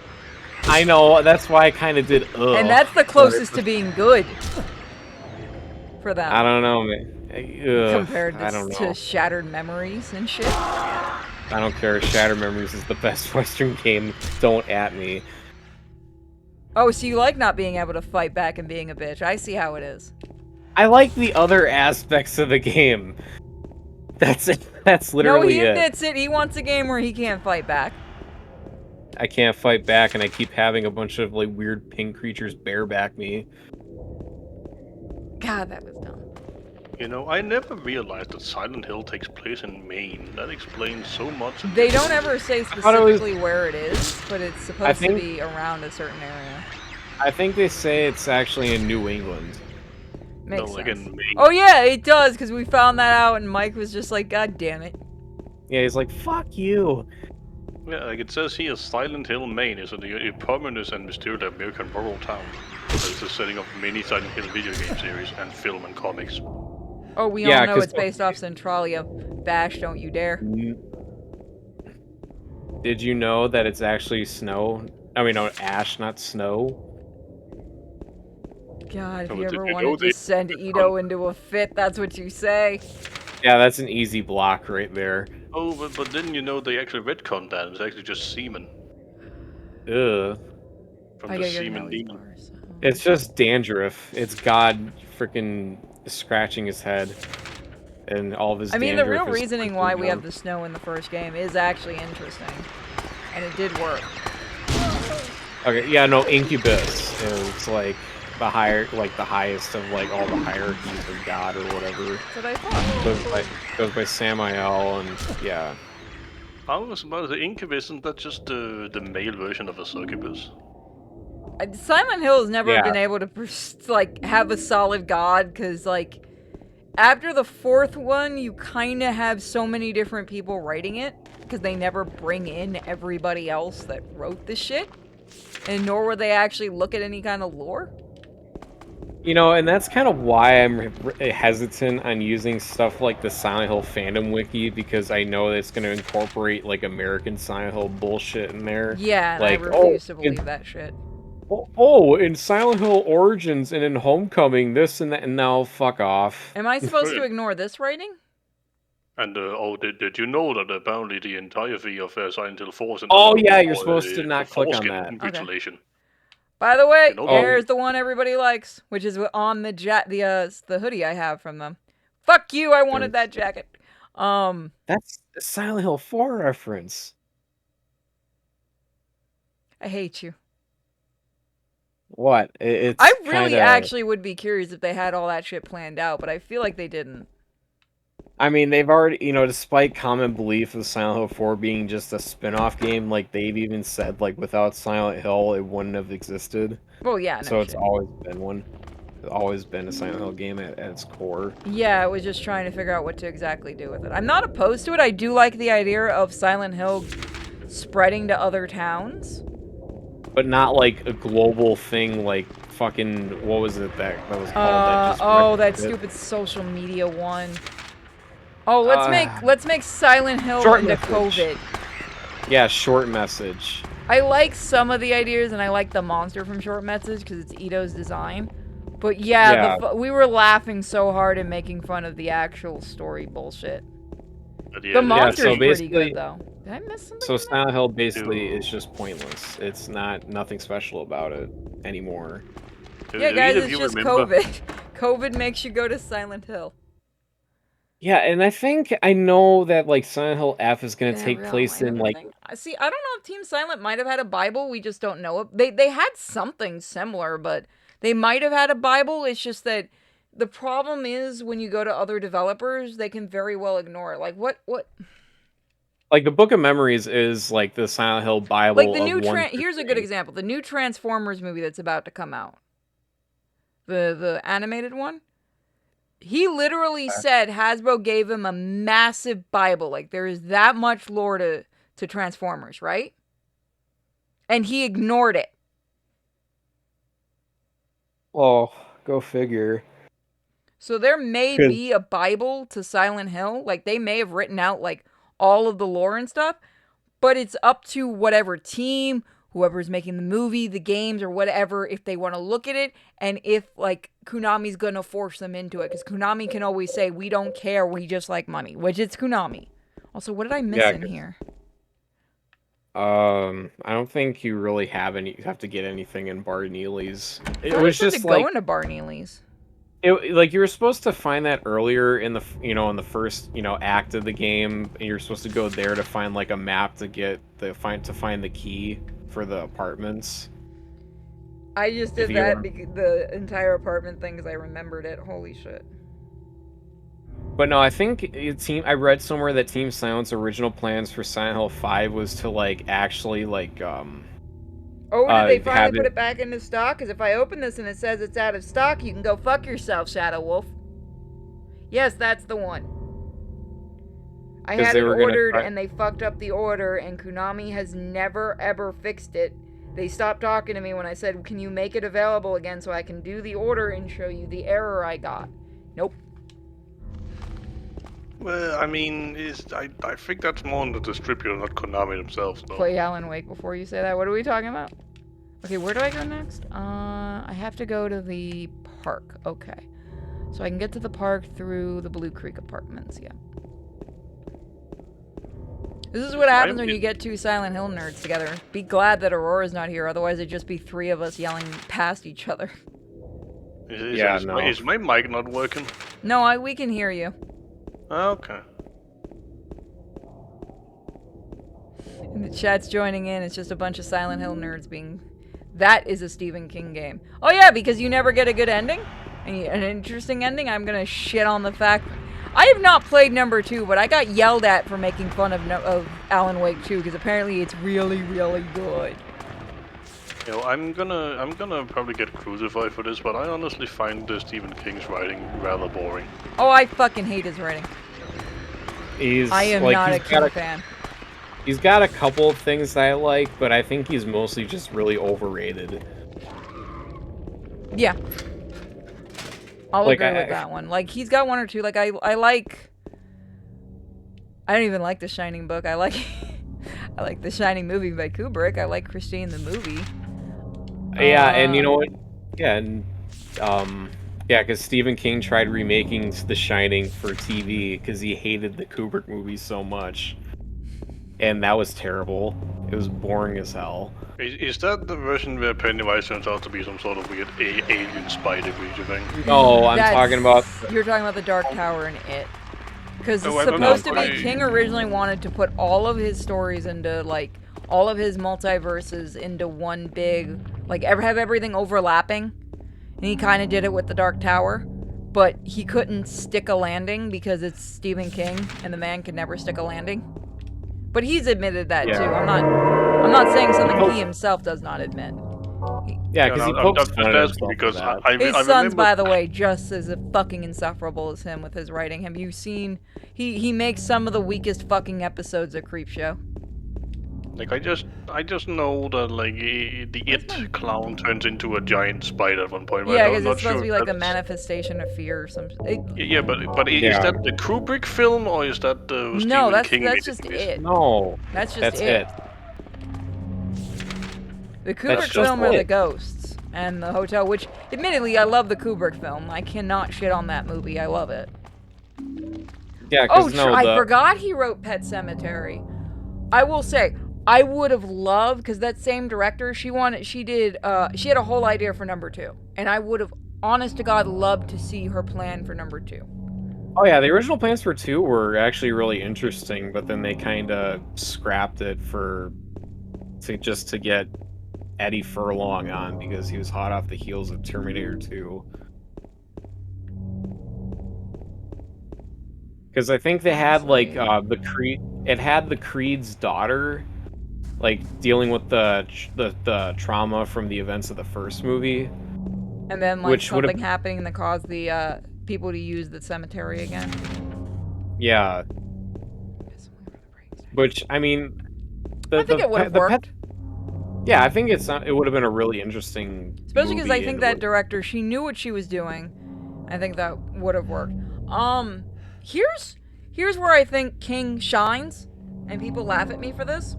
I know, that's why I kind of did And that's the closest to being good. For them. I don't know, man. Compared I don't know. to Shattered Memories and shit. I don't care. Shattered Memories is the best Western game. Don't at me. Oh, so you like not being able to fight back and being a bitch. I see how it is. I like the other aspects of the game. That's it. That's No, literally he it. admits it. He wants a game where he can't fight back. I can't fight back, and I keep having a bunch of like weird pink creatures bareback me. God, that was dumb. You know, I never realized that Silent Hill takes place in Maine. That explains so much. of They this don't movie. ever say thought it was- specifically where it is, but it's supposed to be around a certain area. I think they say it's actually in New England. Makes No, like sense. in Maine. Oh yeah, it does, because we found that out and Mike was just like, God damn it. Yeah, he's like, "Fuck you." Yeah, like it says here, Silent Hill, Maine is a prominent and mysterious American rural town. It's the setting of many Silent Hill video game series and film and comics. Oh, we Yeah, all know 'cause- it's based off Centralia. Bash, don't you dare. Did you know that it's actually snow? I mean, no, ash, not snow. God, if Oh, you did ever you know wanted to they- send Ito into a fit, that's what you say. Yeah, that's an easy block right there. Oh, but didn't you know they actually retconned that? It's actually just semen Ugh. from I the gotta go semen to these demon. bars. It's just dandruff. It's God freaking scratching his head, and all of his. I mean, the dandruff real is reasoning trickling why we have down. the snow in the first game is actually interesting. And it did work. Okay, yeah, no, Incubus is like the highest of like all the hierarchies of God or whatever. That's what I thought. Goes by Samael, and yeah. I was about the Incubus, isn't that just the male version of a succubus? Silent Hill has never Yeah. been able to like have a solid god because like after the fourth one you kind of have so many different people writing it because they never bring in everybody else that wrote the shit, and nor would they actually look at any kind of lore. You know, and that's kind of why I'm hesitant on using stuff like the Silent Hill fandom wiki, because I know that it's going to incorporate like American Silent Hill bullshit in there. Yeah, and Like, I refuse to in- believe that shit. In Silent Hill Origins and in Homecoming, this and that, and now fuck off. Am I supposed to ignore this writing? And did you know that apparently the entirety of Silent Hill 4 is in Oh, the yeah, you're supposed to not click on foreskin that. mutilation? By the way, You know- there's the one everybody likes, which is on the hoodie I have from them. Fuck you, I wanted that jacket. That's a Silent Hill 4 reference. I hate you. What? It's I really kinda... actually would be curious if they had all that shit planned out, but I feel like they didn't. I mean, they've already, despite common belief of Silent Hill 4 being just a spin-off game, like, they've even said, like, without Silent Hill, it wouldn't have existed. Well, yeah, no So it's shit. always been one. It's always been a Silent Hill game at its core. Yeah, I was just trying to figure out what to exactly do with it. I'm not opposed to it. I do like the idea of Silent Hill spreading to other towns. But not, like, a global thing, like, fucking, what was it that was called? That stupid social media one. Oh, let's make Silent Hill Short into message. COVID. Yeah, Short Message. I like some of the ideas, and I like the monster from Short Message because it's Ito's design. But yeah, we were laughing so hard and making fun of the actual story bullshit. The monster's pretty good though. Did I miss something? So Silent Hill basically is just pointless. It's nothing special about it anymore. Yeah, guys, it's just COVID. COVID makes you go to Silent Hill. Yeah, and I know that like Silent Hill F is gonna take place in like. See, I don't know if Team Silent might have had a Bible. We just don't know it. They had something similar, but they might have had a Bible. It's just that the problem is when you go to other developers, they can very well ignore it. Like what? Like the Book of Memories is like the Silent Hill Bible. Like the new here's a good example: the new Transformers movie that's about to come out. The animated one. He literally said Hasbro gave him a massive Bible. Like, there is that much lore to Transformers, right? And he ignored it. Oh, go figure. So there may be a Bible to Silent Hill. Like, they may have written out, like, all of the lore and stuff. But it's up to whatever team, whoever's making the movie, the games, or whatever, if they want to look at it, and if, like, Konami's gonna force them into it. Because Konami can always say, we don't care, we just like money. Which it's Konami. Also, what did I miss in here? I don't think you really have to get anything in Bar Neely's. It was just like... go into Bar Neely's. Like, you were supposed to find that earlier in the, in the first, act of the game. And you're supposed to go there to find, like, a map to find the key for the apartments. I just did that because the entire apartment thing because I remembered it. Holy shit. But no, I think I read somewhere that Team Silent's original plans for Silent Hill 5 was to like actually like Oh, did they finally put it back into stock? Because if I open this and it says it's out of stock, you can go fuck yourself, Shadow Wolf. Yes, that's the one. I had it ordered and they fucked up the order, and Konami has never ever fixed it. They stopped talking to me when I said, can you make it available again so I can do the order and show you the error I got? Nope. Well, I mean, I think that's more on the distributor, not Konami themselves. No. Play Alan Wake before you say that. What are we talking about? Okay, where do I go next? I have to go to the park. Okay. So I can get to the park through the Blue Creek Apartments, yeah. This is what happens when you get two Silent Hill nerds together. Be glad that Aurora's not here, otherwise it'd just be three of us yelling past each other. Is my mic not working? No, we can hear you. Okay. And the chat's joining in. It's just a bunch of Silent Hill nerds being... That is a Stephen King game. Oh yeah, because you never get a good ending? An interesting ending? I'm gonna shit on the fact... I have not played number 2, but I got yelled at for making fun of Alan Wake 2, because apparently it's really, really good. You know, I'm gonna probably get crucified for this, but I honestly find Stephen King's writing rather boring. Oh, I fucking hate his writing. I am not a King fan. He's got a couple of things that I like, but I think he's mostly just really overrated. Yeah. I'll agree with that one. Like, he's got one or two. Like, I like... I don't even like The Shining book. I like The Shining movie by Kubrick. I like Christine the movie. Yeah, and you know what? Yeah, and... yeah, because Stephen King tried remaking The Shining for TV because he hated the Kubrick movies so much. And that was terrible. It was boring as hell. Is that the version where Pennywise turns out to be some sort of weird alien spider creature thing? No, I'm That's- talking about. You're talking about the Dark Tower and it. Because Oh, it's I don't supposed know. to be, King originally wanted to put all of his stories into, like, all of his multiverses into one big, like, have everything overlapping. And he kind of did it with the Dark Tower. But he couldn't stick a landing because it's Stephen King, and the man could never stick a landing. But he's admitted that, too. I'm not saying something he himself does not admit. Yeah, because he I'm pokes just fun at asking himself because for that. I His son's, remember. by the way, just as fucking insufferable as him with his writing. Have you seen? He makes some of the weakest fucking episodes of Creepshow. Like I just know that like the It clown turns into a giant spider at one point. But Yeah, I'm because not it's supposed sure to be if like the that's- manifestation of fear or something. Yeah, but is Yeah. that the Kubrick film or is that the No, Stephen that's King just movies? it. No, That's just that's it. it. The Kubrick just film are the it. ghosts and the hotel, which admittedly I love the Kubrick film. I cannot shit on that movie. I love it. Yeah, Oh, because no, I the forgot he wrote Pet Sematary. I will say, I would have loved, because that same director, she had a whole idea for number 2. And I would have, honest to God, loved to see her plan for number 2. oh yeah, the original plans for 2 were actually really interesting, but then they kind of scrapped it just to get Eddie Furlong on because he was hot off the heels of Terminator 2. Because I think they had like the Creed. It had the Creed's daughter, like dealing with the trauma from the events of the first movie. And then, like, Which would've- something happening that caused the people to use the cemetery again. Yeah, which I mean, I think it would have worked. Yeah, I think it would have been a really interesting. Especially because I movie think and that would- director, she knew what she was doing. I think that would have worked. Here's where I think King shines, and people laugh at me for this.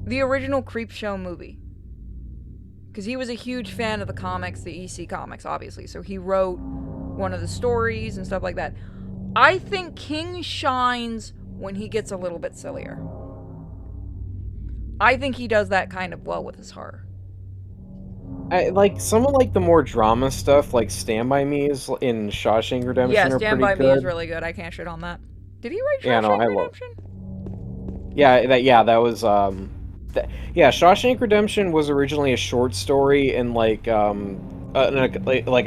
The original Creepshow movie. Because he was a huge fan of the comics, the EC comics, obviously. So he wrote one of the stories and stuff like that. I think King shines when he gets a little bit sillier. I think he does that kind of well with his horror. I like some of like the more drama stuff, like Stand By Me is in Shawshank Redemption. Yeah, are Stand pretty By good. Me is really good. I can't shit on that. Did he write Shawshank Yeah, no, I love- Redemption? That was Shawshank Redemption was originally a short story in like in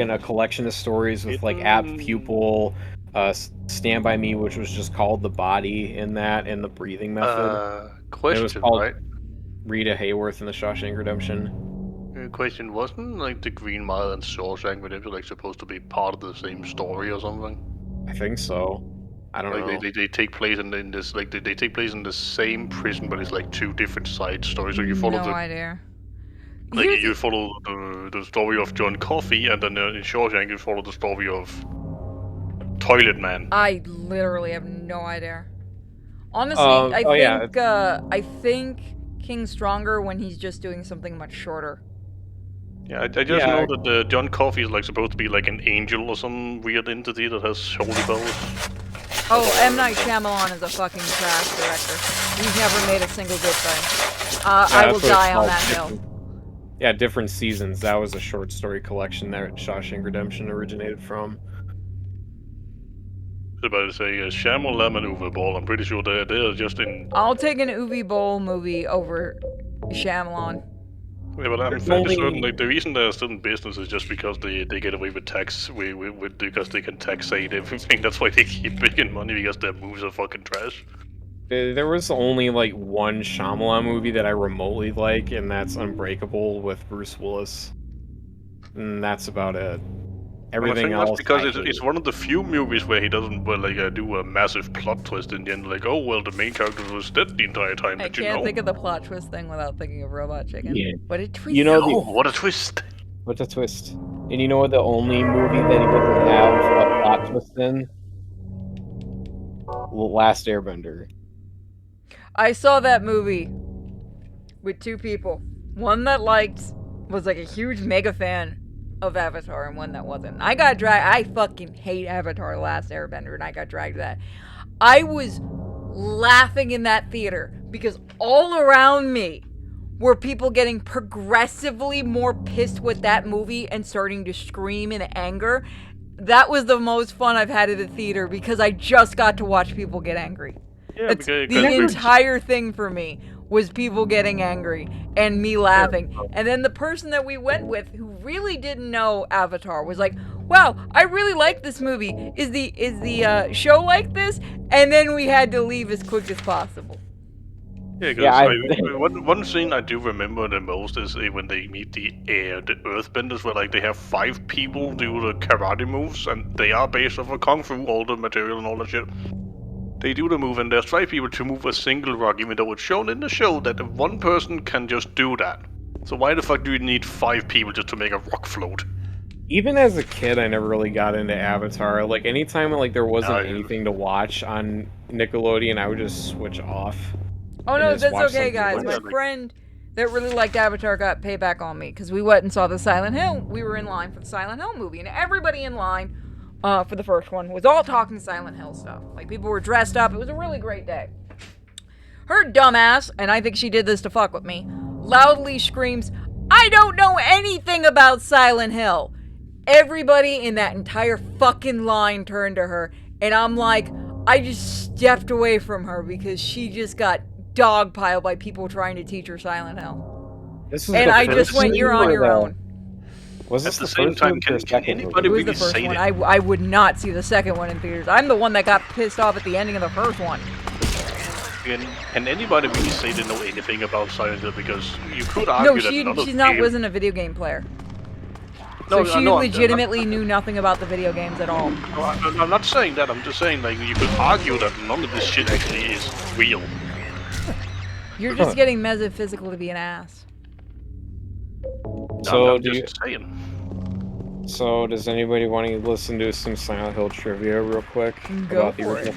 a collection of stories with like Apt Pupil, Stand By Me, which was just called The Body in that, and The Breathing Method. Question, it was called right? Rita Hayworth in the Shawshank Redemption. Question, wasn't like the Green Mile and Shawshank Redemption like supposed to be part of the same story or something? I think so. I don't know. Like they take place in this like they take place in the same prison, but it's like two different side stories. So you follow No the idea. like Here's- you follow the story of John Coffey, and then in Shawshank you follow the story of Toilet Man. I literally have no idea. Honestly, I think King's stronger when he's just doing something much shorter. Yeah, I just know that John Coffey is like supposed to be like an angel or some weird entity that has holy powers. Oh, M. Night Shyamalan is a fucking trash director. He's never made a single good thing. I will die on that hill. Yeah, Different Seasons. That was a short story collection that Shawshank Redemption originated from. I was about to say Shyamalan and Uwe Ball. I'm pretty sure they're just in. I'll take an Uwe Boll movie over Shyamalan. Yeah, but I'm There's fairly only- certain like the reason they're still in business is just because they get away with tax because they can taxate everything. That's why they keep making money, because their movies are fucking trash. There was only like one Shyamalan movie that I remotely like, and that's Unbreakable with Bruce Willis. And that's about it. Everything That's else. because I it's hate. one of the few movies where he doesn't do a massive plot twist in the end. Like, oh well, the main character was dead the entire time. I Did you can't know? think of the plot twist thing without thinking of Robot Chicken. Yeah. But it tweets. You know Oh, what a twist! What's a twist? And you know what the only movie that he doesn't have a plot twist in? Last Airbender. I saw that movie with two people. One that was like a huge mega fan of Avatar, and one that wasn't. I got dragged. I fucking hate Avatar: The Last Airbender, and I got dragged to that. I was laughing in that theater because all around me were people getting progressively more pissed with that movie and starting to scream in anger. That was the most fun I've had at the theater because I just got to watch people get angry. Yeah, It's the entire thing for me was people getting angry and me laughing. And then the person that we went with who really didn't know Avatar was like, wow, I really like this movie. Is the show like this? And then we had to leave as quick as possible. Yeah, because one scene I do remember the most is when they meet the Earthbenders, where like they have 5 people do the karate moves, and they are based off of Kung Fu, all the material and all that shit. They do the move, and there's 5 people to move a single rock, even though it's shown in the show that one person can just do that. So why the fuck do you need 5 people just to make a rock float? Even as a kid, I never really got into Avatar. Like, anytime like there wasn't anything to watch on Nickelodeon, I would just switch off. Oh no, just that's watch okay, something guys. My else. friend that really liked Avatar got payback on me because we went and saw the Silent Hill. We were in line for the Silent Hill movie, and everybody in line for the first one was all talking Silent Hill stuff. Like, people were dressed up. It was a really great day. Her dumbass, and I think she did this to fuck with me, loudly screams, "I don't know anything about Silent Hill." Everybody in that entire fucking line turned to her, and I'm like, I just stepped away from her because she just got dogpiled by people trying to teach her Silent Hill. And I just went, you're on your own. Was this At the the same first time, one or can second anybody It was really the first say one. that? I would not see the second one in theaters. I'm the one that got pissed off at the ending of the first one. Can anybody really say they know anything about Silent Hill? Because you could No, argue that none of she's the not game- wasn't a video game player. No, So she no, legitimately knew nothing about the video games at all. No, I'm not saying that. I'm just saying, like, you could argue that none of this shit actually is real. You're just getting metaphysical to be an ass. So I'm do you, just saying. So does anybody want to listen to some Silent Hill trivia real quick Go about the for it.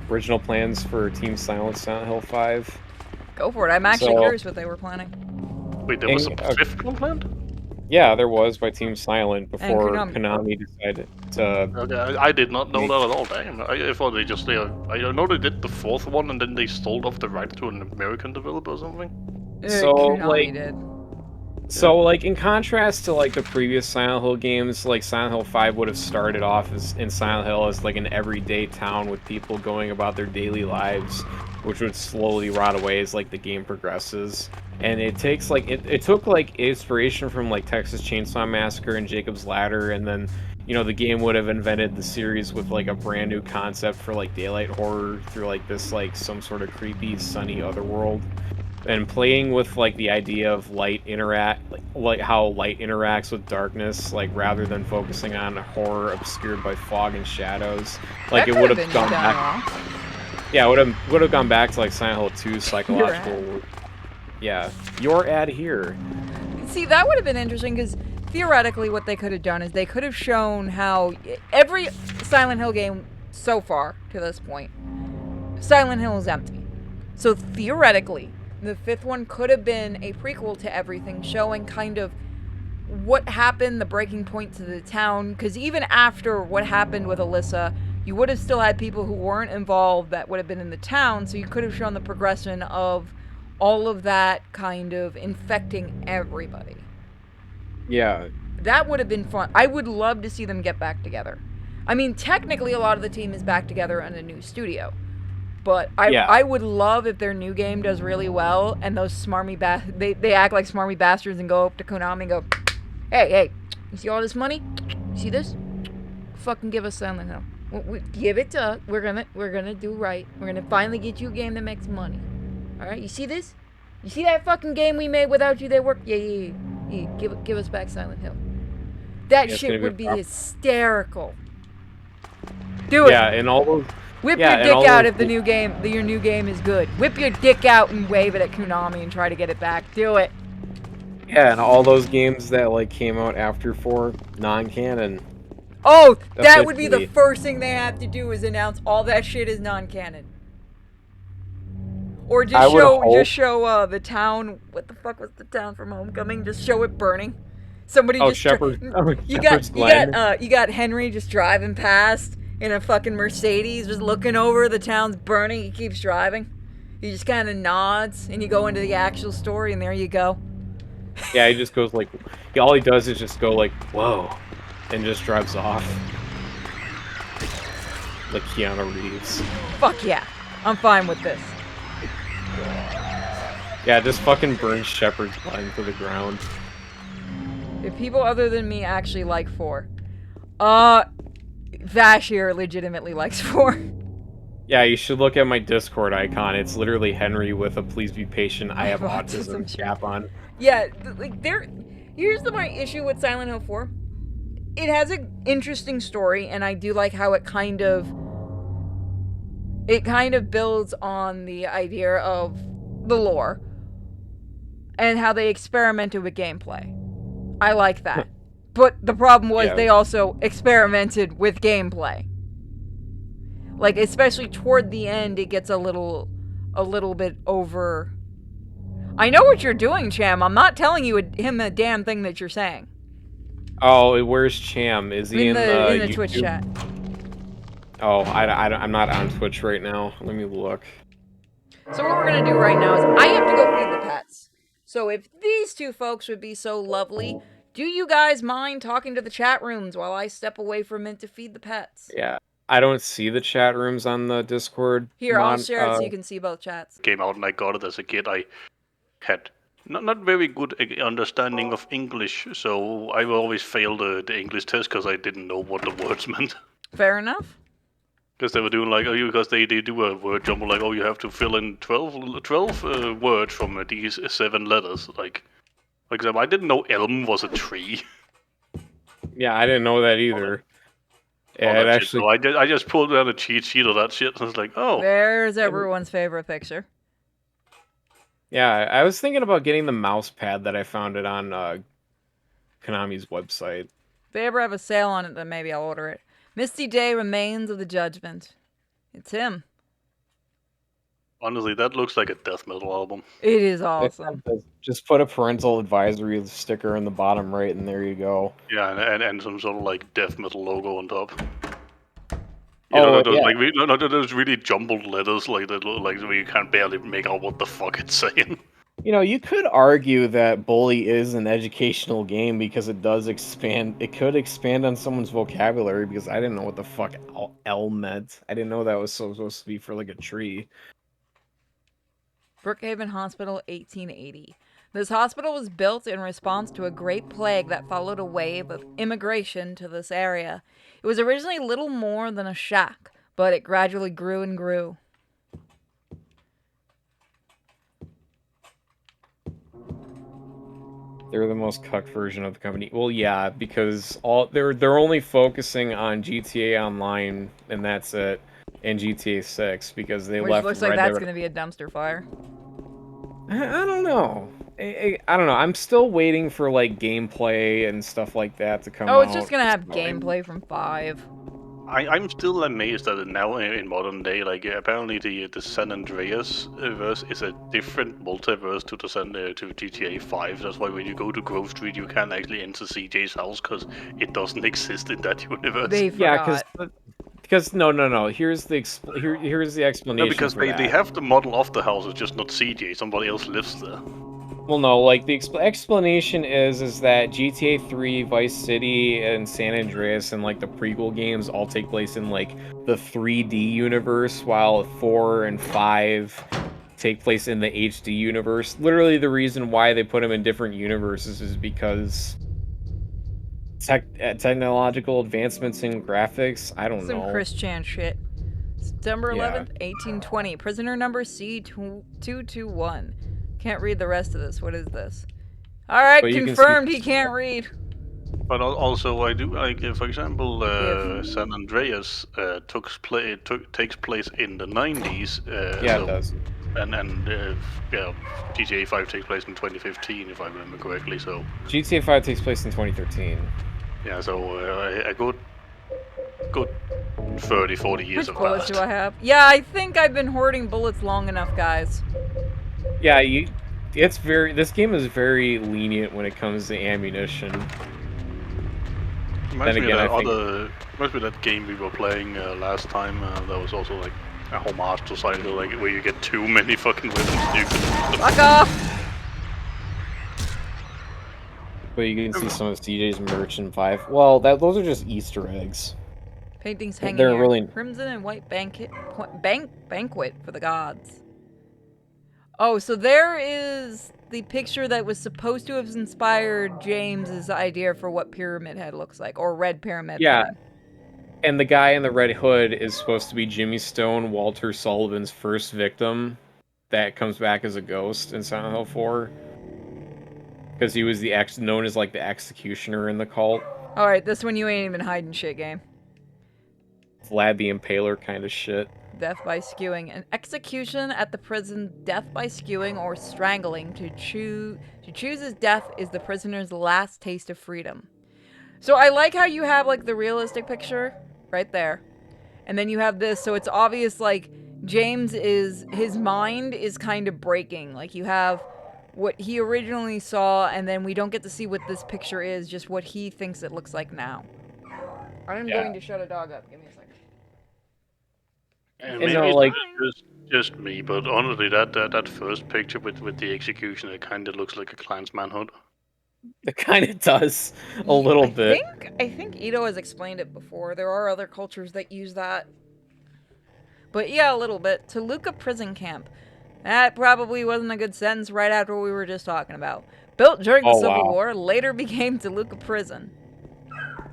original plans for Team Silent Hill 5? Go for it. I'm actually So- curious what they were planning. Wait, there was a In- 5th one planned? Yeah, there was by Team Silent before Konami. Konami decided to. Okay, I did not know that at all. Damn, I thought they just I know they did the 4th one and then they sold off the rights to an American developer or something. So, Konami like- did. So, like, in contrast to like the previous Silent Hill games, like Silent Hill 5 would have started off as in Silent Hill as like an everyday town with people going about their daily lives, which would slowly rot away as like the game progresses. And it takes like it took like inspiration from like Texas Chainsaw Massacre and Jacob's Ladder, and then the game would have invented the series with like a brand new concept for like daylight horror through like this like some sort of creepy sunny otherworld. And playing with like the idea of light like how light interacts with darkness, like rather than focusing on horror obscured by fog and shadows, like That it would could've have been gone done back. well. Yeah, would have gone back to like Silent Hill 2 psychological. Yeah, your ad here. See, that would have been interesting because theoretically, what they could have done is they could have shown how every Silent Hill game so far to this point, Silent Hill is empty. So theoretically, the 5th one could have been a prequel to everything, showing kind of what happened, the breaking point to the town. Because even after what happened with Alyssa, you would have still had people who weren't involved that would have been in the town. So you could have shown the progression of all of that kind of infecting everybody. Yeah, That would have been fun. I would love to see them get back together. I mean, technically, a lot of the team is back together in a new studio. But I would love if their new game does really well and those smarmy they act like smarmy bastards and go up to Konami and go, hey, you see all this money? You see this? Fucking give us Silent Hill. We give it to us. We're gonna do right. We're gonna finally get you a game that makes money. All right, you see this? You see that fucking game we made without you that worked? Yeah. Give us back Silent Hill. That It's shit gonna be would be rough. hysterical. Do it. yeah, and all those. Whip Yeah, your and dick all out those- if your new game is good. Whip your dick out and wave it at Konami and try to get it back. Do it. Yeah, and all those games that like came out after 4 non-canon. Oh, that would be the Officially. first thing they have to do is announce all that shit is non-canon. Or I just would show the town. What the fuck was the town from Homecoming? Just show it burning. Somebody Oh, just Shepherd. you Shepherd's got Glen. you got Henry just driving past in a fucking Mercedes, just looking over the town's burning. He keeps driving. He just kind of nods, and you go into the actual story, and there you go. Yeah, he just goes like, all he does is just go like, whoa, and just drives off. Like Keanu Reeves. Fuck yeah. I'm fine with this. Yeah, just fucking burns Shepard's butt into the ground. If people other than me actually like 4. Vash here legitimately likes 4. Yeah, you should look at my Discord icon. It's literally Henry with a "Please be patient, I have autism" cap on. Yeah, like here's my issue with Silent Hill 4. It has an interesting story, and I do like how it kind of builds on the idea of the lore and how they experimented with gameplay. I like that. But the problem was they also experimented with gameplay. Like, especially toward the end, it gets a little bit over. I know what you're doing, Cham. I'm not telling you him a damn thing that you're saying. Oh, where's Cham? Is he in the YouTube? Twitch chat? Oh, I'm not on Twitch right now. Let me look. So what we're gonna do right now is I have to go feed the pets. So if these two folks would be so lovely, do you guys mind talking to the chat rooms while I step away from it to feed the pets? Yeah, I don't see the chat rooms on the Discord. Here, I'll share it so you can see both chats. Came out and I got it as a kid. I had not very good understanding of English, so I always failed the English test because I didn't know what the words meant. Fair enough. Because they were doing like, because they do a word jumble, like, you have to fill in 12 words from these 7 letters. Like, for example, I didn't know elm was a tree. Yeah, I didn't know that either. Yeah, it actually. So I just pulled down a cheat sheet of that shit, and I was like, oh. There's everyone's favorite picture. Yeah, I was thinking about getting the mouse pad that I found it on Konami's website. If they ever have a sale on it, then maybe I'll order it. Misty Day Remains of the Judgment. It's him. Honestly, that looks like a death metal album. It is awesome. Just put a parental advisory sticker in the bottom right, and there you go. Yeah, and some sort of like death metal logo on top. Those really jumbled letters like that, like where you can't barely make out what the fuck it's saying. You know, you could argue that Bully is an educational game because it does expand. It could expand on someone's vocabulary because I didn't know what the fuck L meant. I didn't know that was supposed to be for like a tree. Brookhaven Hospital, 1880. This hospital was built in response to a great plague that followed a wave of immigration to this area. It was originally little more than a shack, but it gradually grew and grew. They're the most cucked version of the company. Well, yeah, because they're only focusing on GTA Online, and that's it, and GTA 6 because they left. Which looks like that's going to be a dumpster fire. I don't know. I don't know. I'm still waiting for like gameplay and stuff like that to come out. Oh, it's just gonna have gameplay from 5. I'm still amazed that now in modern day, like apparently the San Andreas verse is a different multiverse to to GTA 5. That's why when you go to Grove Street, you can't actually enter CJ's house because it doesn't exist in that universe. They forgot. Yeah, because no. Here's the explanation. No, because they have the model of the house, it's just not CJ. Somebody else lives there. Well, no, like the explanation is that GTA 3, Vice City, and San Andreas and like the prequel games all take place in like the 3D universe, while 4 and 5 take place in the HD universe. Literally, the reason why they put them in different universes is because technological advancements in graphics. I don't know. Some Chris Chan shit. September 11th, 1820. Prisoner number C221. Can't read the rest of this. What is this? All right, confirmed he can't read. But also, I do like, for example, San Andreas takes place in the 90s. Yeah, it does. And GTA 5 takes place in 2015, if I remember correctly. So GTA 5 takes place in 2013. Yeah, so a good 30, 40 years Which of bullets that. do I have? Yeah, I think I've been hoarding bullets long enough, guys. Yeah, this game is very lenient when it comes to ammunition. Reminds me of that game we were playing last time. That was also like a homage to Silent Hill, like where you get too many fucking weapons. You can... Fuck off! But you can see some of CJ's merch in 5. Well, those are just Easter eggs. Paintings hanging They're here. really- Crimson and white banquet for the gods. Oh, so there is the picture that was supposed to have inspired James's idea for what Pyramid Head looks like, or Red Pyramid. Yeah. Thing. And the guy in the red hood is supposed to be Jimmy Stone, Walter Sullivan's first victim that comes back as a ghost in Silent Hill 4. Because he was known as like the executioner in the cult. Alright, this one you ain't even hiding shit, game. Vlad the Impaler kind of shit. Death by skewing. An execution at the prison, death by skewing or strangling. To choose his death is the prisoner's last taste of freedom. So I like how you have like the realistic picture right there. And then you have this, so it's obvious like his mind is kind of breaking. Like you have what he originally saw, and then we don't get to see what this picture is, just what he thinks it looks like now. I'm going to shut a dog up. Give me a second. And You maybe know, it's like- just me, but honestly, that first picture with the execution, it kind of looks like a Klansman hood. It kind of does a little bit. I think Ito has explained it before. There are other cultures that use that. But yeah, a little bit. Toluca Prison Camp. That probably wasn't a good sentence right after what we were just talking about. Built during the Oh, Civil wow. War, later became Toluca Prison.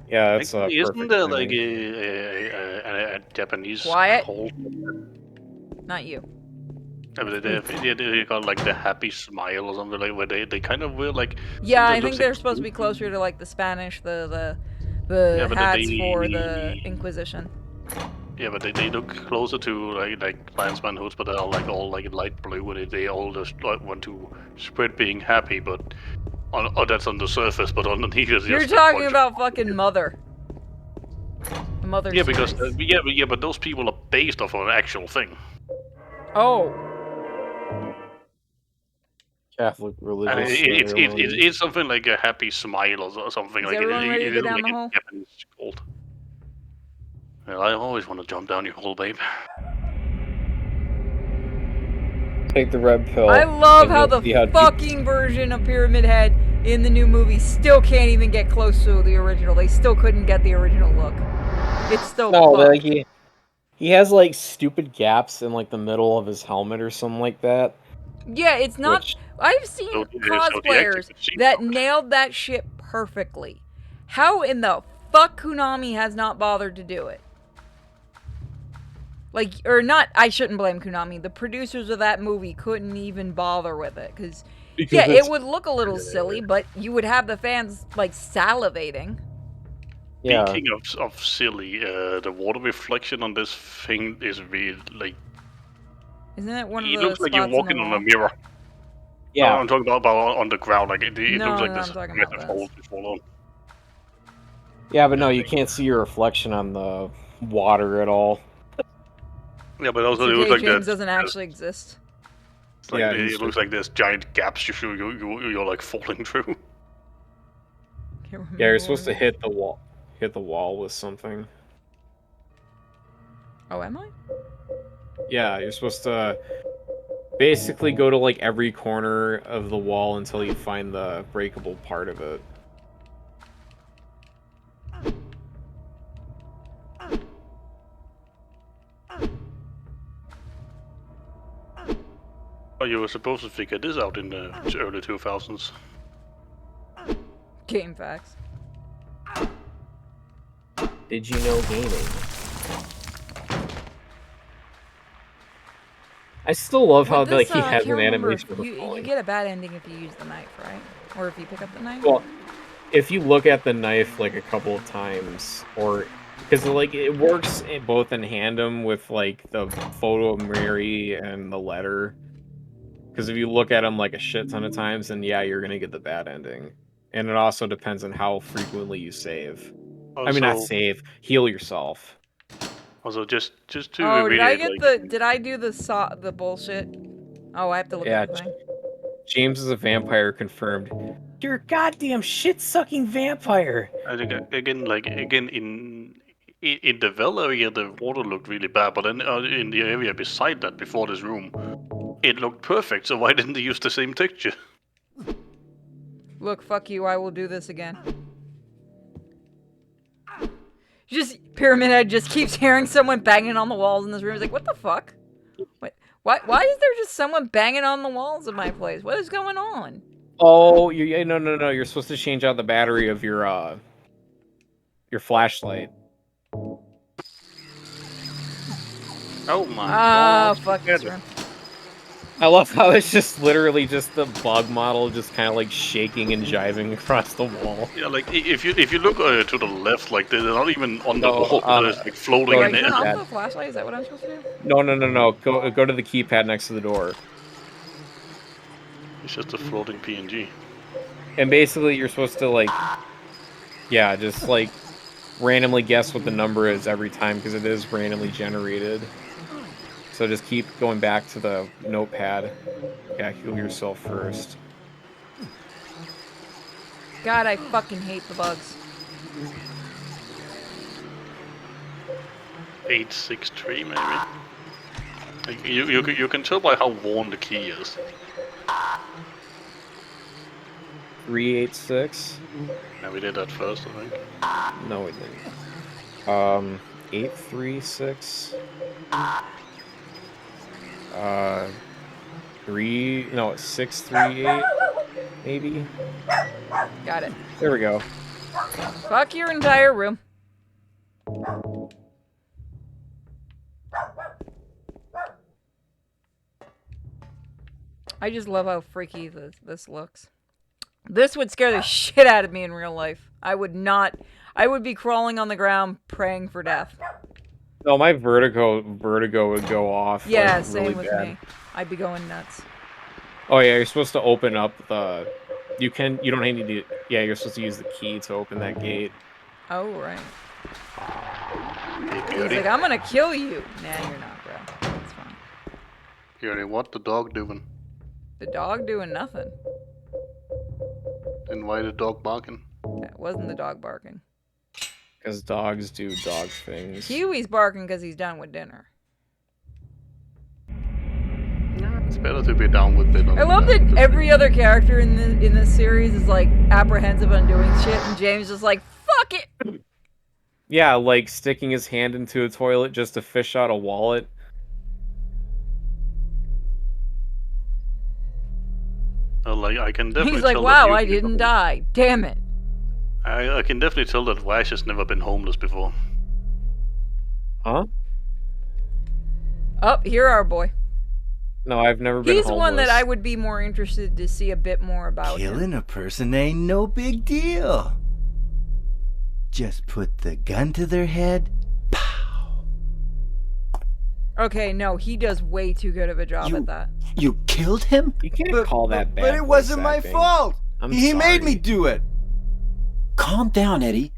Yeah, that's Actually, isn't perfect there timing. like a Japanese Quiet. cult? Not you. I mean, they got like the happy smile or something like where they kind of wear like. Yeah, it I think looks they're like- supposed to be closer to like the Spanish, the Yeah, but hats they- for the Inquisition. Yeah, but they look closer to like Klansman hoods, but they're all like light blue, and they all just like want to spread being happy. But that's on the surface, but underneath is You're just a talking bunch of- about fucking Mother. The Mother Yeah, because series. but those people are based off of an actual thing. Oh. Catholic And religious. it's something like a happy smile or something Is like everyone ready to it go isn't down like the a hole? Japanese cult. Well, I always want to jump down your hole, babe. Take the red pill. I love and how you'll the see how deep- fucking version of Pyramid Head in the new movie still can't even get close to the original. They still couldn't get the original look. It's still No, fucked. like he has like stupid gaps in like the middle of his helmet or something like that. Yeah, it's not. Which- I've seen So the cosplayers active machine that works. nailed that shit perfectly. How in the fuck Konami has not bothered to do it? Like, or not, I shouldn't blame Konami. The producers of that movie couldn't even bother with it. Because, yeah, it would look a little silly, but you would have the fans, like, salivating. Yeah. Speaking of silly, the water reflection on this thing is really like Isn't it one of it the looks like you're spots in walking the on wall? a mirror. Yeah. I'm talking about on the ground, like it No, looks like no, this I'm talking massive about hole this. to fall on. Yeah, but no, you can't see your reflection on the water at all. Yeah, but also It's it looks okay, like James that. doesn't actually exist. It's like Yeah, it he's looks like there's giant gaps you're like falling through. Can't Yeah, remember you're what supposed to it is. hit the wall with something. Oh, am I? Yeah, you're supposed to basically go to like every corner of the wall until you find the breakable part of it. Oh, you were supposed to figure this out in the early 2000s. Game facts. Did you know gaming? I still love how With this, like he I has can't an remember animation if for you falling. get a bad ending if you use the knife, right? Or if you pick up the knife? Well, if you look at the knife like a couple of times, or because like it works both in tandem with like the photo of Mary and the letter. Because if you look at them like a shit ton of times, then yeah, you're gonna get the bad ending. And it also depends on how frequently you save. I mean, not save, heal yourself. Also, just to Oh, did I really, get like, did I do the bullshit? Oh, I have to look Yeah, at the thing. James is a vampire confirmed. You're a goddamn shit-sucking vampire. I think again in In the well area, the water looked really bad, but then in the area beside that, before this room, it looked perfect. So why didn't they use the same texture? Look, fuck you, I will do this again. Just, Pyramid Head just keeps hearing someone banging on the walls in this room. He's like, what the fuck? Wait, why is there just someone banging on the walls of my place? What is going on? Oh, no. You're supposed to change out the battery of your flashlight. Oh my Ah, god. fuck this room. I love how it's just literally just the bug model just kind of like shaking and jiving across the wall. Yeah, like if you look to the left, like they're not even on the No, wall, they're just, like floating go in Turn there. off Yeah. the flashlight? Is that what I'm supposed to do? No. Go to the keypad next to the door. It's just a floating PNG. And basically you're supposed to like, yeah, just like randomly guess what the number is every time because it is randomly generated. So just keep going back to the notepad. Yeah, heal yourself first. God, I fucking hate the bugs. 863 maybe. Like, you can tell by how worn the key is. 386. Yeah, we did that first, I think. No, we didn't. 836. 638 maybe. Got it. There we go. Fuck your entire room. I just love how freaky this looks. This would scare the shit out of me in real life. I would be crawling on the ground praying for death. No, my vertigo would go off. Yeah, like, same really with bad. me. I'd be going nuts. Oh yeah, you're supposed to open up the. You don't need to. Yeah, you're supposed to use the key to open that gate. Oh, right. Hey, He's Beauty. like, I'm gonna kill you. Nah, you're not, bro. That's fine. Beauty, what the dog doing? The dog doing nothing. And why the dog barking? That wasn't the dog barking. Because dogs do dog things. Kiwi's barking because he's done with dinner. It's better to be down with it. I love that every other character in this series is like apprehensive on doing shit, and James is like, fuck it! Yeah, like sticking his hand into a toilet just to fish out a wallet. Like, I can definitely He's like, tell wow, that I didn't die. Damn it. I can definitely tell that Vash has never been homeless before. Huh? Oh, here our boy. No, I've never been He's homeless. one that I would be more interested to see a bit more about. Killing a person ain't no big deal. Just put the gun to their head. Okay, no, he does way too good of a job at that. You killed him? You can't call that bad. But it wasn't voice my acting. fault. I'm He made me sorry. do it. Calm down, Eddie.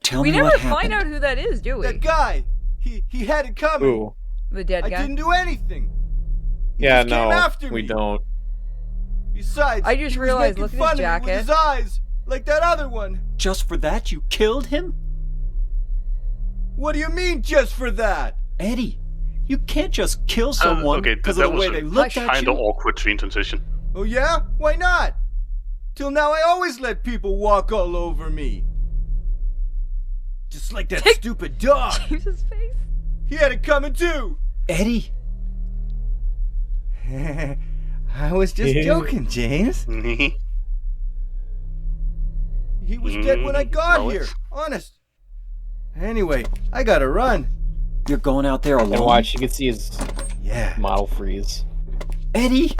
Tell We me never what find happened. out who that is, do we? That guy. He had it coming. Ooh. The dead I guy. didn't do anything. He Yeah, just came no, after we me. don't. Besides, I just he was realized, making look at his fun of me jacket. with his eyes, like that other one. Just for that, you killed him? What do you mean, just for that? Eddie, you can't just kill someone okay, because that of the was way a they looked at Kinda you. awkward scene transition. Oh yeah? Why not? Till now, I always let people walk all over me. Just like that stupid dog. James's face. He had it coming too. Eddie, I was just joking, James. Mhm. He was dead when I got Well, here. it's- Honest. Anyway, I gotta run. you're going out there alone? And watch, you can see his Yeah. model freeze. Eddie!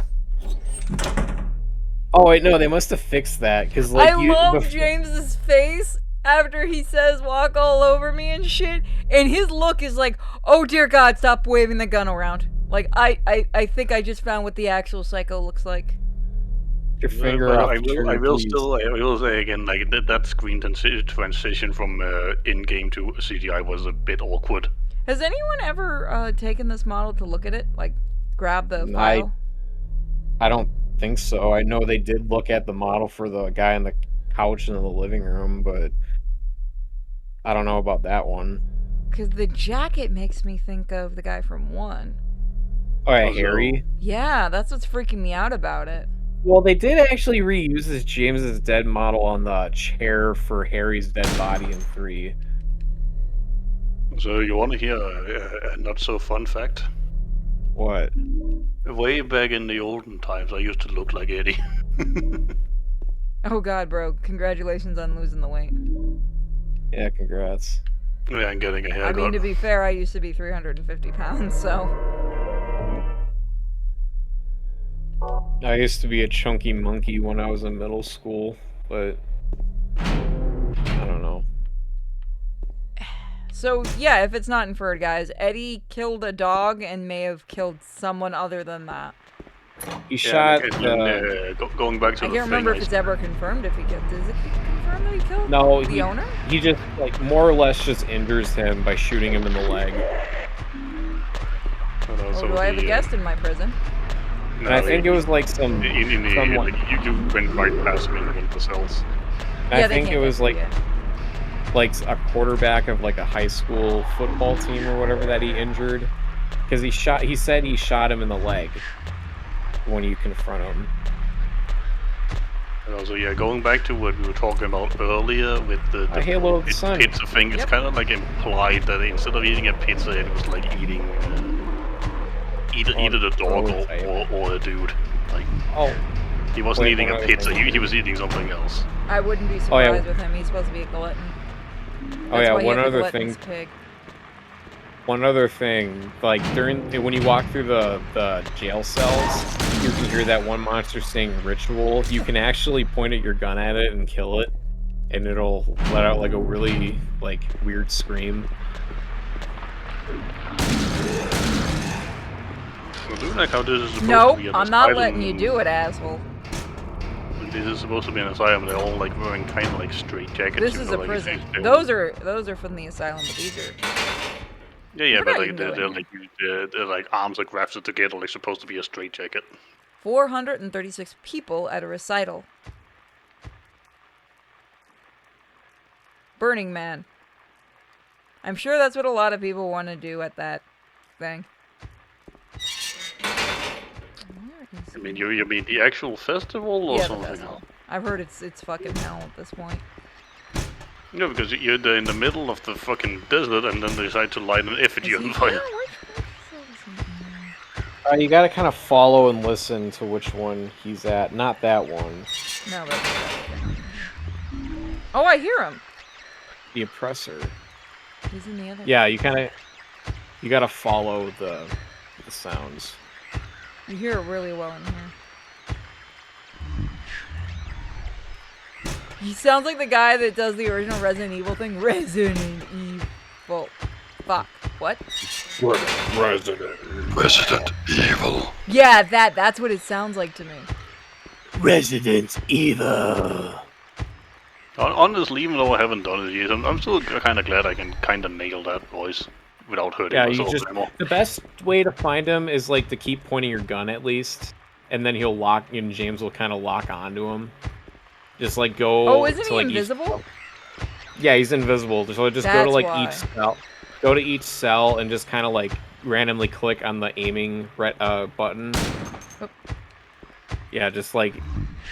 Oh wait, no, they must have fixed that because like I love James's face after he says walk all over me and shit, and his look is like, oh dear God, stop waving the gun around. Like I think I just found what the actual Psycho looks like. your finger But off I the trigger, will please. I will say again, like that screen transition from in-game to CGI was a bit awkward. Has anyone ever taken this model to look at it? Like grab the I- file? I don't think so. I know they did look at the model for the guy on the couch in the living room, but I don't know about that one. Because the jacket makes me think of the guy from 1. Oh, yeah, Also- Harry. Yeah, that's what's freaking me out about it. Well, they did actually reuse this James's dead model on the chair for Harry's dead body in 3. So you want to hear a not so fun fact? What? Way back in the olden times, I used to look like Eddie. Oh god, bro. Congratulations on losing the weight. Yeah, congrats. Yeah, I'm getting a I haircut. mean, to be fair, I used to be 350 pounds, so... I used to be a chunky monkey when I was in middle school, but I don't know. So, yeah, if it's not inferred, guys, Eddie killed a dog and may have killed someone other than that. He shot and the... going back to I the can't remember thing, if it's ever confirmed if he killed... Is it confirmed that he killed No, the owner? he just, like, more or less just injures him by shooting him in the leg. Or do I have a guest in my prison? And I think it was, like, some... like, you went right past me in the cells. I Yeah, they think can't it was, get like... through yet. like a quarterback of like a high school football team or whatever that he injured, because he said he shot him in the leg when you confront him. And also, yeah, going back to what we were talking about earlier with the Halo Sun. pizza thing, it's Yep. kind of like implied that instead of eating a pizza, it was like eating either the dog or the dude. Like, Oh, he wasn't wait, eating one a other pizza, thing. he was eating something else. I wouldn't be Oh, yeah. surprised with him. He's supposed to be a glutton. Oh, That's yeah, why he one had the other glutton's thing. pig. One other thing, like when you walk through the jail cells, you can hear that one monster saying "ritual." You can actually point at your gun at it and kill it, and it'll let out like a really like weird scream. Well, do like how this is supposed Nope, to be an I'm not asylum. letting you do it, asshole. This is supposed to be an asylum. They're all like wearing kind of like straight jackets. This you is know, a like, prison. they're- Those are from the asylum, but these are... Yeah, What but are you like they're doing? like they're like arms are grafted together, like supposed to be a straight jacket. 436 people at a recital. Burning Man. I'm sure that's what a lot of people want to do at that thing. Where is I mean, you mean the actual festival or Yeah, the something festival. else? I've heard it's fucking hell at this point. No, because you're in the middle of the fucking desert, and then they decide to light an effigy Is on he fire. here? You gotta kind of follow and listen to which one he's at, not that one. No, that's Oh, I hear him. The oppressor. He's in the other. Yeah, you gotta follow the sounds. You hear it really well in here. He sounds like the guy that does the original Resident Evil thing. Resident Evil. Fuck. What? Resident Evil. Yeah, that's what it sounds like to me. Resident Evil. Honestly, even though I haven't done it yet, I'm still kind of glad I can kind of nail that voice without hurting Yeah, you myself just anymore. the best way to find him is like to keep pointing your gun at least, and then he'll lock, and James will kind of lock onto him. Just like go. Oh, isn't to, he like, invisible? Yeah, he's invisible. So just go to That's like why. each cell. Go to each cell and just kind of like randomly click on the aiming button. Oh. Yeah, just like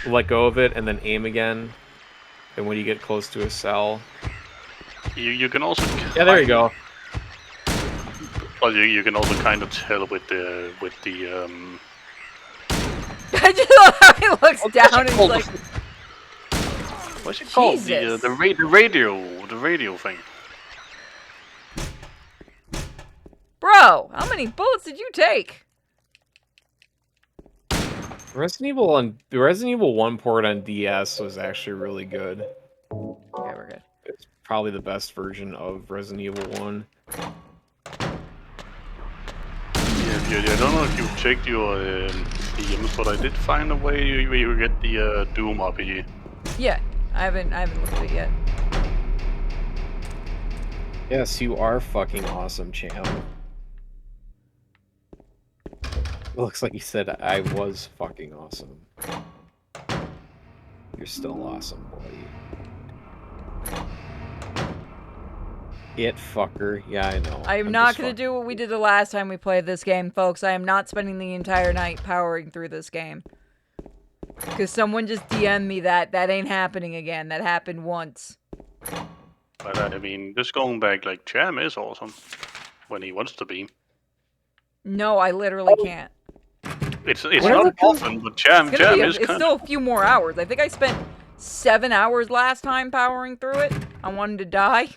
let go of it and then aim again. And when you get close to a cell, You can also yeah, there you go. Well, you can also kind of tell with the I just love how he looks down and he's called? like, what's it called? Jesus. The radio thing. bro, how many bullets did you take? Resident Evil 1 port on DS was actually really good. Okay, we're good. It's probably the best version of Resident Evil 1. Yeah, I don't know if you've checked your DMs, but I did find a way where you get the Doom RPG. Yeah, I haven't looked at it yet. Yes, you are fucking awesome, champ. Looks like he said I was fucking awesome. You're still awesome, buddy. It fucker. Yeah, I know. I am I'm not just going to fucking- do what we did the last time we played this game, folks. I am not spending the entire night powering through this game. Because someone just DM'd me that. That ain't happening again. That happened once. But I mean, just going back, like, Jam is awesome. When he wants to be. No, I literally can't. It's Whatever not comes- often, but Jam It's, gonna be is it's kind still a few more hours. I think I spent 7 hours last time powering through it. I wanted to die.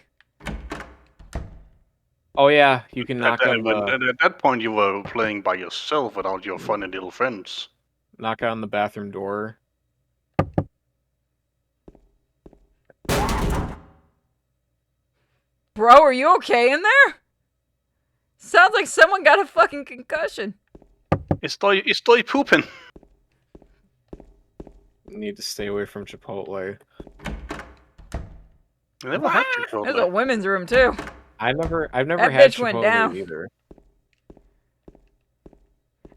Oh yeah, you can At knock on at that point, you were playing by yourself without your funny little friends. the bathroom door. Bro, are you okay in there? Sounds like someone got a fucking concussion. Estoy pooping. Need to stay away from Chipotle. I never had There's a Chipotle. women's room too. I've never That had bitch went Chipotle down. either.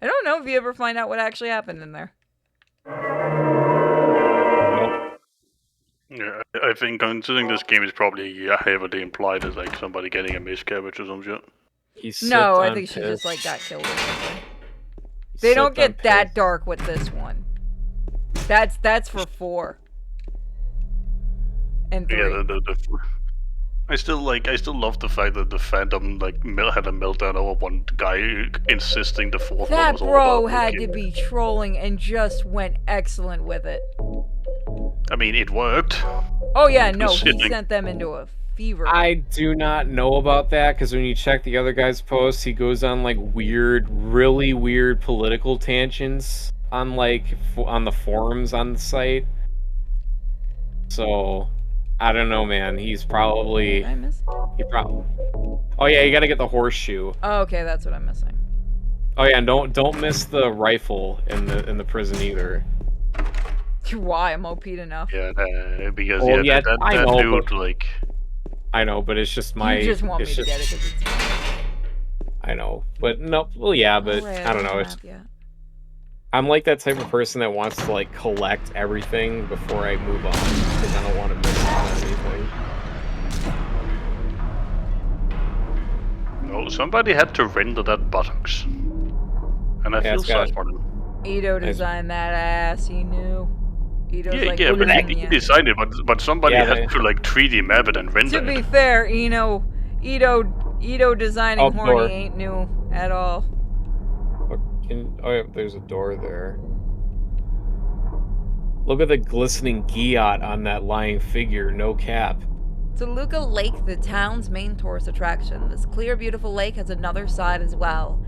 I don't know if you ever find out what actually happened in there. Yeah, I think considering this game is probably heavily implied as like somebody getting a miscarriage or some shit. No, I think she just like got killed or something. They don't get that dark with this one. That's for 4. And 3. Yeah, I still love the fact that the Phantom like had a meltdown over one guy insisting the 4th one That was all bro about had Mookie. to be trolling and just went excellent with it. I mean, it worked. Oh yeah, no, he Considering- sent them into a fever. I do not know about that because when you check the other guy's posts, he goes on like really weird political tangents on like on the forums on the site. So I don't know, man. He's probably Did I miss? Oh yeah, you got to get the horseshoe. Oh, okay, that's what I'm missing. Oh yeah, and don't miss the rifle in the prison either. Why? I'm OP'd enough. Yeah, because Well, yeah, that I know, dude but- like I know, but it's just my. You just want me it's to get it because it's I know, but no. Well, yeah, but Alright, I don't know. don't It's, have yet. I'm like that type of person that wants to like collect everything before I move on because I don't want to miss out on anything. oh, somebody had to render that buttocks, and I Yeah, feel it's got- sorry for them. Ito designed that ass. He knew. Ito's Yeah, like, yeah, look but at he me. decided, but somebody Yeah, had they- to like 3D map it and render To be it. fair, Ito designing Oh, horny door. ain't new at all. Oh yeah, there's a door there. Look at the glistening Giot on that lying figure. No cap. Toluca Lake, the town's main tourist attraction. This clear, beautiful lake has another side as well.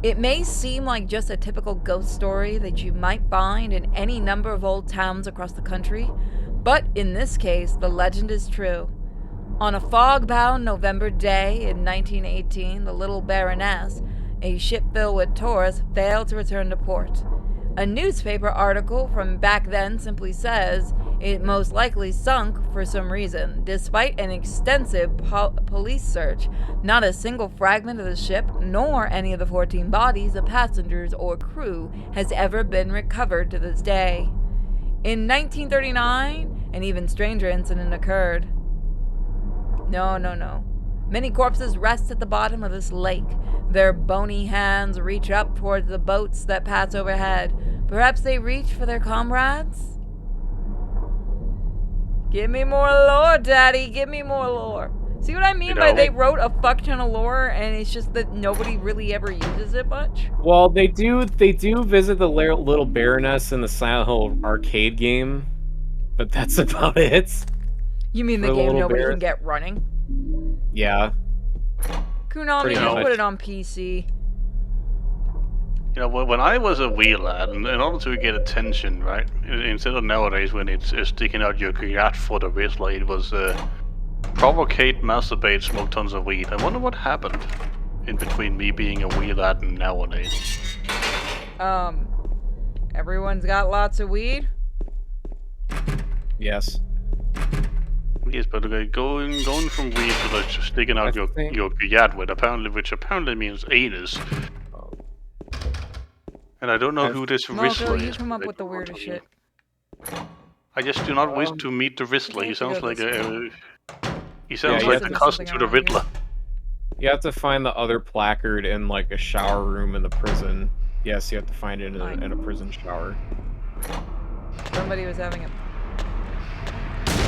It may seem like just a typical ghost story that you might find in any number of old towns across the country, but in this case, the legend is true. On a fog-bound November day in 1918, the Little Baroness, a ship filled with tourists, failed to return to port. A newspaper article from back then simply says it most likely sunk for some reason. Despite an extensive police search, not a single fragment of the ship, nor any of the 14 bodies of passengers or crew, has ever been recovered to this day. In 1939, an even stranger incident occurred. No. Many corpses rest at the bottom of this lake. Their bony hands reach up towards the boats that pass overhead. Perhaps they reach for their comrades? Give me more lore, Daddy. Give me more lore. See what I mean by they wrote a fuck ton of lore and it's just that nobody really ever uses it much? Well, they do visit the Little Baroness in the Silent Hill arcade game, but that's about it. You mean the For the game little nobody bears. can get running? Yeah. Konami, Pretty just much. put it on PC. You know, when I was a wee lad, in order to get attention, right, instead of nowadays when it's sticking out your yacht for the wrestler, it was provocate, masturbate, smoke tons of weed. I wonder what happened in between me being a wee lad and nowadays. Everyone's got lots of weed? Yes. Yes, but going from weed to like just sticking out your yacht with which apparently means anus. And I don't know who this wrestler Marco, you is. come up but with the weirdest shit. I just do not wish to meet the wrestler. He have to sounds go like this a He sounds Yeah, like you the have cousin something to the around here. Riddler. You have to find the other placard in like a shower room in the prison. Yes, you have to find it in a prison shower. Somebody was having a.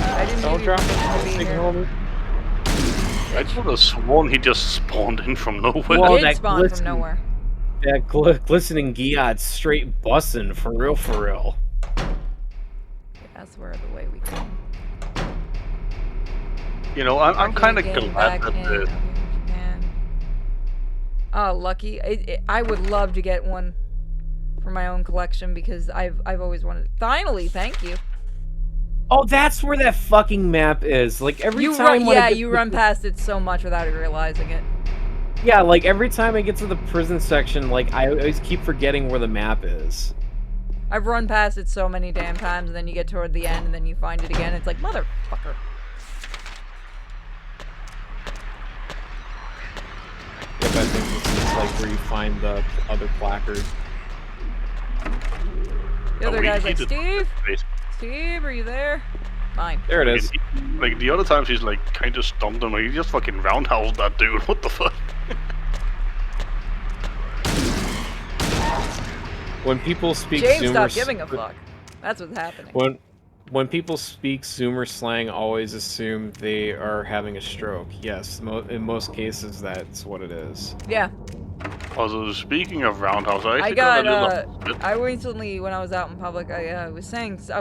I didn't Don't give you drop permission to the be here. signal. I could have sworn he just spawned in from nowhere. Well, He did that spawn glisten- from nowhere. That glistening Giat straight bussin' for real, for real. That's where the way we came. You know, I'm kind of Getting glad back that in, okay, man. Oh, lucky! I would love to get one for my own collection because I've always wanted. Finally, thank you. Oh, that's where that fucking map is. Like every time. when I get you to run the- past it so much without realizing it. Yeah, like every time I get to the prison section, like I always keep forgetting where the map is. I've run past it so many damn times, and then you get toward the end, and then you find it again. It's like motherfucker. Yep, I think this is like where you find the other placard. The other he- guy's he like, did- Steve, Wait. Steve, are you there? Fine. There it is. Like the other times he's like kind of stumped him. Like, he just fucking roundhoused that dude. What the fuck? When people speak James, Zoomer stop giving a fuck. That's what's happening. When people speak Zoomer slang, always assume they are having a stroke. Yes, in most cases, that's what it is. Yeah. Also, speaking of roundhouse, I I actually got, a little. I recently, when I was out in public, I was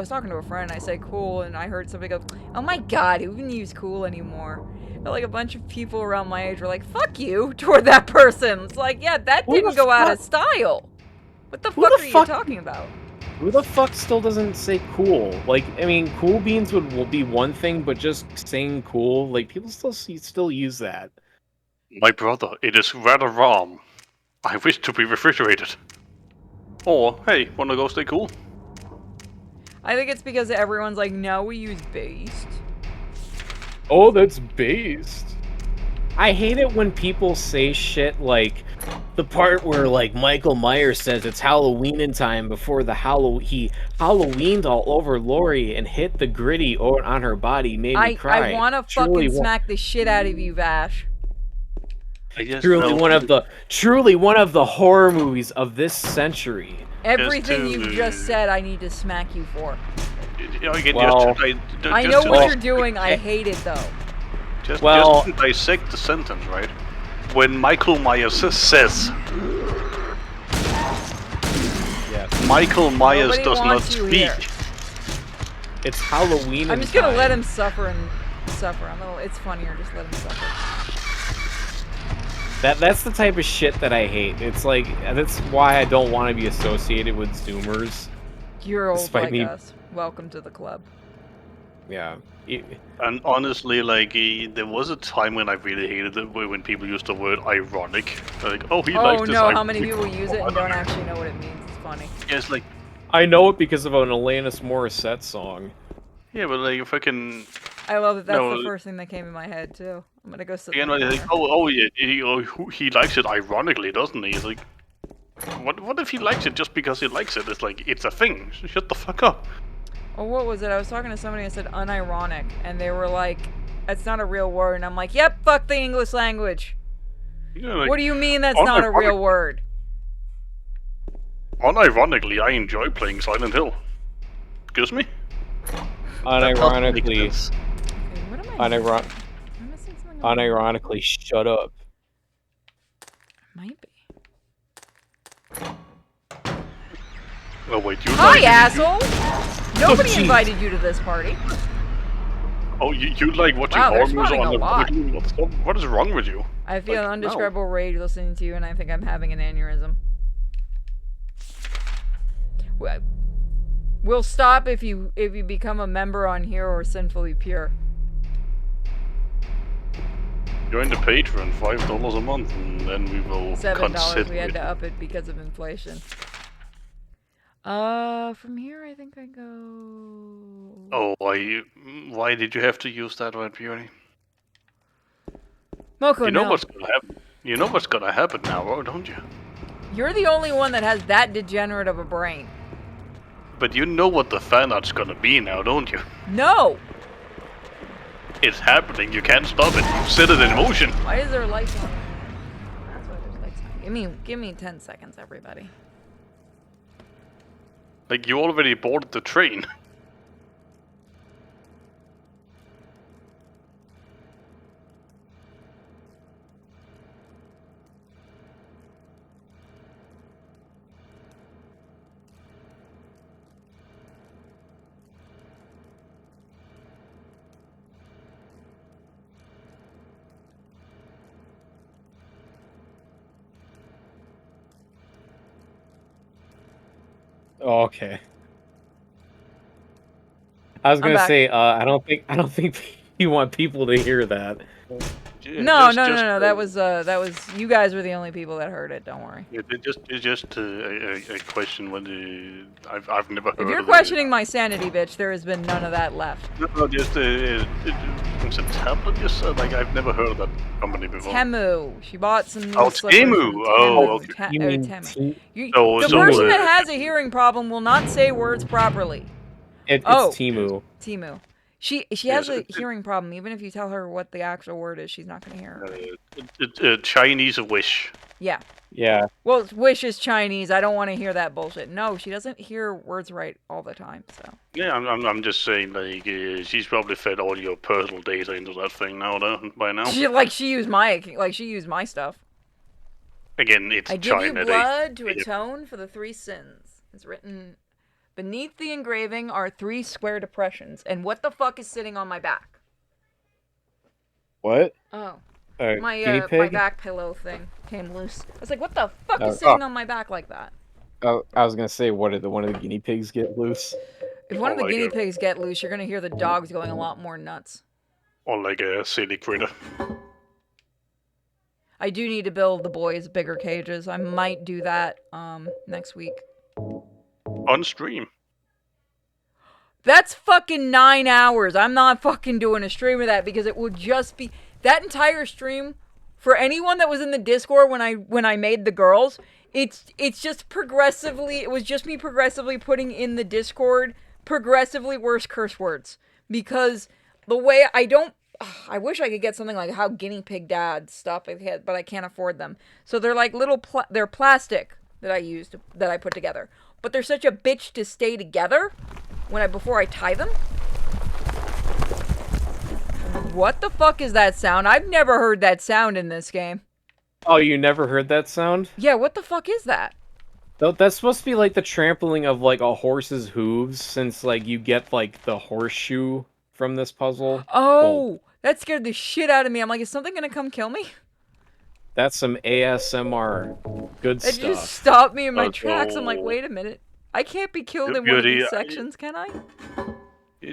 talking to a friend, I said cool, and I heard somebody go, oh my god, who even use cool anymore? And like a bunch of people around my age were like, fuck you, toward that person. It's like, yeah, that Who didn't the go out of fuck- style. What the Who fuck the are fuck- you talking about? Who the fuck still doesn't say cool? Like, I mean, cool beans would be one thing, but just saying cool, like people still use that. My brother, it is rather warm. I wish to be refrigerated. Or, hey, wanna go stay cool? I think it's because everyone's like, no, we use based. Oh, that's based. I hate it when people say shit like the part where like Michael Myers says it's Halloween in time before he Halloweened all over Lori and hit the gritty on her body made me cry. I wanna Truly fucking smack the shit out of you, Vash. I guess truly one of the horror movies of this century. Everything you've just said, I need to smack you for. Well, I know what you're doing, I hate it though. Just Well- to dissect the sentence, right? When Michael Myers says, Michael Myers Nobody does not wants you speak. here. It's Halloween. I'm just gonna let him suffer and suffer. It's funnier, just let him suffer. That's the type of shit that I hate. It's like that's why I don't want to be associated with Zoomers. You're old Despite like me- us. Welcome to the club. Yeah. And honestly, like, there was a time when I really hated it, when people used the word ironic. Like, oh, he likes Oh this. no, ironic. how many people use it and don't actually know what it means? It's funny. Yeah, it's like, I know it because of an Alanis Morissette song. yeah, but like, fucking. I love that that's No, the first thing that came in my head too. I'm gonna go sit Again, in the like, corner. yeah, he likes it ironically, doesn't he? It's like, what if he likes it just because he likes it? It's like, it's a thing. Shut the fuck up. Or what was it? I was talking to somebody and said unironic, and they were like, "That's not a real word." And I'm like, "Yep, fuck the English language." Yeah, like, What do you mean that's not a real word? Unironically, I enjoy playing Silent Hill. Excuse me? Unironically, Okay, what am I missing? uniron- Am I missing something? on my- unironically, shut up. Might be. Oh wait, you Hi, like asshole! Nobody jeez. invited you to this party. you like watching Wow, horror they're movies spawning a lot. unironically? What is wrong with you? I feel Like, an undescribable rage listening to you, and I think I'm having an aneurysm. We'll stop if you become a member on here or Sinfully Pure. Join the Patreon, $5 a month, and then we will $7. consider We had it. to up it because of inflation. From here I think I go. Oh, why did you have to use that word, Beauty? Moko, You know no. what's gonna happen. You know what's gonna happen now, don't you? You're the only one that has that degenerate of a brain. But you know what the fan art's gonna be now, don't you? No. It's happening. You can't stop it. Set it in motion. Why is there lights on? That's why there's lights on. Give me 10 seconds, everybody. Like, you already boarded the train. Oh, okay. I was gonna back. say, I don't think you want people to hear that. No. That was you guys were the only people that heard it. Don't worry. It's just a question when I've never heard. If you're of questioning my sanity, bitch, there has been none of that left. No, just it's a tablet. Just like I've never heard of that company before. Temu. She bought some. Oh, slippers Temu. from Oh, Temu. okay. You mean Temu. So- The so, person uh, that has a hearing problem will not say words properly. It's Oh. Temu. Temu. She has Yes, a hearing problem. Even if you tell her what the actual word is, she's not gonna hear it. It's Chinese wish. Yeah. Yeah. Well, wish is Chinese. I don't want to hear that bullshit. No, she doesn't hear words right all the time. So. Yeah, I'm just saying, like, she's probably fed all your personal data into that thing now, though, by now. She used my stuff. Again, it's I give China. you blood to they- atone for the 3 sins. It's written beneath the engraving are 3 square depressions. And what the fuck is sitting on my back? What? Oh, Guinea my pig? back pillow thing came loose. I was like, what the fuck Oh, is sitting on my back like that? Oh, I was gonna say, what did one of the guinea pigs get loose? If one of the like guinea a- pigs get loose, you're gonna hear the dogs going a lot more nuts. Or like a silly critter. I do need to build the boys bigger cages. I might do that next week. On stream. That's fucking 9 hours. I'm not fucking doing a stream of that because it will just be that entire stream for anyone that was in the Discord when I made the girls. It's just progressively. It was just me progressively putting in the Discord progressively worse curse words because the way I wish I could get something like how guinea pig dad stuff, but I can't afford them. So they're like they're plastic that I put together, but they're such a bitch to stay together before I tie them. What the fuck is that sound? I've never heard that sound in this game. Oh, you never heard that sound? Yeah, what the fuck is that? That's supposed to be like the trampling of like a horse's hooves, since like you get like the horseshoe from this puzzle. Oh, that scared the shit out of me. I'm like, is something gonna come kill me? That's some ASMR good It stuff. just stopped me in my Oh, tracks. I'm like, no. wait a minute. I can't be killed in You're one of these the- sections, can I?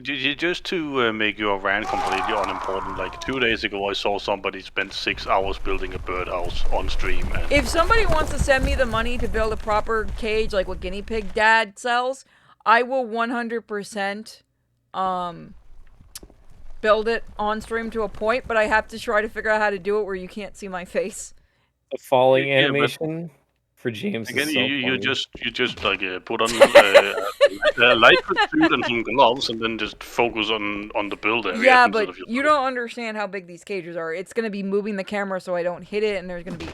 Just to make your rant completely unimportant, like 2 days ago I saw somebody spend 6 hours building a birdhouse on stream. And If somebody wants to send me the money to build a proper cage like what Guinea Pig Dad sells, I will 100% build it on stream to a point, but I have to try to figure out how to do it where you can't see my face. The falling Yeah, but- animation for James again, is so you funny. just like put on a light suit and some gloves, and then just focus on the build area. Yeah, instead but of your you don't understand how big these cages are. It's going to be moving the camera so I don't hit it, and there's going to be...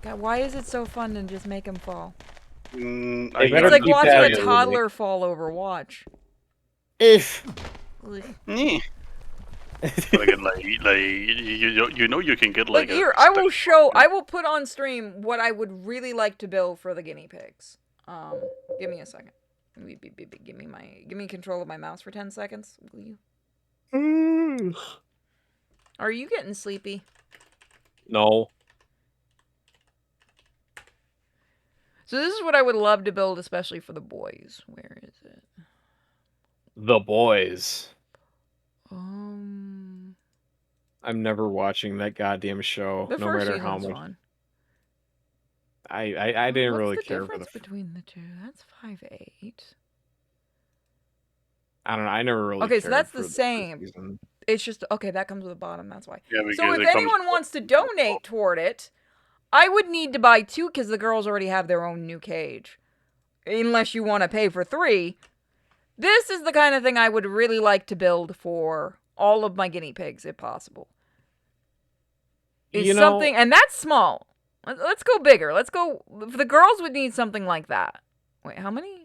God, why is it so fun to just make them fall? They I- better It's like keep watching that a in. toddler fall over. Watch. If Ugh. Yeah. But again, like you know you can get Like like here, I will put on stream what I would really like to build for the guinea pigs. Give me a second. Give me control of my mouse for 10 seconds, will you? Are you getting sleepy? no. So this is what I would love to build, especially for the boys. Where is it? The Boys. Um, I'm never watching that goddamn show, the no first matter how season's much. fun. I didn't What's really the care for difference the. between the two? That's 5/8. I don't know. I never really. Okay, so cared that's for the first same. season. It's just okay. That comes with the bottom. That's why. Yeah, So because if it comes- anyone wants to donate toward it, I would need to buy 2 because the girls already have their own new cage. Unless you want to pay for 3. This is the kind of thing I would really like to build for all of my guinea pigs if possible. Is You know- something, and that's small. Let's go bigger. Let's go. The girls would need something like that. Wait, how many?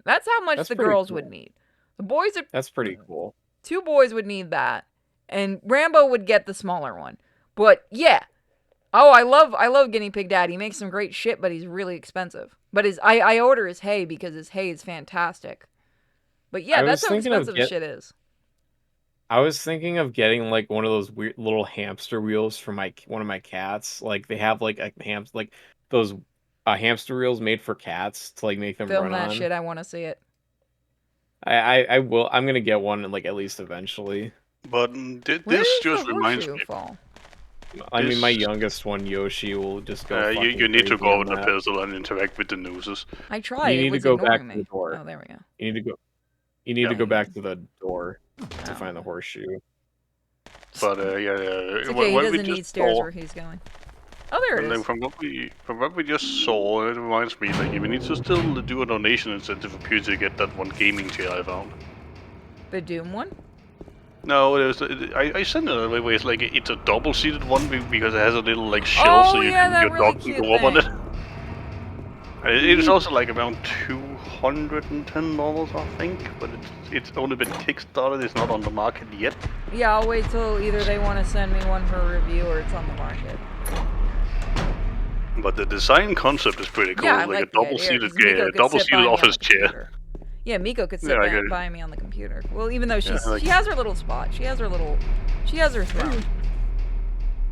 That's how much That's the pretty girls would cool. need. The boys are That's pretty cool. 2 boys would need that, and Rambo would get the smaller one. But yeah, oh, I love Guinea Pig Dad. He makes some great shit, but he's really expensive. But I order his hay because his hay is fantastic. But yeah, I that's was how thinking of expensive shit is. I was thinking of getting like one of those weird little hamster wheels for one of my cats. Like they have like those hamster wheels made for cats to like make them Film run that on. shit. I want to see it. I will. I'm gonna get one like at least eventually. But Where this does just the reminds horseshoe me. fall? I mean, my This- youngest one, Yoshi, will just go. You fucking need to crazy go on on the that. pedestal and interact with the nooses. I tried. You It need to was go back ignoring to me. the door. Oh, there we go. You need to go. You need to Yeah. go back to the door to Oh. find the horseshoe. But It's when okay. He we doesn't just need stairs saw- where he's going. Oh, there it and then is. from what we just saw, it reminds me like we need to still do a donation incentive for you to get that one gaming chair I found. The Doom one. No, I sent it away where it's a double-seated one because it has a little like shelf Oh, so yeah, that your really dog can cute go up on it. thing. And it is also like around $210, I think, but it's only been kickstarted. It's not on the market yet. Yeah, I'll wait till either they want to send me one for review or it's on the market. But the design concept is pretty cool. Yeah, I like like a the idea, double-seated, 'cause Miko could double-seated sit by me on office the chair. computer. Yeah, Miko could sit Yeah, I get it. by me on the computer. Well, even though she's like- she has her little spot. She has her throne.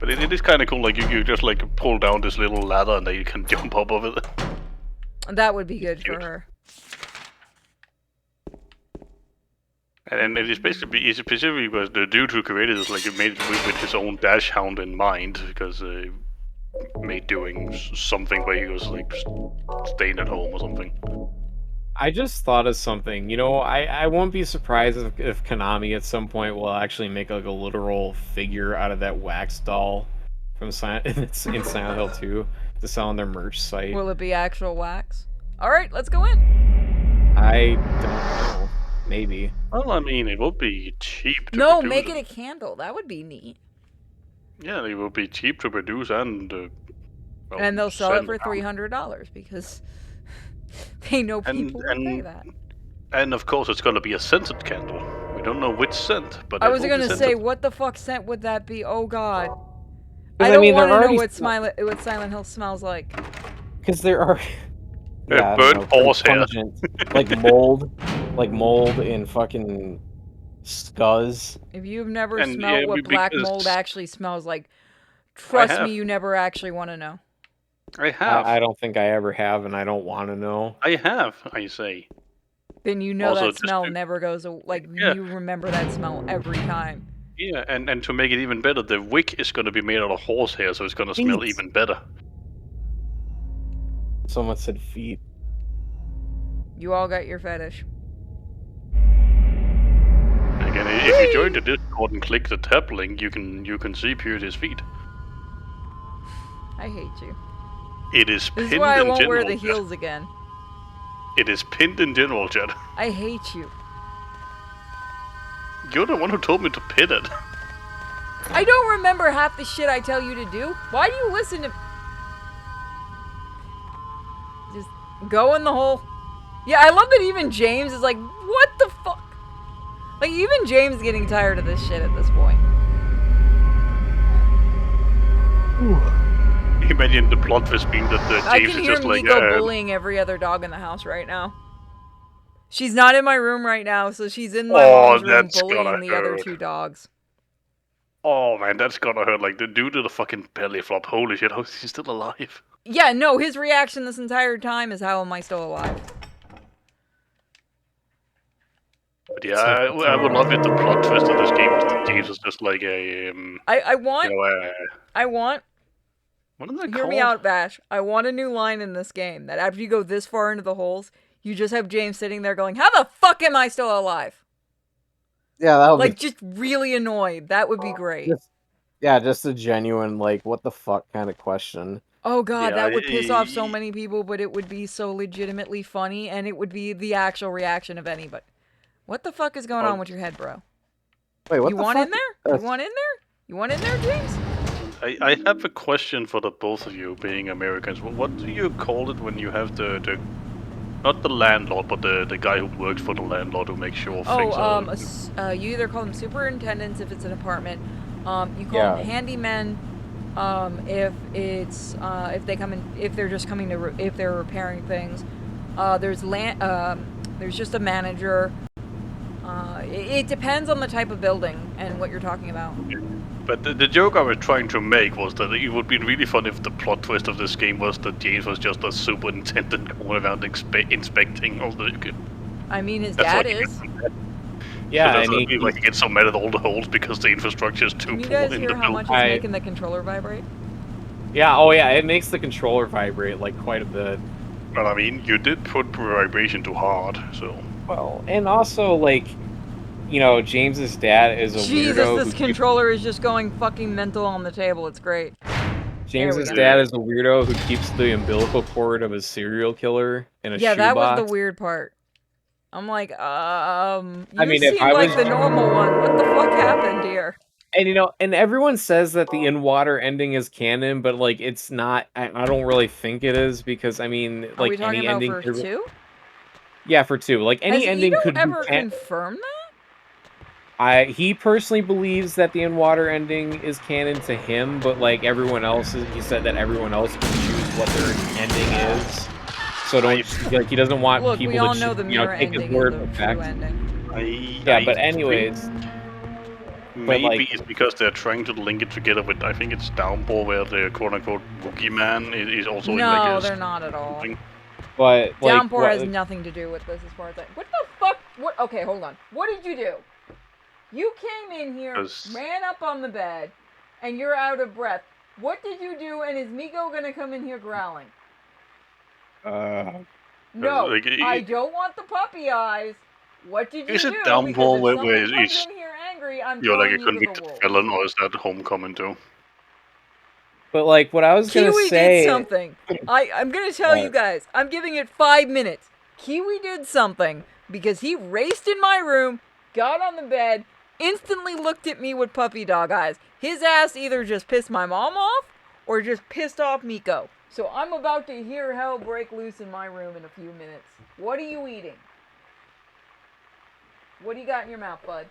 But it is kind of cool. Like you just like pull down this little ladder and then you can jump up of it. That would be good for her. And it is basically it's specifically because the dude who created it, like, it made it with his own dash hound in mind, because made doing something where he was like staying at home or something. I just thought of something. You know, I won't be surprised if Konami at some point will actually make like a literal figure out of that wax doll from in Silent Hill 2 to sell on their merch site. Will it be actual wax? All right, let's go in. I don't know. Maybe. Well, I mean, it would be cheap. To No, produce make it a candle. That would be neat. Yeah, it would be cheap to produce and. Well, And they'll sell it for out. $300 because they know people will pay that. And of course, it's gonna be a scented candle. We don't know which scent, but I it was will be gonna say, scented. what the fuck scent would that be? Oh God. 'Cause, I I don't mean, they're want to know already what Silent Hill smells like. Because there are. I don't burnt know, pretty horsehair. pungent, like mold and fucking scuzz. If you've never And, smelled yeah, what black because- mold actually smells like, trust have. me, you never actually want to know. I have. I don't think I ever have, and I don't want to know. I have. I say. Then you know Also, that just smell to- never goes like Yeah. you remember that smell every time. Yeah, and to make it even better, the wick is gonna be made out of horsehair, so it's gonna smell Feet. even better. Someone said feet. You all got your fetish. Again, if you join the Discord and click the tab link, you can see Purity's feet. I hate you. It is This pinned is why I in won't general wear the chat. heels again. It is pinned in general chat. I hate you. You're the one who told me to pin it. I don't remember half the shit I tell you to do. Why do you listen to... Just go in the hole. Yeah, I love that even James is like, what the fuck? Like, even James is getting tired of this shit at this point. Imagine the plot twist being that I James can is hear just like, Miko bullying every other dog in the house right now. She's not in my room right now, so she's in my Oh, mom's room that's bullying gonna the other hurt. 2 dogs. oh man, that's gonna hurt. Like, the dude to the fucking belly flop. Holy shit, how is he still alive? Yeah, no, his reaction this entire time is, how am I still alive? But yeah, I would love it. The plot twist of this game is that James is just like a I want, you know, I want, what is that hear called? me out, Bash. I want a new line in this game, that after you go this far into the holes, you just have James sitting there going, how the fuck am I still alive? Yeah, that would Like, just really annoyed. That would be great. just a genuine, like, what the fuck kind of question. Oh god, Yeah, that would piss off so many people, but it would be so legitimately funny, and it would be the actual reaction of anybody. What the fuck is going on with your head, bro? Wait, what You the want fuck? in there? You want in there? You want in there, James? I have a question for the both of you, being Americans. What do you call it when you have the not the landlord, but the guy who works for the landlord who makes sure things are... You either call them superintendents if it's an apartment. You call Yeah. them handymen if it's if they come in, if they're just coming to if they're repairing things. There's just a manager. It depends on the type of building and what you're talking about. But the joke I was trying to make was that it would be really fun if the plot twist of this game was that James was just a superintendent going around inspecting all the... I mean, his That's dad why he is. Yeah, so and that's why he gets so mad at all the holes because the infrastructure is too Can you poor guys in hear the how much building. it's making the controller vibrate? yeah, oh yeah, it makes the controller vibrate like quite a bit. But I mean, you did put vibration to hard, so... Well, and also like, you know, James's dad is a Jesus, weirdo. this controller is just going fucking mental on the table. It's great. James's go. dad is a weirdo who keeps the umbilical cord of a serial killer in a Yeah, that shoebox. was the weird part. I'm like, you I mean, if seem I like was- the normal one. What the fuck happened here? And you know, and everyone says that the in-water ending is canon, but like it's not. I don't really think it is because I mean, Are we like talking any about ending. for could- 2? Yeah, for 2. Like any Has ending Ito could be ever canon. confirmed that? He personally believes that the in-water ending is canon to him, but like everyone else, he said that everyone else can choose what their ending is. So don't like he doesn't want Look, people we all to know the mirror take his ending word is for the fact. true ending. Yeah, but anyways, Maybe like- it's because they're trying to link it together with, I think it's Downpour, where the quote-unquote boogeyman is also in like No, a... they're not at all. but like Downpour what- has nothing to do with this as far as what the fuck? What? Okay, hold on. What did you do? You came in here, ran up on the bed, and you're out of breath. What did you do? And is Miko gonna come in here growling? No, like, I don't want the puppy eyes. What did you Is do? it Downpour Because if where someone comes is in here angry, I'm you're like a throwing you to the convicted wolves. felon, or is that Homecoming too? But like what I was gonna Kiwi say, did something. I'm gonna tell you guys. I'm giving it 5 minutes. Kiwi did something because he raced in my room, got on the bed, instantly looked at me with puppy dog eyes. His ass either just pissed my mom off or just pissed off Miko. So I'm about to hear hell break loose in my room in a few minutes. What are you eating? What do you got in your mouth, bud?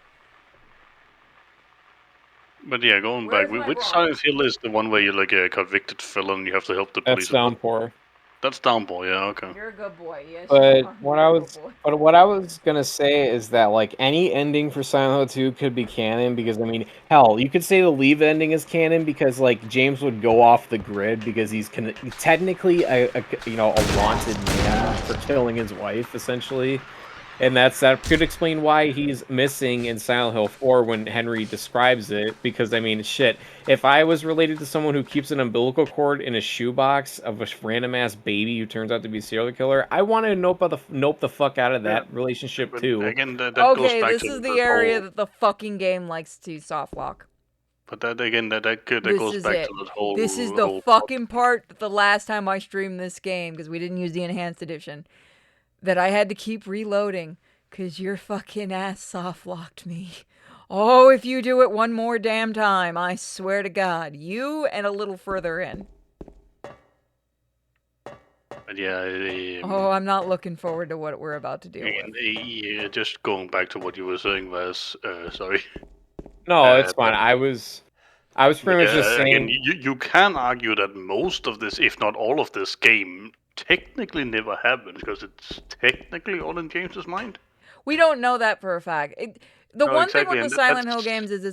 But yeah, going Where's back, my which bra? Silent Hill is the one where you're like a convicted felon, you have to help the police? that's Downpour. That's Downpour, yeah, okay. You're a good boy, yes. you But are. what You're I a good was, boy. but what I was gonna say is that like any ending for Silent Hill 2 could be canon because I mean, hell, you could say the Leave ending is canon because like James would go off the grid because he's technically a wanted man for killing his wife essentially, and that could explain why he's missing in Silent Hill 4 when Henry describes it. Because I mean, shit, if I was related to someone who keeps an umbilical cord in a shoebox of a random ass baby who turns out to be a serial killer, I want to nope the fuck out of that relationship But too. again, that Okay, goes back this to is the area that the fucking game likes to soft lock. But that again, that This goes is back it. to that whole. This is the whole fucking part that the last time I streamed this game, because we didn't use the enhanced edition, that I had to keep reloading, because your fucking ass soft locked me. Oh, if you do it one more damn time, I swear to God, you and a little further in. But yeah, Oh, I'm not looking forward to what we're about to deal with. yeah, just going back to what you were saying, Vas. Sorry. No, it's fine. I was pretty much just saying. Again, you can argue that most of this, if not all of this game, technically never happened because it's technically all in James's mind. We don't know that for a fact. The No, one exactly, thing with and the Silent Hill that's- games is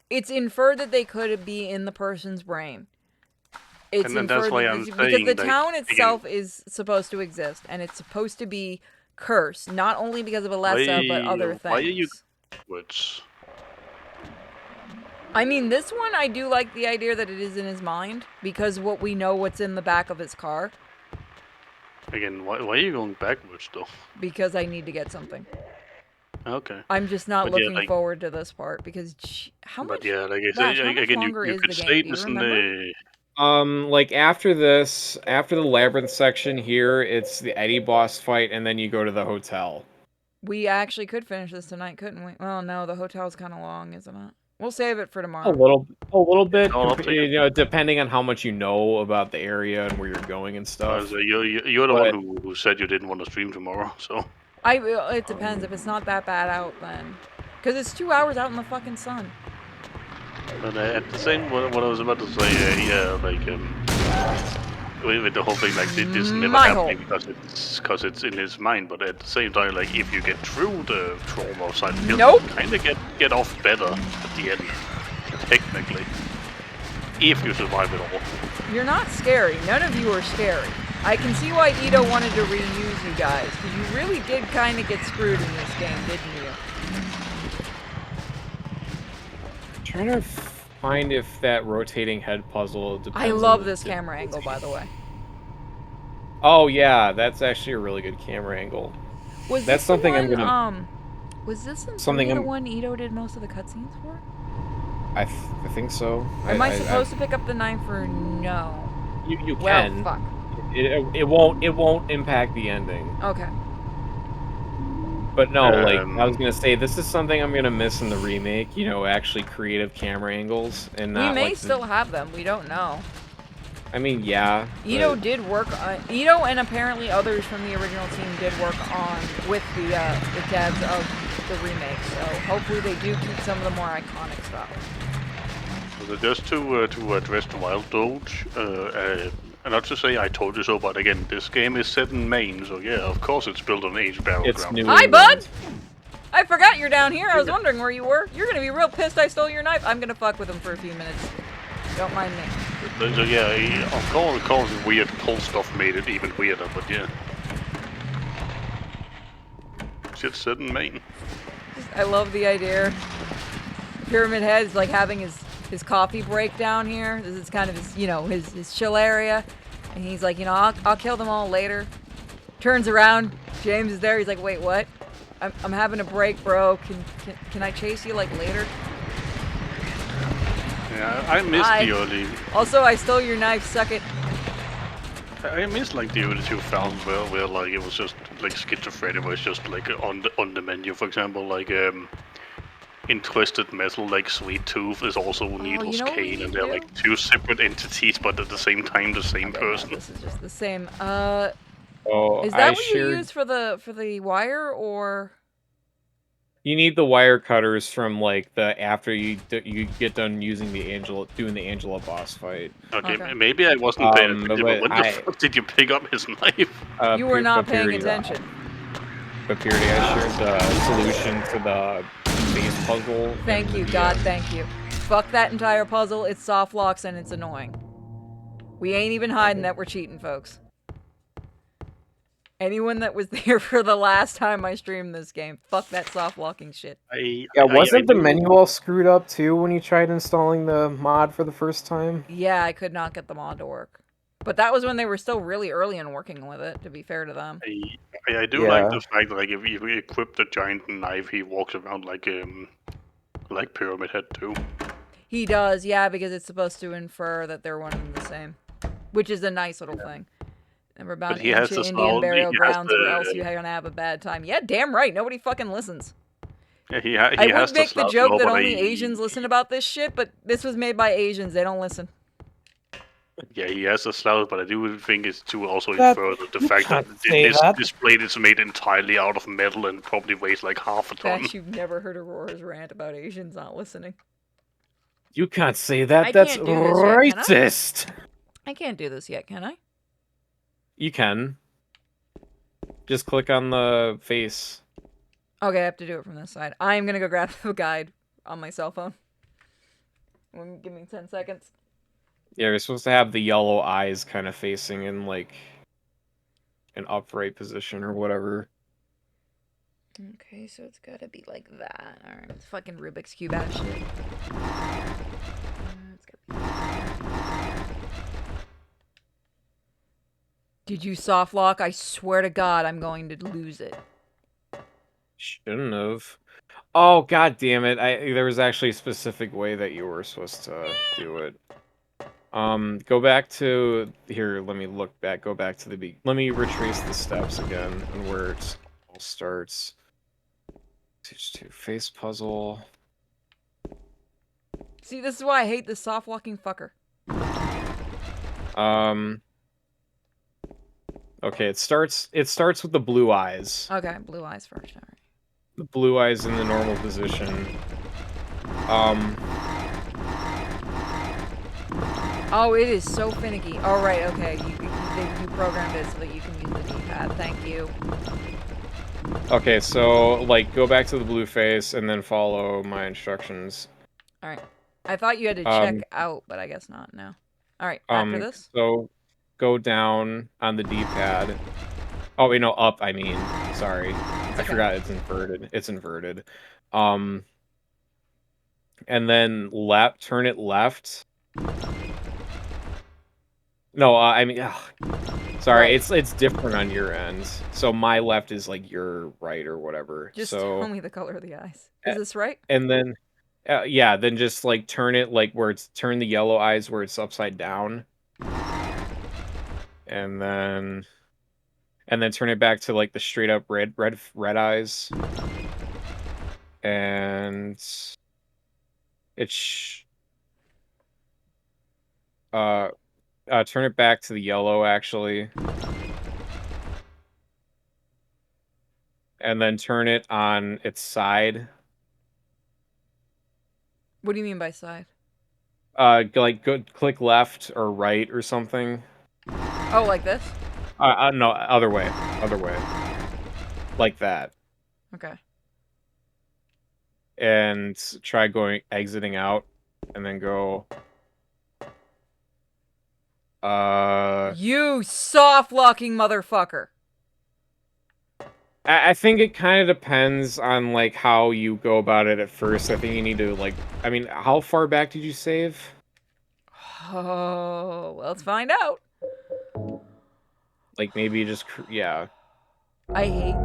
it's inferred that they could be in the person's brain. It's And then that's inferred why that I'm because saying, the like, town again- itself is supposed to exist, and it's supposed to be cursed, not only because of Alessa, but other things. Why are you backwards? I mean, this one, I do like the idea that it is in his mind, because what we know what's in the back of his car, Again, why are you going backwards though? because I need to get something. Okay. I'm just not But yeah, looking like- forward to this part, because how much, But yeah, like I Vash, said, how much again, longer you is could the say game? Do you this in remember? the. Like after the labyrinth section here, it's the Eddie boss fight, and then you go to the hotel. We actually could finish this tonight, couldn't we? Well, no, the hotel's kind of long, isn't it? We'll save it for A tomorrow. little bit, all up to you. you know, depending on how much you know about the area and where you're going and stuff. You're the But- one who said you didn't want to stream tomorrow, so. It depends. If it's not that bad out, then. Because it's 2 hours out in the fucking sun. But at the same, what I was about to say, with the whole thing, like this never My happening because it's in his mind. But at the same time, like if you get through the trauma of Silent Hill, Nope. you kind of get off better at the end, technically, if you survive it all. You're not scary. None of you are scary. I can see why Ito wanted to reuse you guys, because you really did kind of get screwed in this game, didn't you? Trying to find if that rotating head puzzle depends I on love the this camera angle, by the way. Oh yeah, that's actually a really good camera angle. Was That's this something the I'm one, gonna- was this in something 3 the I'm- one Ito did most of the cutscenes for? I think so. Am I supposed to pick up the knife or no? You Well, can. fuck. It won't impact the ending. Okay. But no, like I was gonna say, this is something I'm gonna miss in the remake. You know, actually creative camera angles and We not may like still have them. We don't know. I mean, yeah. Ito but- did work on Ito, and apparently others from the original team did work on with the devs of the remake. So hopefully they do keep some of the more iconic stuff. So just to address the Wild Doge, and not to say I told you so, but again, this game is set in Maine, so yeah, of course it's built on Age Battleground. It's New Hi, England. bud. I forgot you're down here. I was wondering where you were. You're gonna be real pissed I stole your knife. I'm gonna fuck with him for a few minutes. Don't mind me. So yeah, of course the weird cold stuff made it even weirder, but yeah. Shit's set in Maine. I love the idea. Pyramid Head's like having his coffee break down here. This is kind of his, you know, his chill area. And he's like, you know, I'll kill them all later. Turns around, James is there. He's like, wait, what? I'm having a break, bro. Can I chase you like later? Yeah, I missed Hi. the early. Also, I stole your knife. Suck it. I missed like the early 2000s where like it was just like schizophrenia, where it's just like on the menu, for example, like in Twisted Metal, like Sweet Tooth is also Needles you know what we Cane, and need to they're like two separate entities, but at the same time the same Okay, person. no, this is just the same. Oh, Is I that what shared... you use for the wire, or? You need the wire cutters from like the after you get done using doing the Angela boss fight. Okay, maybe I wasn't paying attention, but when the I- fuck did you pick up his knife? You were not but paying Purity, attention. But Purity, I shared the solution to the base puzzle. Thank you, God, thank you. Fuck that entire puzzle. It's soft locks and it's annoying. We ain't even hiding that we're cheating, folks. Anyone that was there for the last time I streamed this game, fuck that soft locking shit. Yeah, wasn't the menu all screwed up too when you tried installing the mod for the first time? Yeah, I could not get the mod to work. But that was when they were still really early in working with it, to be fair to them. I do like the fact that like if you equip the giant knife, he walks around like Pyramid Head too. He does, yeah, because it's supposed to infer that they're one and the same. Which is a nice little thing. Never bound But he has ancient to Indian solve- burial he has grounds or to- else you're gonna have a bad time. Yeah, damn right, nobody fucking listens. Yeah, he I has would to make the slouch joke that nobody- only Asians listen about this shit, but this was made by Asians, they don't listen. Yeah, he has a slouch, but I do think it's to also That- infer the you fact that can't say this, that. this blade is made entirely out of metal and probably weighs like half a ton. Bet you've never heard Aurora's rant about Asians not listening. You can't say that. I That's can't do this yet, can I? racist. I can't do this yet, can I? You can. Just click on the face. Okay, I have to do it from this side. I'm gonna go grab the guide on my cell phone. Give me 10 seconds. Yeah, you're supposed to have the yellow eyes kind of facing in like an upright position or whatever. Okay, so it's gotta be like that. Alright, it's fucking Rubik's Cube ass shit. It's gotta be... Did you soft lock? I swear to God, I'm going to lose it. Shouldn't have. Oh, god damn it. There was actually a specific way that you were supposed to do it. Go back to... Here, let me look back. Go back to the... Let me retrace the steps again and where it all starts. Stage 2, face puzzle. See, this is why I hate this soft walking fucker. Okay, it starts with the blue eyes. Okay, blue eyes first. All right. The blue eyes in the normal position. Oh, it is so finicky. All right, okay. You programmed it so that you can use the D-pad. Thank you. Okay, so like go back to the blue face and then follow my instructions. All right. I thought you had to check out, but I guess not. No. All right. After this. So go down on the D-pad. Oh wait, no, up. I mean, sorry, I forgot it's inverted. It's inverted. And then turn it left. No, I mean, sorry, Right. it's different on your end. So my left is like your right or whatever. Just so tell me the color of the eyes. Is this right? and then, yeah, then just like turn it like turn the yellow eyes where it's upside down, and then turn it back to like the straight up red eyes, and turn it back to the yellow, actually. And then turn it on its side. What do you mean by side? Like, click left or right or something. Oh, like this? No, other way. Other way. Like that. Okay. And try exiting out. And then go... You soft-locking motherfucker. I think it kind of depends on, like, how you go about it at first. I think you need to, like... I mean, how far back did you save? Oh, well, let's find out. Like, maybe just... Yeah. I hate...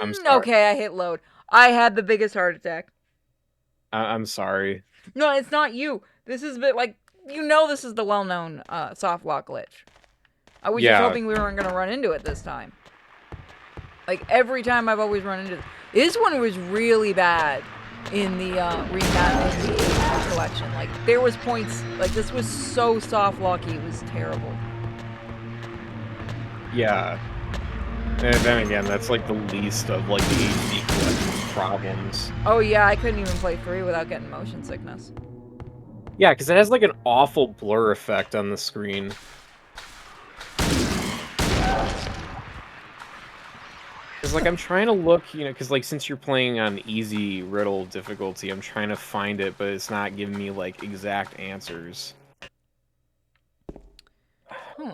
I'm sorry. Okay, I hit load. I had the biggest heart attack. I'm sorry. No, it's not you. This is like... You know this is the well-known soft lock glitch. I was just hoping we weren't going to run into it this time. Like, every time I've always run into it. This one was really bad in the remat collection. Like, there was points... Like, this was so soft locky, it was terrible. Yeah. And then again, that's like the least of like the HD collection's problems. Oh yeah, I couldn't even play 3 without getting motion sickness. Yeah, because it has like an awful blur effect on the screen. Because like I'm trying to look, because like since you're playing on easy riddle difficulty, I'm trying to find it, but it's not giving me like exact answers.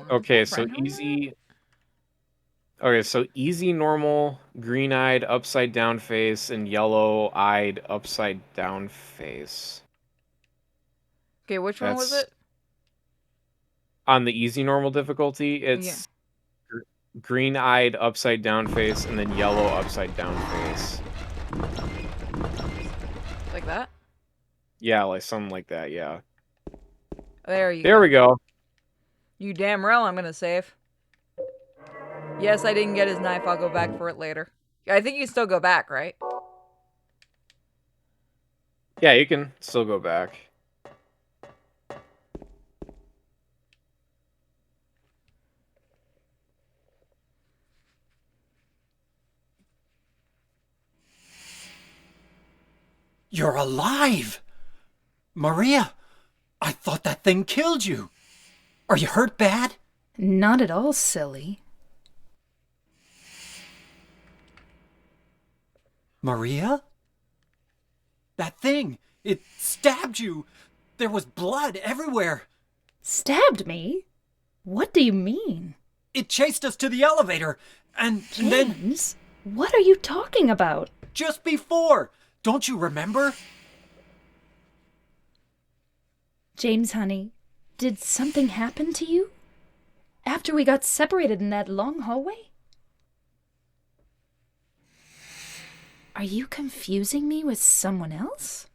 Okay, so easy... Okay, so easy, normal, green-eyed, upside-down face, and yellow-eyed, upside-down face. Okay, which one was it? On the easy, normal difficulty, it's green-eyed, upside-down face, and then yellow, upside-down face. Like that? Yeah, like something like that, yeah. There you go. There we go. You damn well I'm gonna save. Yes, I didn't get his knife. I'll go back for it later. I think you can still go back, right? Yeah, you can still go back. You're alive! Maria, I thought that thing killed you. Are you hurt bad? Not at all, silly. Maria? That thing, it stabbed you. There was blood everywhere. Stabbed me? What do you mean? It chased us to the elevator, and then... James, what are you talking about? Just before. Don't you remember? James, honey, did something happen to you? After we got separated in that long hallway? Are you confusing me with someone else?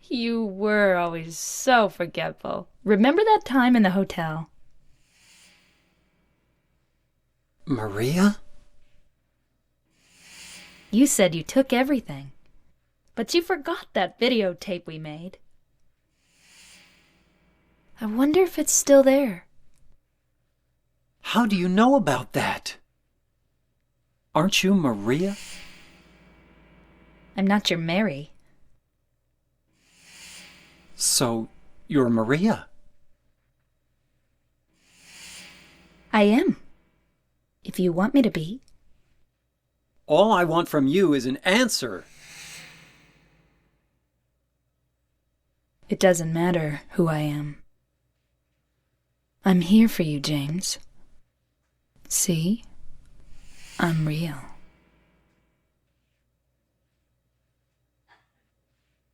You were always so forgetful. Remember that time in the hotel? Maria? You said you took everything, but you forgot that videotape we made. I wonder if it's still there. How do you know about that? Aren't you Maria? I'm not your Mary. So, you're Maria? I am. If you want me to be. All I want from you is an answer. It doesn't matter who I am. I'm here for you, James. See? I'm real.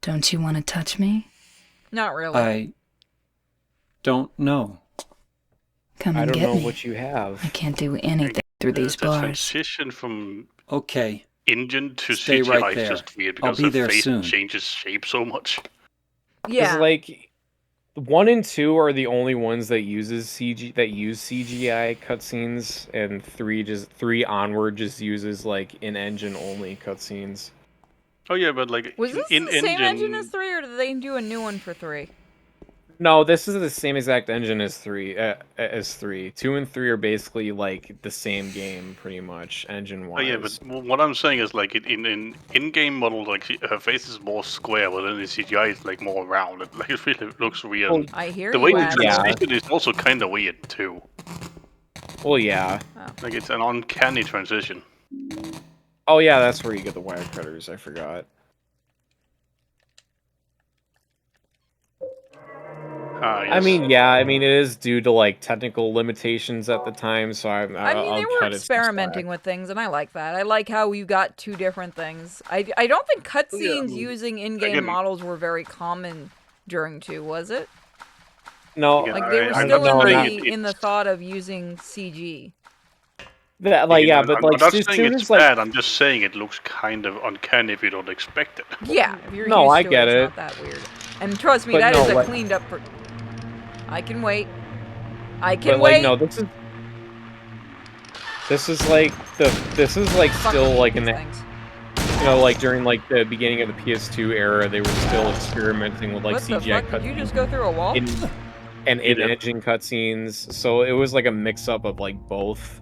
Don't you want to touch me? Not really. I don't know. Come I and don't get know me. what you have. I can't do anything through these The bars. transition from Okay. engine to Stay CGI right is there. just weird I'll because be the there face soon. changes shape so much. Yeah. It's like 1 and 2 are the only ones that use CGI cutscenes, and 3 onward just uses like in-engine only cutscenes. Oh yeah, but like Was this in the same engine engine, as 3, or did they do a new one for 3? No, this is the same exact engine as 3. 2 and 3 are basically like the same game, pretty much, engine-wise. oh yeah, but what I'm saying is like in-game model, like her face is more square, but then the CGI is like more round. It like it really looks weird. Well, I hear the you, way the asshole. transition is also kind of weird too. Well, yeah. Like it's an uncanny transition. Oh yeah, that's where you get the wirecutters. I forgot. Yes. I mean, yeah, I mean, it is due to like technical limitations at the time, so I mean, I'll they were cut it some experimenting slack. with things, and I like that. I like how you got 2 different things. I don't think cutscenes using in-game again- models were very common during 2, was it? No, Like, they were I'm still not in saying the, in the thought of using CG. that, like, yeah, I'm but not like, as saying soon it's as like, bad. I'm just saying it looks kind of uncanny if you don't expect it. Yeah, if you're No, used I to get it, it. it's not that weird. And trust me, But that no, is a like- cleaned up... I can wait. I can but wait. like, no, this is like still like these an, things. you know, like during like the beginning of the PS2 era, they were still experimenting with like What the CGI fuck? Did you cutscenes just go through a wall? and in-engine cutscenes, so it was like a mix-up of like both.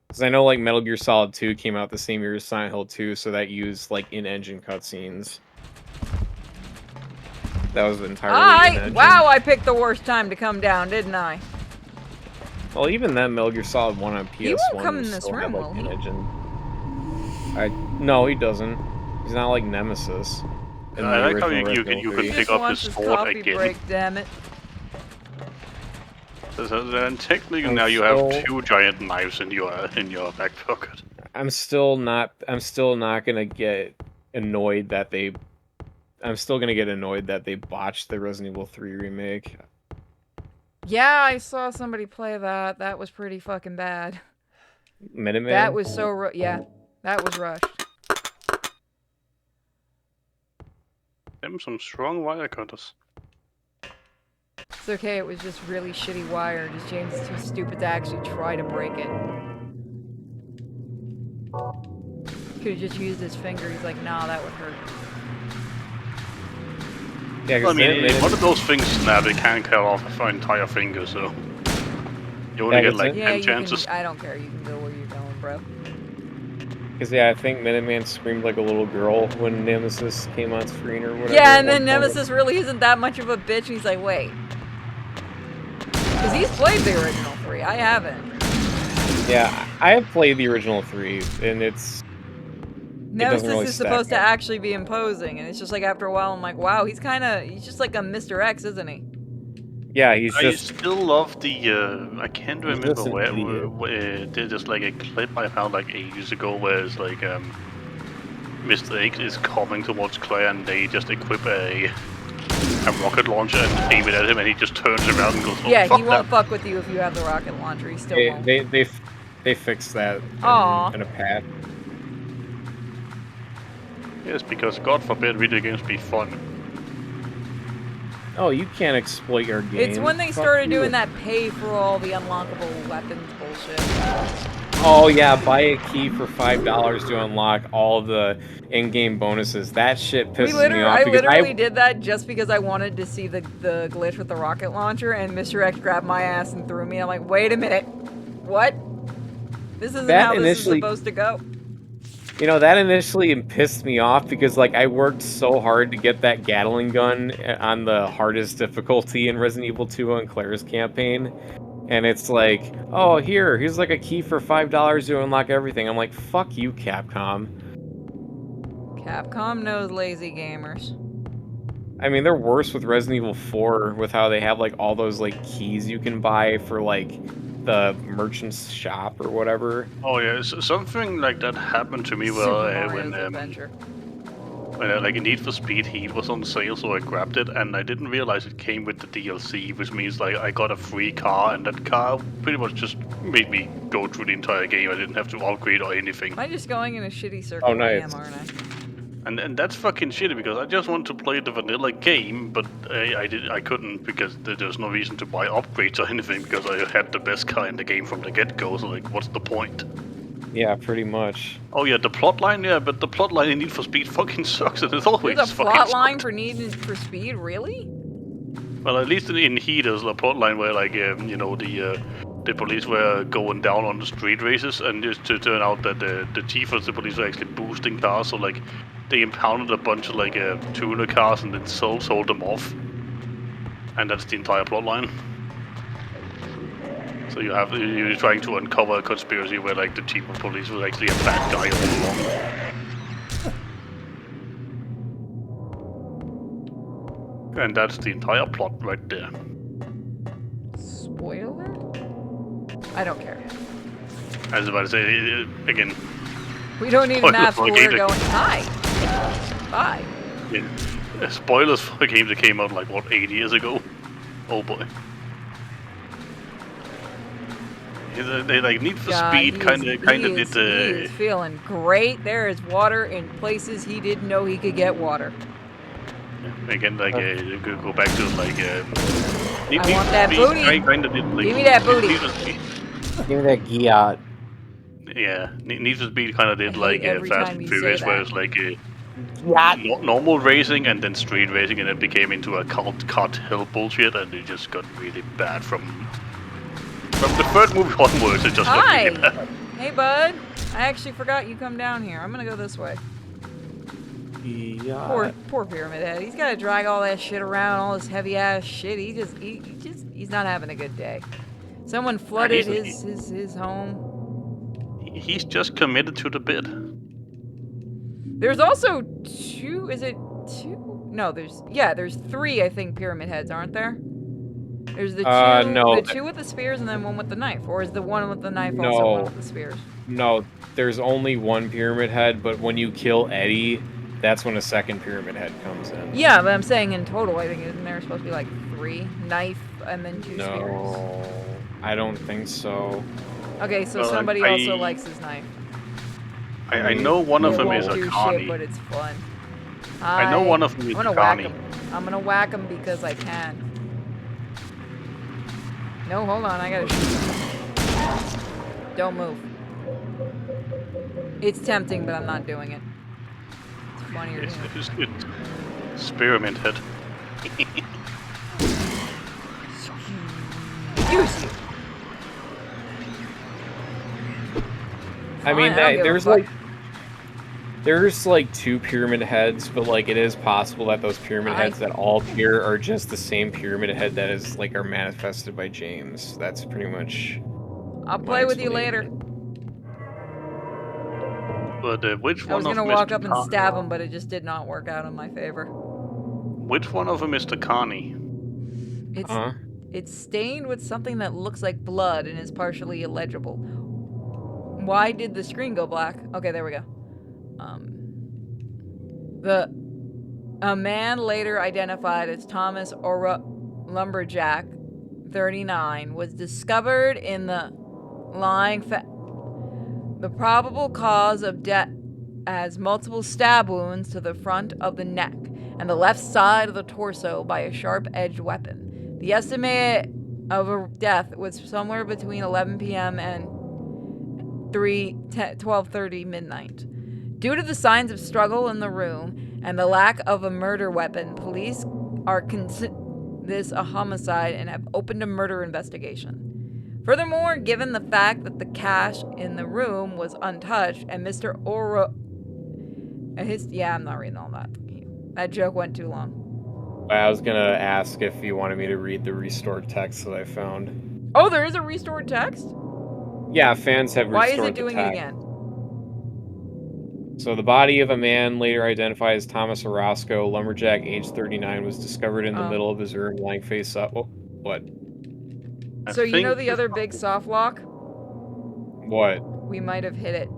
Because I know like Metal Gear Solid 2 came out the same year as Silent Hill 2, so that used like in-engine cutscenes. That was entirely in-engine. Wow, I picked the worst time to come down, didn't I? Well, even then, Metal Gear Solid 1 on PS1 He won't come in this still had, room, like, will he? in-engine. No, he doesn't. He's not like Nemesis. in I the like how original you Resident can Evil pick 3. Just up his wants his sword coffee again. break, damn it. So then technically I'm now you have still- 2 giant knives in your back pocket. I'm still not gonna get annoyed that they. I'm still gonna get annoyed that they botched the Resident Evil 3 remake. Yeah, I saw somebody play that. That was pretty fucking bad. Minuteman. That was so yeah, that was rushed. Them some strong wire cutters. It's okay, it was just really shitty wire. Just James is too stupid to actually try to break it. Could have just used his finger. He's like, nah, that would hurt. Yeah, Well, I 'cause mean, they- if one of those things snap, it can cut off an entire finger, so you only Yeah, get 'cause like they- 10 you chances. can. I don't care. You can go where you're going, bro. Because yeah, I think Minuteman screamed like a little girl when Nemesis came on screen or whatever. Yeah, at and then one point. Nemesis really isn't that much of a bitch. And he's like, wait. Because he's played the original 3. I haven't. Yeah, I have played the original 3, and it's. Nemesis really is stack supposed to up. actually be imposing, and it's just like after a while, I'm like, wow, he's just like a Mr. X, isn't he? Yeah, he's I just. still love the. I can't He's remember just an idiot. where there's like a clip I found like ages ago where it's like Mr. X is coming towards Claire and they just equip a rocket launcher and aim it at him and he just turns around and goes, oh, Yeah, fuck he won't that. fuck with you if you have the rocket launcher. He still won't. They fixed that Aw. in a patch. Yes, because God forbid video games be fun. Oh, you can't exploit your game. It's when they Fuck started you. doing that pay for all the unlockable weapons bullshit. Oh yeah, buy a key for $5 to unlock all the in-game bonuses. That shit pisses me off I because literally did that just because I wanted to see the glitch with the rocket launcher, and Mr. X grabbed my ass and threw me. I'm like, wait a minute, what? This isn't That how this is initially- supposed to go. You know, that initially pissed me off because, like, I worked so hard to get that Gatling gun on the hardest difficulty in Resident Evil 2 on Claire's campaign. And it's like, oh, here's like a key for $5 to unlock everything. I'm like, fuck you, Capcom. Capcom knows lazy gamers. I mean, they're worse with Resident Evil 4 with how they have, like, all those, like, keys you can buy for, like, the merchant's shop or whatever. Oh yeah, something like that happened to me Super Mario's when Adventure. like Need for Speed Heat was on sale, so I grabbed it, and I didn't realize it came with the DLC, which means like I got a free car, and that car pretty much just made me go through the entire game. I didn't have to upgrade or anything. Am I just going in a shitty circle? Oh, nice. I am, aren't I? And that's fucking shitty because I just want to play the vanilla game, but I couldn't because there's no reason to buy upgrades or anything because I had the best car in the game from the get-go. So like, what's the point? Yeah, pretty much. Oh yeah, the plotline, yeah, but the plotline in Need for Speed fucking sucks, and it always There's a fucking plot line sucked. for Need for Speed, really? Well, at least in Heat, there's a plotline where like you know the police were going down on the street races, and just to turn out that the chief of the police were actually boosting cars, so like they impounded a bunch of like tuner cars and then sold them off, and that's the entire plotline. So you're trying to uncover a conspiracy where like the chief of police was actually a bad guy all along. And that's the entire plot right there. Spoiler? I don't care. I was about to say, again, We don't need an Spoiler app for a for game that- going, hi. Bye. yeah, spoilers for a game that came out like, what, 8 years ago? Oh boy. They like Need for God, Speed he kind is- of he did is the... feeling great. There is water in places he didn't know he could get water. Again, like, you could go back to like... I want that booty. Kind of did, like, Give me that booty. Need for Speed, Give me that Giat. yeah, Need for Speed kind of did I like hate every Fast time and you Furious, say where that. it's like normal racing and then street racing, and it became into a cartel bullshit, and it just got really bad from the third movie onwards. It just got Hi. really bad. Hey, bud. I actually forgot you come down here. I'm gonna go this way. Poor Pyramid Head. He's gotta drag all that shit around, all this heavy ass shit. He's not having a good day. Someone flooded his home. He's just committed to the bit. There's also two. Is it two? No, there's three. I think Pyramid Heads, aren't there? There's the two, no. the two with the spears, and then one with the knife. Or is the one with the knife also No. one with the spears? No, there's only one Pyramid Head, but when you kill Eddie, that's when a second Pyramid Head comes in. Yeah, but I'm saying in total, I think isn't there supposed to be like three knife and then two spears? No, I don't think so. Okay, so Well, somebody I- also likes his knife. I know one of It them won't is a do Connie. shit, but it's fun. I know one of them is I'm gonna a whack Connie. him. I'm gonna whack him because I can. No, hold on, I gotta shoot him. Don't move. It's tempting, but I'm not doing it. It's funnier. It's Spearmint Head. Use you. I mean, Fine, I don't give a fuck. there's like two Pyramid Heads, but like it is possible that those Pyramid Heads that all appear are just the same Pyramid Head that is like are manifested by James. That's pretty much. I'll play with you later. But which I was one gonna of walk Mr. up and Con- stab him, but it just did not work out in my favor. Which one of them is the Connie? It's it's stained with something that looks like blood and is partially illegible. Why did the screen go black? Okay, there we go. A man later identified as Thomas Ora Lumberjack, 39, was discovered in the lying the probable cause of death as multiple stab wounds to the front of the neck and the left side of the torso by a sharp-edged weapon. The estimate of a death was somewhere between 11 p.m. and 12:30 midnight. Due to the signs of struggle in the room and the lack of a murder weapon, police are this a homicide and have opened a murder investigation. Furthermore, given the fact that the cash in the room was untouched and Mr. Oro... yeah, I'm not reading all that. That joke went too long. I was gonna ask if you wanted me to read the restored text that I found. Oh, there is a restored text? Yeah, fans have Why restored is it doing the it text. again? So the body of a man later identified as Thomas Orozco, lumberjack, age 39, was discovered in the middle of his room, lying face up. Oh, what? So you know the other big soft lock? What? We might have hit it.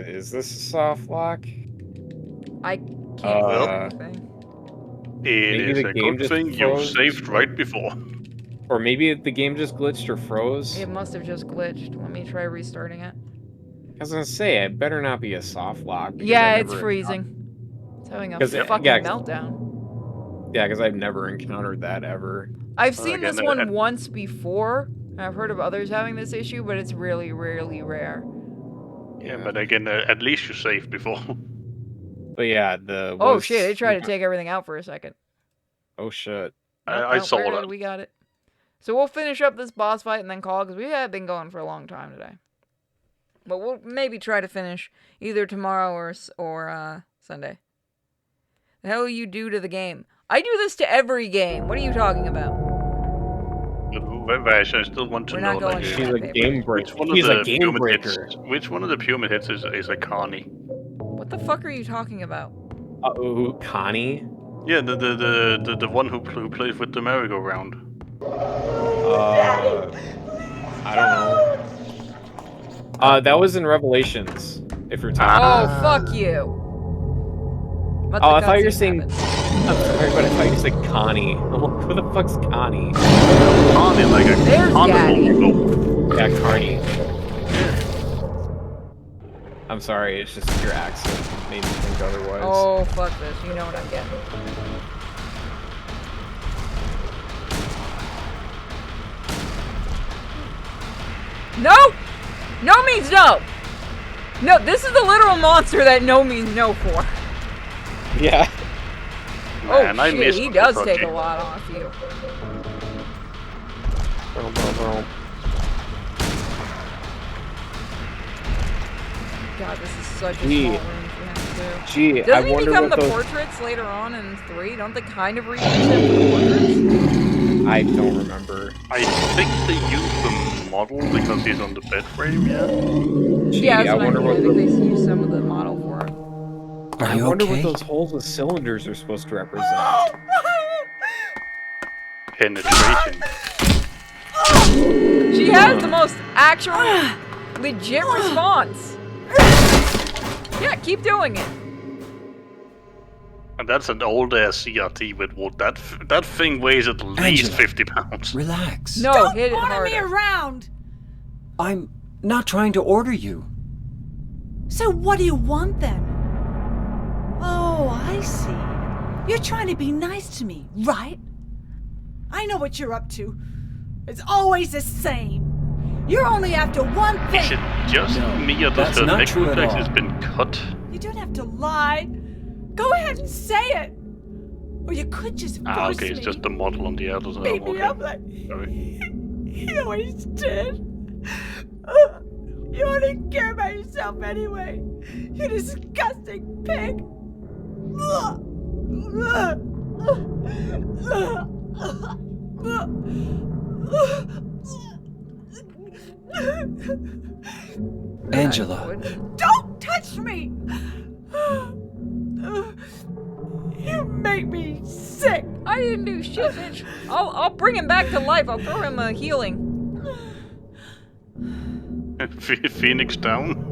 Is this a soft lock? I can't see anything. It is a good thing you saved right before. Or maybe the game just glitched or froze. It must have just glitched. Let me try restarting it. I was gonna say, it better not be a soft lock. Yeah, it's freezing. It's having a fucking meltdown. Yeah, because I've never encountered that ever. I've seen this one once before. I've heard of others having this issue, but it's really, really rare. Yeah, but again, at least you saved before. But yeah, Oh shit, they tried to take everything out for a second. Oh shit. I saw that. We got it. So we'll finish up this boss fight and then call, because we have been going for a long time today. But we'll maybe try to finish either tomorrow or Sunday. The hell you do to the game? I do this to every game. What are you talking about? I still want to know. Like, she's a game breaker. She's a game breaker. Which one of the Pyramid Hits is a Connie? What the fuck are you talking about? Connie? Yeah, the one who plays with the merry-go-round. I don't know. That was in Revelations. If you're talking. Oh, fuck you. Oh, I thought you were saying. I'm sorry, but I thought you said Connie. Who the fuck's Connie? Connie, like a carnival. Yeah, Carney. I'm sorry, it's just your accent made me think otherwise. Oh, fuck this. You know what I'm getting. No! No means no! No, this is the literal monster that no means no for. Yeah. Oh shit, he does take a lot off you. God, this is such a small room for him to do. Doesn't he become the portraits later on in 3? Don't they kind of reuse him for the portraits? I don't remember. I think they use the model because he's on the bed frame, yeah? Yeah, that's what I mean. I think they use some of the model for him. I wonder what those holes with cylinders are supposed to represent. Penetration. She has the most actual, legit response. Yeah, keep doing it. And that's an old ass CRT with wood. That thing weighs at least 50 pounds. Relax. No, Don't hit it order harder. me around. I'm not trying to order you. So what do you want then? Oh, I see. You're trying to be nice to me, right? I know what you're up to. It's always the same. You're only after one thing. Is it just me or does the necroplex has been cut? You don't have to lie. Go ahead and say it. Or you could just force okay, it's me. just the model on the outer side. Beat me Okay. up like he always did. You only care about yourself anyway. You disgusting pig. Angela. Don't touch me! You make me sick. I didn't do shit, bitch. I'll bring him back to life. I'll throw him a healing. Phoenix down.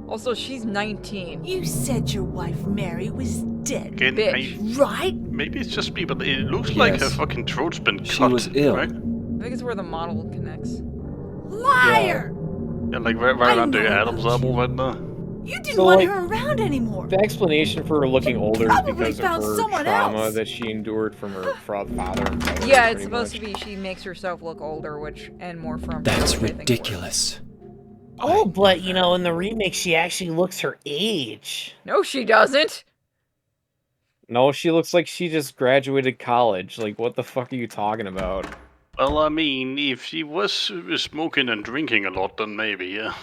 Also, she's 19. You said your wife Mary was dead, Again, bitch. Right? Maybe it's just me, but it looks like her fucking throat's been cut. She was ill. Right? I think it's where the model connects. Liar! Yeah, like right around the Adam's apple right now. You didn't So, want like, her around anymore. The explanation for her looking older is probably because of found her someone trauma else. that she endured from her father and brother. Yeah, it's pretty supposed much. to be she makes herself look older, and more firm. That's which I think ridiculous. Oh, but you know, in the remake, she actually looks her age. works. No, she doesn't. No, she looks like she just graduated college. Like, what the fuck are you talking about? Well, I mean, if she was smoking and drinking a lot, then maybe, yeah.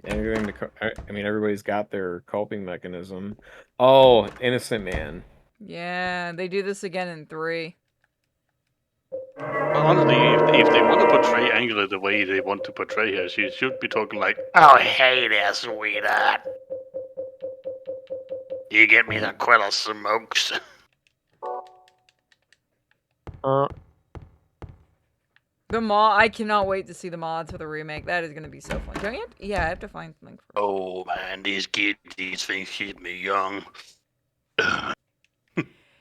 Everything I mean, everybody's got their coping mechanism. Oh, Innocent Man. Yeah, they do this again in 3. Well, honestly, if they want to portray Angela the way they want to portray her, she should be talking like, "Oh, hey there, sweetheart. You get me the Quilla smokes." The mod. I cannot wait to see the mods for the remake. That is going to be so fun. Don't you? Yeah, I have to find something. Oh man, these kids, these things keep me young.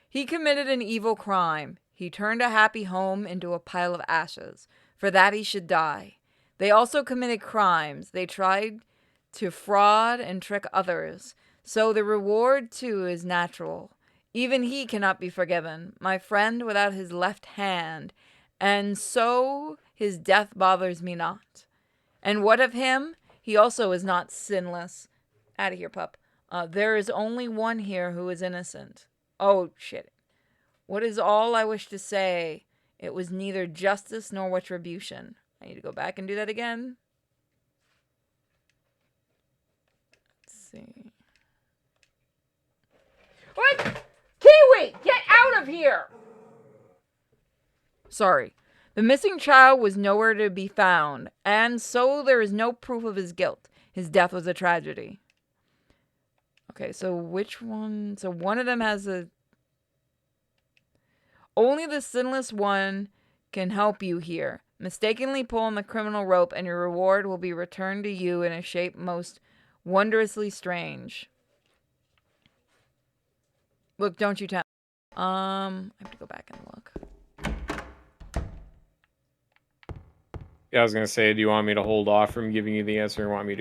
He committed an evil crime. He turned a happy home into a pile of ashes. For that he should die. They also committed crimes. They tried to fraud and trick others. So the reward too is natural. Even he cannot be forgiven. My friend without his left hand. And so his death bothers me not. And what of him? He also is not sinless. Out of here, pup. There is only one here who is innocent. Oh, shit. What is all I wish to say? It was neither justice nor retribution. I need to go back and do that again. Let's see. What? Kiwi! Get out of here! Sorry. The missing child was nowhere to be found, and so there is no proof of his guilt. His death was a tragedy. Okay, so which one? So one of them has a... Only the sinless one can help you here. Mistakenly pull on the criminal rope, and your reward will be returned to you in a shape most wondrously strange. Look, don't you tell. I have to go back and look. Yeah, I was gonna say, do you want me to hold off from giving you the answer, or want you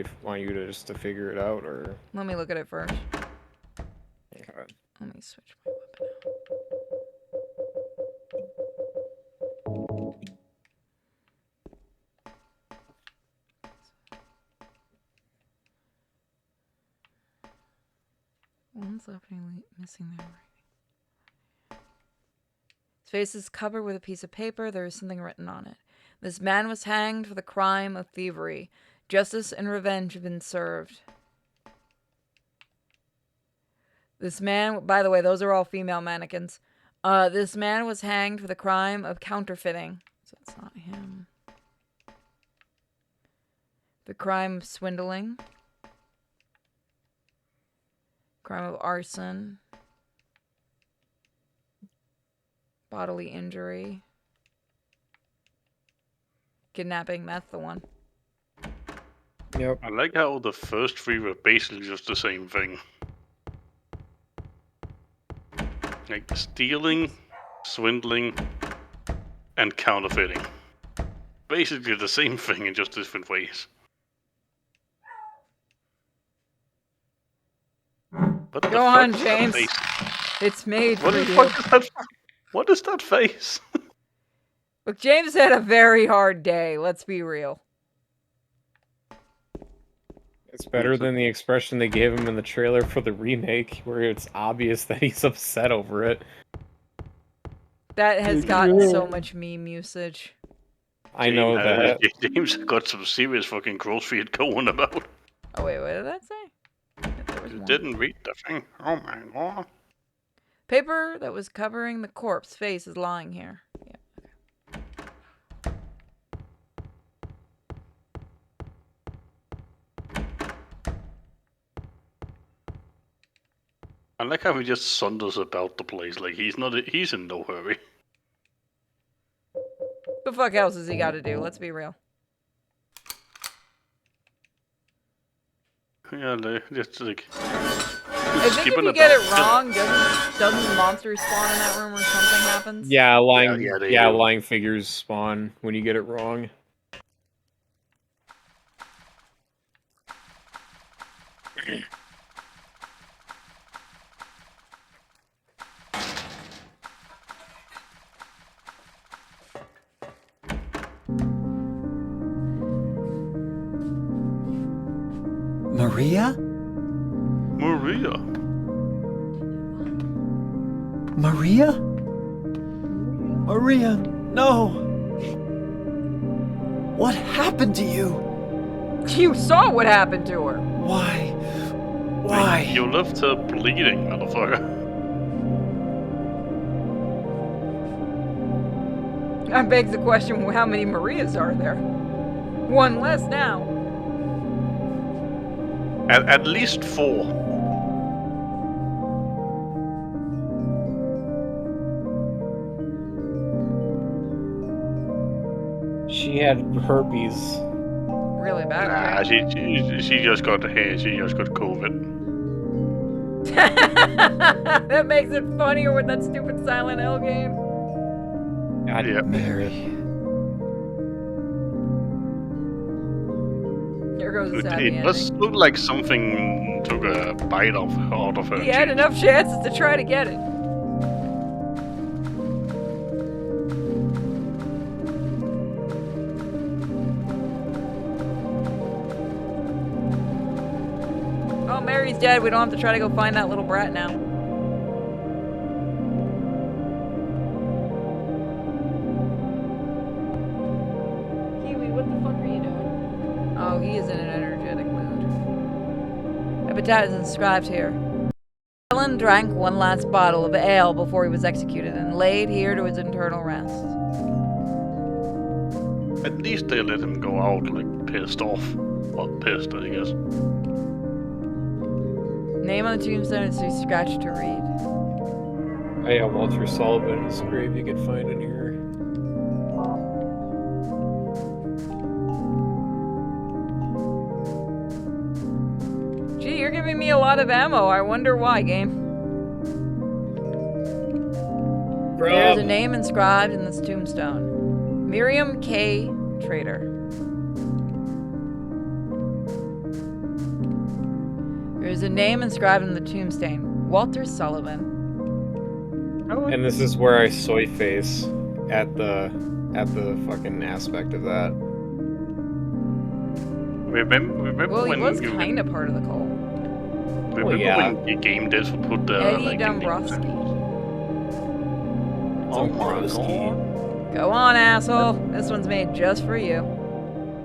to just to figure it out, or? Let me look at it first. Okay. Let me switch my weapon out. One's left missing their writing. His face is covered with a piece of paper. There is something written on it. This man was hanged for the crime of thievery. Justice and revenge have been served. This man, by the way, those are all female mannequins. This man was hanged for the crime of counterfeiting. So it's not him. The crime of swindling. Crime of arson. Bodily injury. Kidnapping, that's the one. Yep. I like how the first 3 were basically just the same thing. Like stealing, swindling, and counterfeiting. Basically the same thing in just different ways. What the Go on, fuck is that James. face? It's made What for the you. fuck is that? What is that face? Look, James had a very hard day. Let's be real. It's better than the expression they gave him in the trailer for the remake, where it's obvious that he's upset over it. That has gotten so much meme usage. I know that. James got some serious fucking grocery going about. Oh, wait, what did that say? There was You one. didn't read the thing. Oh my god. Paper that was covering the corpse face is lying here. Yeah. I like how he just sunders about the place. Like he's in no hurry. The fuck else has he got to do? Let's be real. Yeah, just like I think if you get it wrong, doesn't monsters spawn in that room or something happens? Yeah, lying. Yeah, they Yeah, do. lying figures spawn when you get it wrong. Maria? Maria. Maria? Maria, no. What happened to you? You saw what happened to her. Why? Why? You left her bleeding, motherfucker. That begs the question, how many Marias are there? One less now. At least 4. She had herpes. Really bad. Nah, she just got she just got COVID. That makes it funnier with that stupid Silent Hill game. God, yeah. Mary. Here goes the sad It ending. must look like something took a bite out of her. He had cheek. enough chances to try to get it. Oh, Mary's dead. We don't have to try to go find that little brat now. Kiwi, what the fuck are you doing? Oh, he is in an energetic mood. Epitaph is inscribed here. Alan drank one last bottle of ale before he was executed and laid here to his eternal rest. At least they let him go out like pissed off. Well, pissed, I guess. Name on the tombstone is too scratched to read. Oh yeah, Walter Sullivan's grave you can find in here. Gee, you're giving me a lot of ammo. I wonder why, game. There's a name inscribed in this tombstone. Miriam K. Trader. There's a name inscribed in the tombstone. Walter Sullivan. And this is where I soy face at the fucking aspect of that. Remember Well, he when was you kind of part of the cult. remember yeah. when the game devs would put the Eddie like Dombrowski. Oh my god. Go on, asshole. This one's made just for you.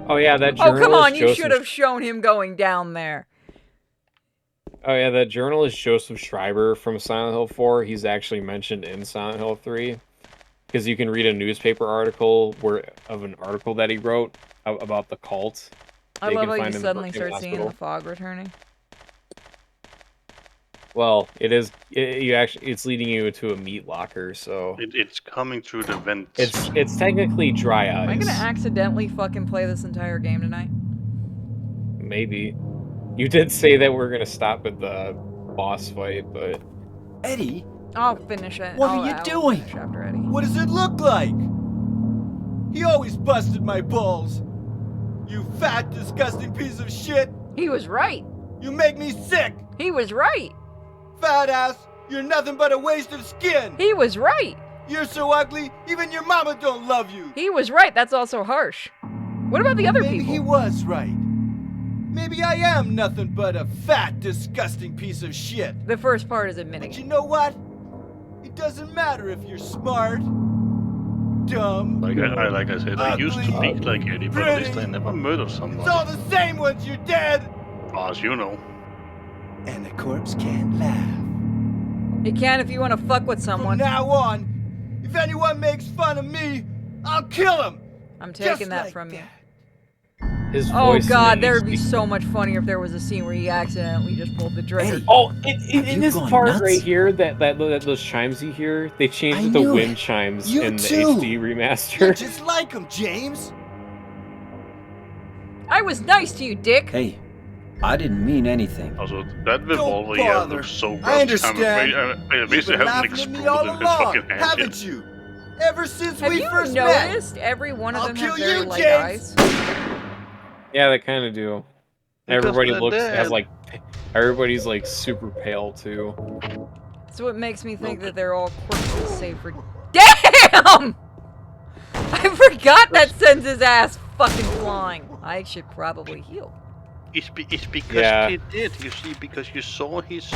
Oh yeah, that Oh, journalist come on. You Joseph... should have shown him going down there. Oh yeah, that journalist Joseph Schreiber from Silent Hill 4, he's actually mentioned in Silent Hill 3. Because you can read a newspaper article of an article that he wrote about the cult. I You love can how find you in suddenly Brookhaven start seeing Hospital. the fog returning. Well, it's leading you to a meat locker, so It's coming through the vents. it's technically dry Am I eyes. gonna accidentally fucking play this entire game tonight? Maybe. You did say that we're gonna stop at the boss fight, but Eddie, I'll finish it. What I'll- are you I'll doing? finish after Eddie. What does it look like? He always busted my balls. You fat, disgusting piece of shit. He was right. You make me sick. He was right. Fat ass, you're nothing but a waste of skin. He was right. You're so ugly, even your mama don't love you. He was right. That's also harsh. What about the other Maybe people? he was right. Maybe I am nothing but a fat, disgusting piece of shit. The first part is admitting But it. you know what? It doesn't matter if you're smart, dumb. Like I said, I used to ugly, think like Eddie, but at least I pretty. never murdered somebody. It's all the same once you're dead. As you know. and the corpse can't laugh. You can if you want to fuck with From someone. now on, if anyone makes fun of me, I'll kill him. I'm taking Just that like from you. his Oh voice. god, in there it would be so much funnier if there was a scene where he accidentally just pulled the trigger. Oh, in you this gone part nuts? right here, that those chimes you hear, they changed I it to knew wind it. chimes You in the too. HD You're remaster. just like him, James. I was nice to you, Dick. Hey, I didn't mean anything. Also, that revolver here bother. looks so rough. I understand. I You've wish they been hadn't laughing at me all exploded in his along, fucking hand haven't yet. you? Ever since Have we you first met. noticed every one of I'll them kill have very you, light James. eyes? Yeah, they kind of do. Because Everybody they're looks has dead. like, everybody's like super pale too. So it makes me think that they're all corpses save for. Damn! I forgot that sends his ass fucking flying. I should probably heal. It's because Yeah. he did. You see, because you saw his.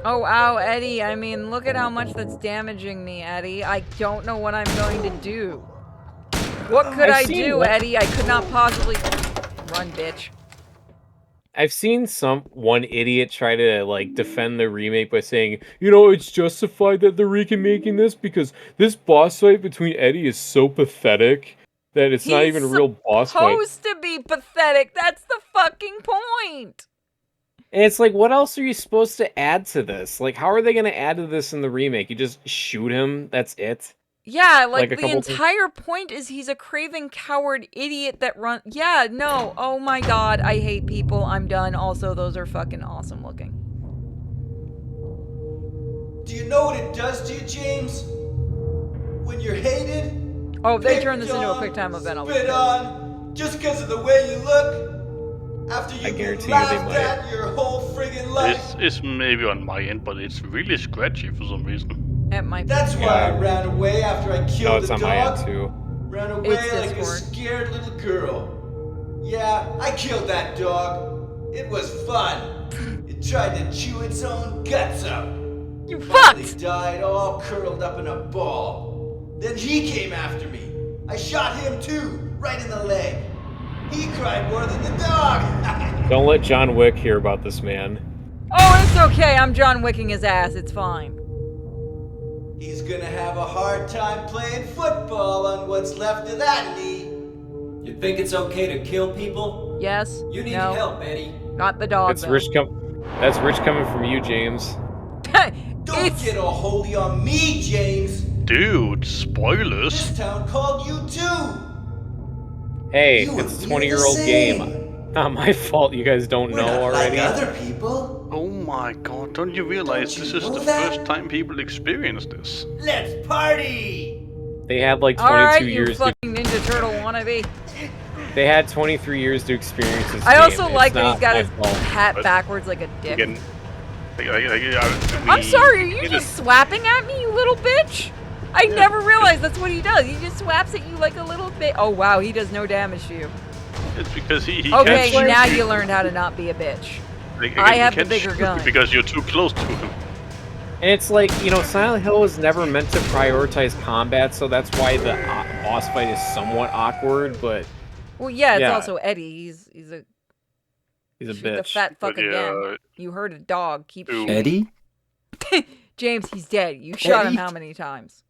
Oh, ow, Eddie. I mean, look at how much that's damaging me, Eddie. I don't know what I'm going to do. What could I've I seen do, one- Eddie? I could not possibly. Run, bitch. I've seen one idiot try to like defend the remake by saying, you know, it's justified that they're remaking this because this boss fight between Eddie is so pathetic that it's not even a real boss fight. Supposed to be pathetic. That's the fucking point. And it's like, what else are you supposed to add to this? Like, how are they going to add to this in the remake? You just shoot him. That's it. Yeah, like a the couple entire point is he's a craven coward idiot that run. Yeah, no. Oh my god, I hate people. I'm done. Also, those are fucking awesome looking. Do you know what it does to you, James? When you're hated? Oh, if they turn picked this into a on, quick time event, I'll be spit pissed. on, just because of the way you look? After you've been guarantee you they laughed might. at your whole friggin' life? It's maybe on my end, but it's really scratchy for some reason. It might be. That's why I ran away after I No, killed it's the on my end dog. too. Ran away It's like a Discord. scared little girl. Yeah, I killed that dog. It was fun. It tried to chew its own guts out. You Finally fucked! died all curled up in a ball. Then he came after me. I shot him too, right in the leg. He cried more than the dog. Don't let John Wick hear about this man. Oh, it's okay. I'm John Wicking his ass. It's fine. He's gonna have a hard time playing football on what's left of that knee. You think it's okay to kill people? Yes. You need no. help, Eddie. Not the dog. That's though. rich coming from you, James. Don't get all holy on me, James. Dude, spoilers. This town called you too. Hey, You it's a and me are the 20-year-old same. game. Not my fault you guys don't We're know not already. like other people. Oh my god, don't you realize Don't you this is know the that? first time people experience this? Let's party. They had like 22 Alright, you years. fucking Ninja Turtle wannabe. They had 23 years to experience this I game. also It's like that he's not got my his fault. hat But- backwards like a dick. Again, I'm sorry, are you just swapping at me, you little bitch? I never realized that's what he does. He just swaps at you like a little bit. Oh wow, he does no damage to you. It's because he Okay, can't now shoot you learned how to not be a bitch. Like, I he have the can't bigger shoot gun. because you're too close to him. And it's like, you know, Silent Hill was never meant to prioritize combat, so that's why the boss fight is somewhat awkward, but Well, yeah, it's Yeah. also Eddie. He's a he's a shoot the bitch. fat fuck But yeah, again. You heard a dog. Keep Ooh. shooting. Eddie? James, he's dead. You shot him Eddie? how many times?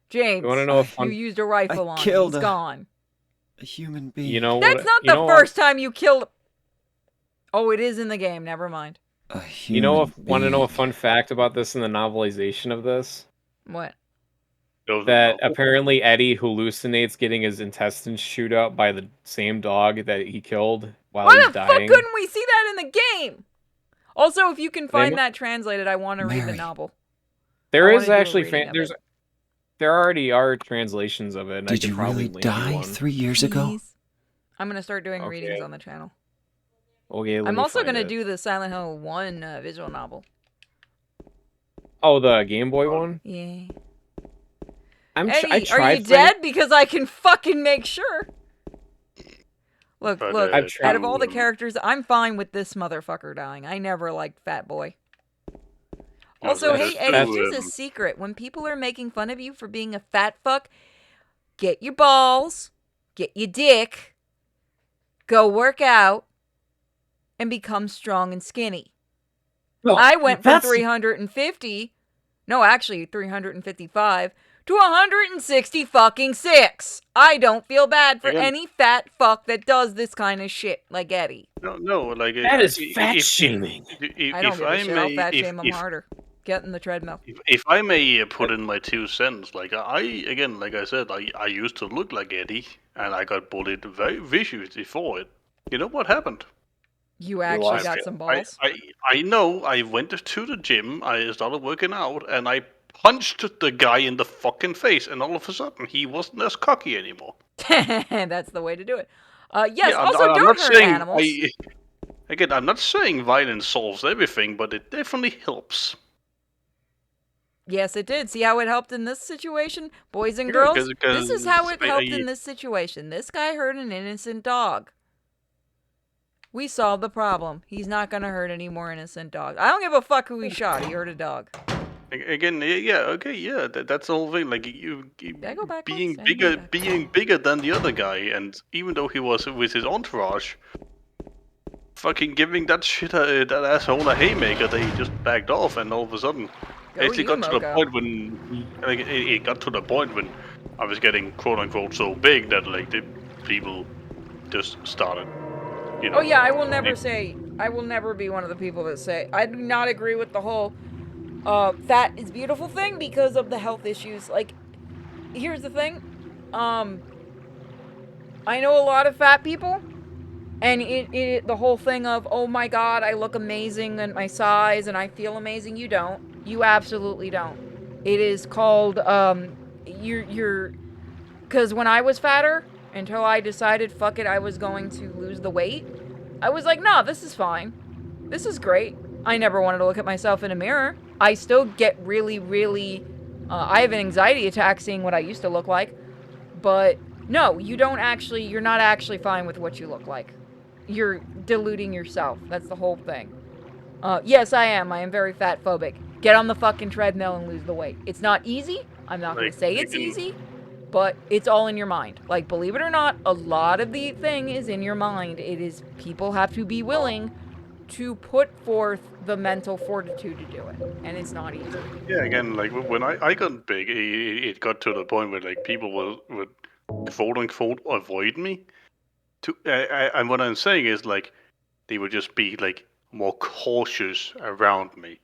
James, You wanna know a fun- you used a rifle I on him. killed He's a- gone. A human being. You know That's what? not you the know first time you killed. Oh, it is in the game. Never mind. A human You know, want to know a being. fun fact about this in the novelization of this? What? That apparently Eddie hallucinates getting his intestines chewed out by the same dog that he killed while Why he's the fuck dying. couldn't we see that in the game? Also, if you can find mu- that translated, I want to read the Mary. novel. There I is wanna do a actually reading of there's it. there already are translations of it. And I Did could you probably really link you die one. 3 years ago? Please. I'm gonna start doing Okay. readings on the channel. Okay, let I'm me also find gonna it. do the Silent Hill 1 visual novel. Oh, the Game Boy one. Yeah. I Eddie, tried are you dead? Because I can fucking make sure. Look, But, look. I've Out of all the to- characters, I'm fine with this motherfucker dying. I never liked Fat Boy. Yeah, Also, that's hey Eddie, true, here's a secret. When people are making fun of you for being a fat fuck, get your balls, get your dick, go work out, and become strong and skinny. Well, I went from that's- 350, no, actually 355 to 160 fucking 6. I don't feel bad for Again- any fat fuck that does this kind of shit like Eddie. No, like That is if- fat if- shaming. If, I don't if give a I shit. I'll may, fat if, shame him if, harder. Get in the treadmill. if I may put in my 2 cents, like like I said, I used to look like Eddie, and I got bullied very viciously for it. You know what happened? You actually lost got it. some balls. I know. I went to the gym. I started working out, and I punched the guy in the fucking face. And all of a sudden, he wasn't as cocky anymore. That's the way to do it. Yes. Yeah, Also, I'm don't not hurt saying. animals. Again, I'm not saying violence solves everything, but it definitely helps. Yes, it did. See how it helped in this situation, boys and Yeah, girls. 'cause This is how it helped I- in this situation. This guy hurt an innocent dog. We solved the problem. He's not gonna hurt any more innocent dogs. I don't give a fuck who he shot. He hurt a dog. Again, yeah, okay, yeah, that's the whole thing. Like you Did I go backwards? being I didn't go being bigger than the other guy, and even though he was with his entourage, fucking giving that that asshole a haymaker, they just backed off, and all of a sudden, Go it you, got to the Moko. point when, like, it got to the point when I was getting quote unquote so big that like the people just started, you know. Oh yeah, I will never say. I will never be one of the people that say I do not agree with the whole fat is beautiful thing because of the health issues. Like, here's the thing. I know a lot of fat people, and the whole thing of, oh my god, I look amazing and my size and I feel amazing. You don't. You absolutely don't. It is called you're because when I was fatter, until I decided fuck it, I was going to lose the weight, I was like, nah, this is fine. This is great. I never wanted to look at myself in a mirror. I still get really, really I have an anxiety attack seeing what I used to look like. But no, you're not actually fine with what you look like. You're deluding yourself. That's the whole thing. Yes, I am. I am very fat phobic. Get on the fucking treadmill and lose the weight. It's not easy. I'm not going to say it's easy, but it's all in your mind. Like, believe it or not, a lot of the thing is in your mind. It is, people have to be willing to put forth the mental fortitude to do it, and it's not easy. Yeah, again, like when I got big, it got to the point where like people would quote unquote avoid me. And what I'm saying is like they would just be like more cautious around me.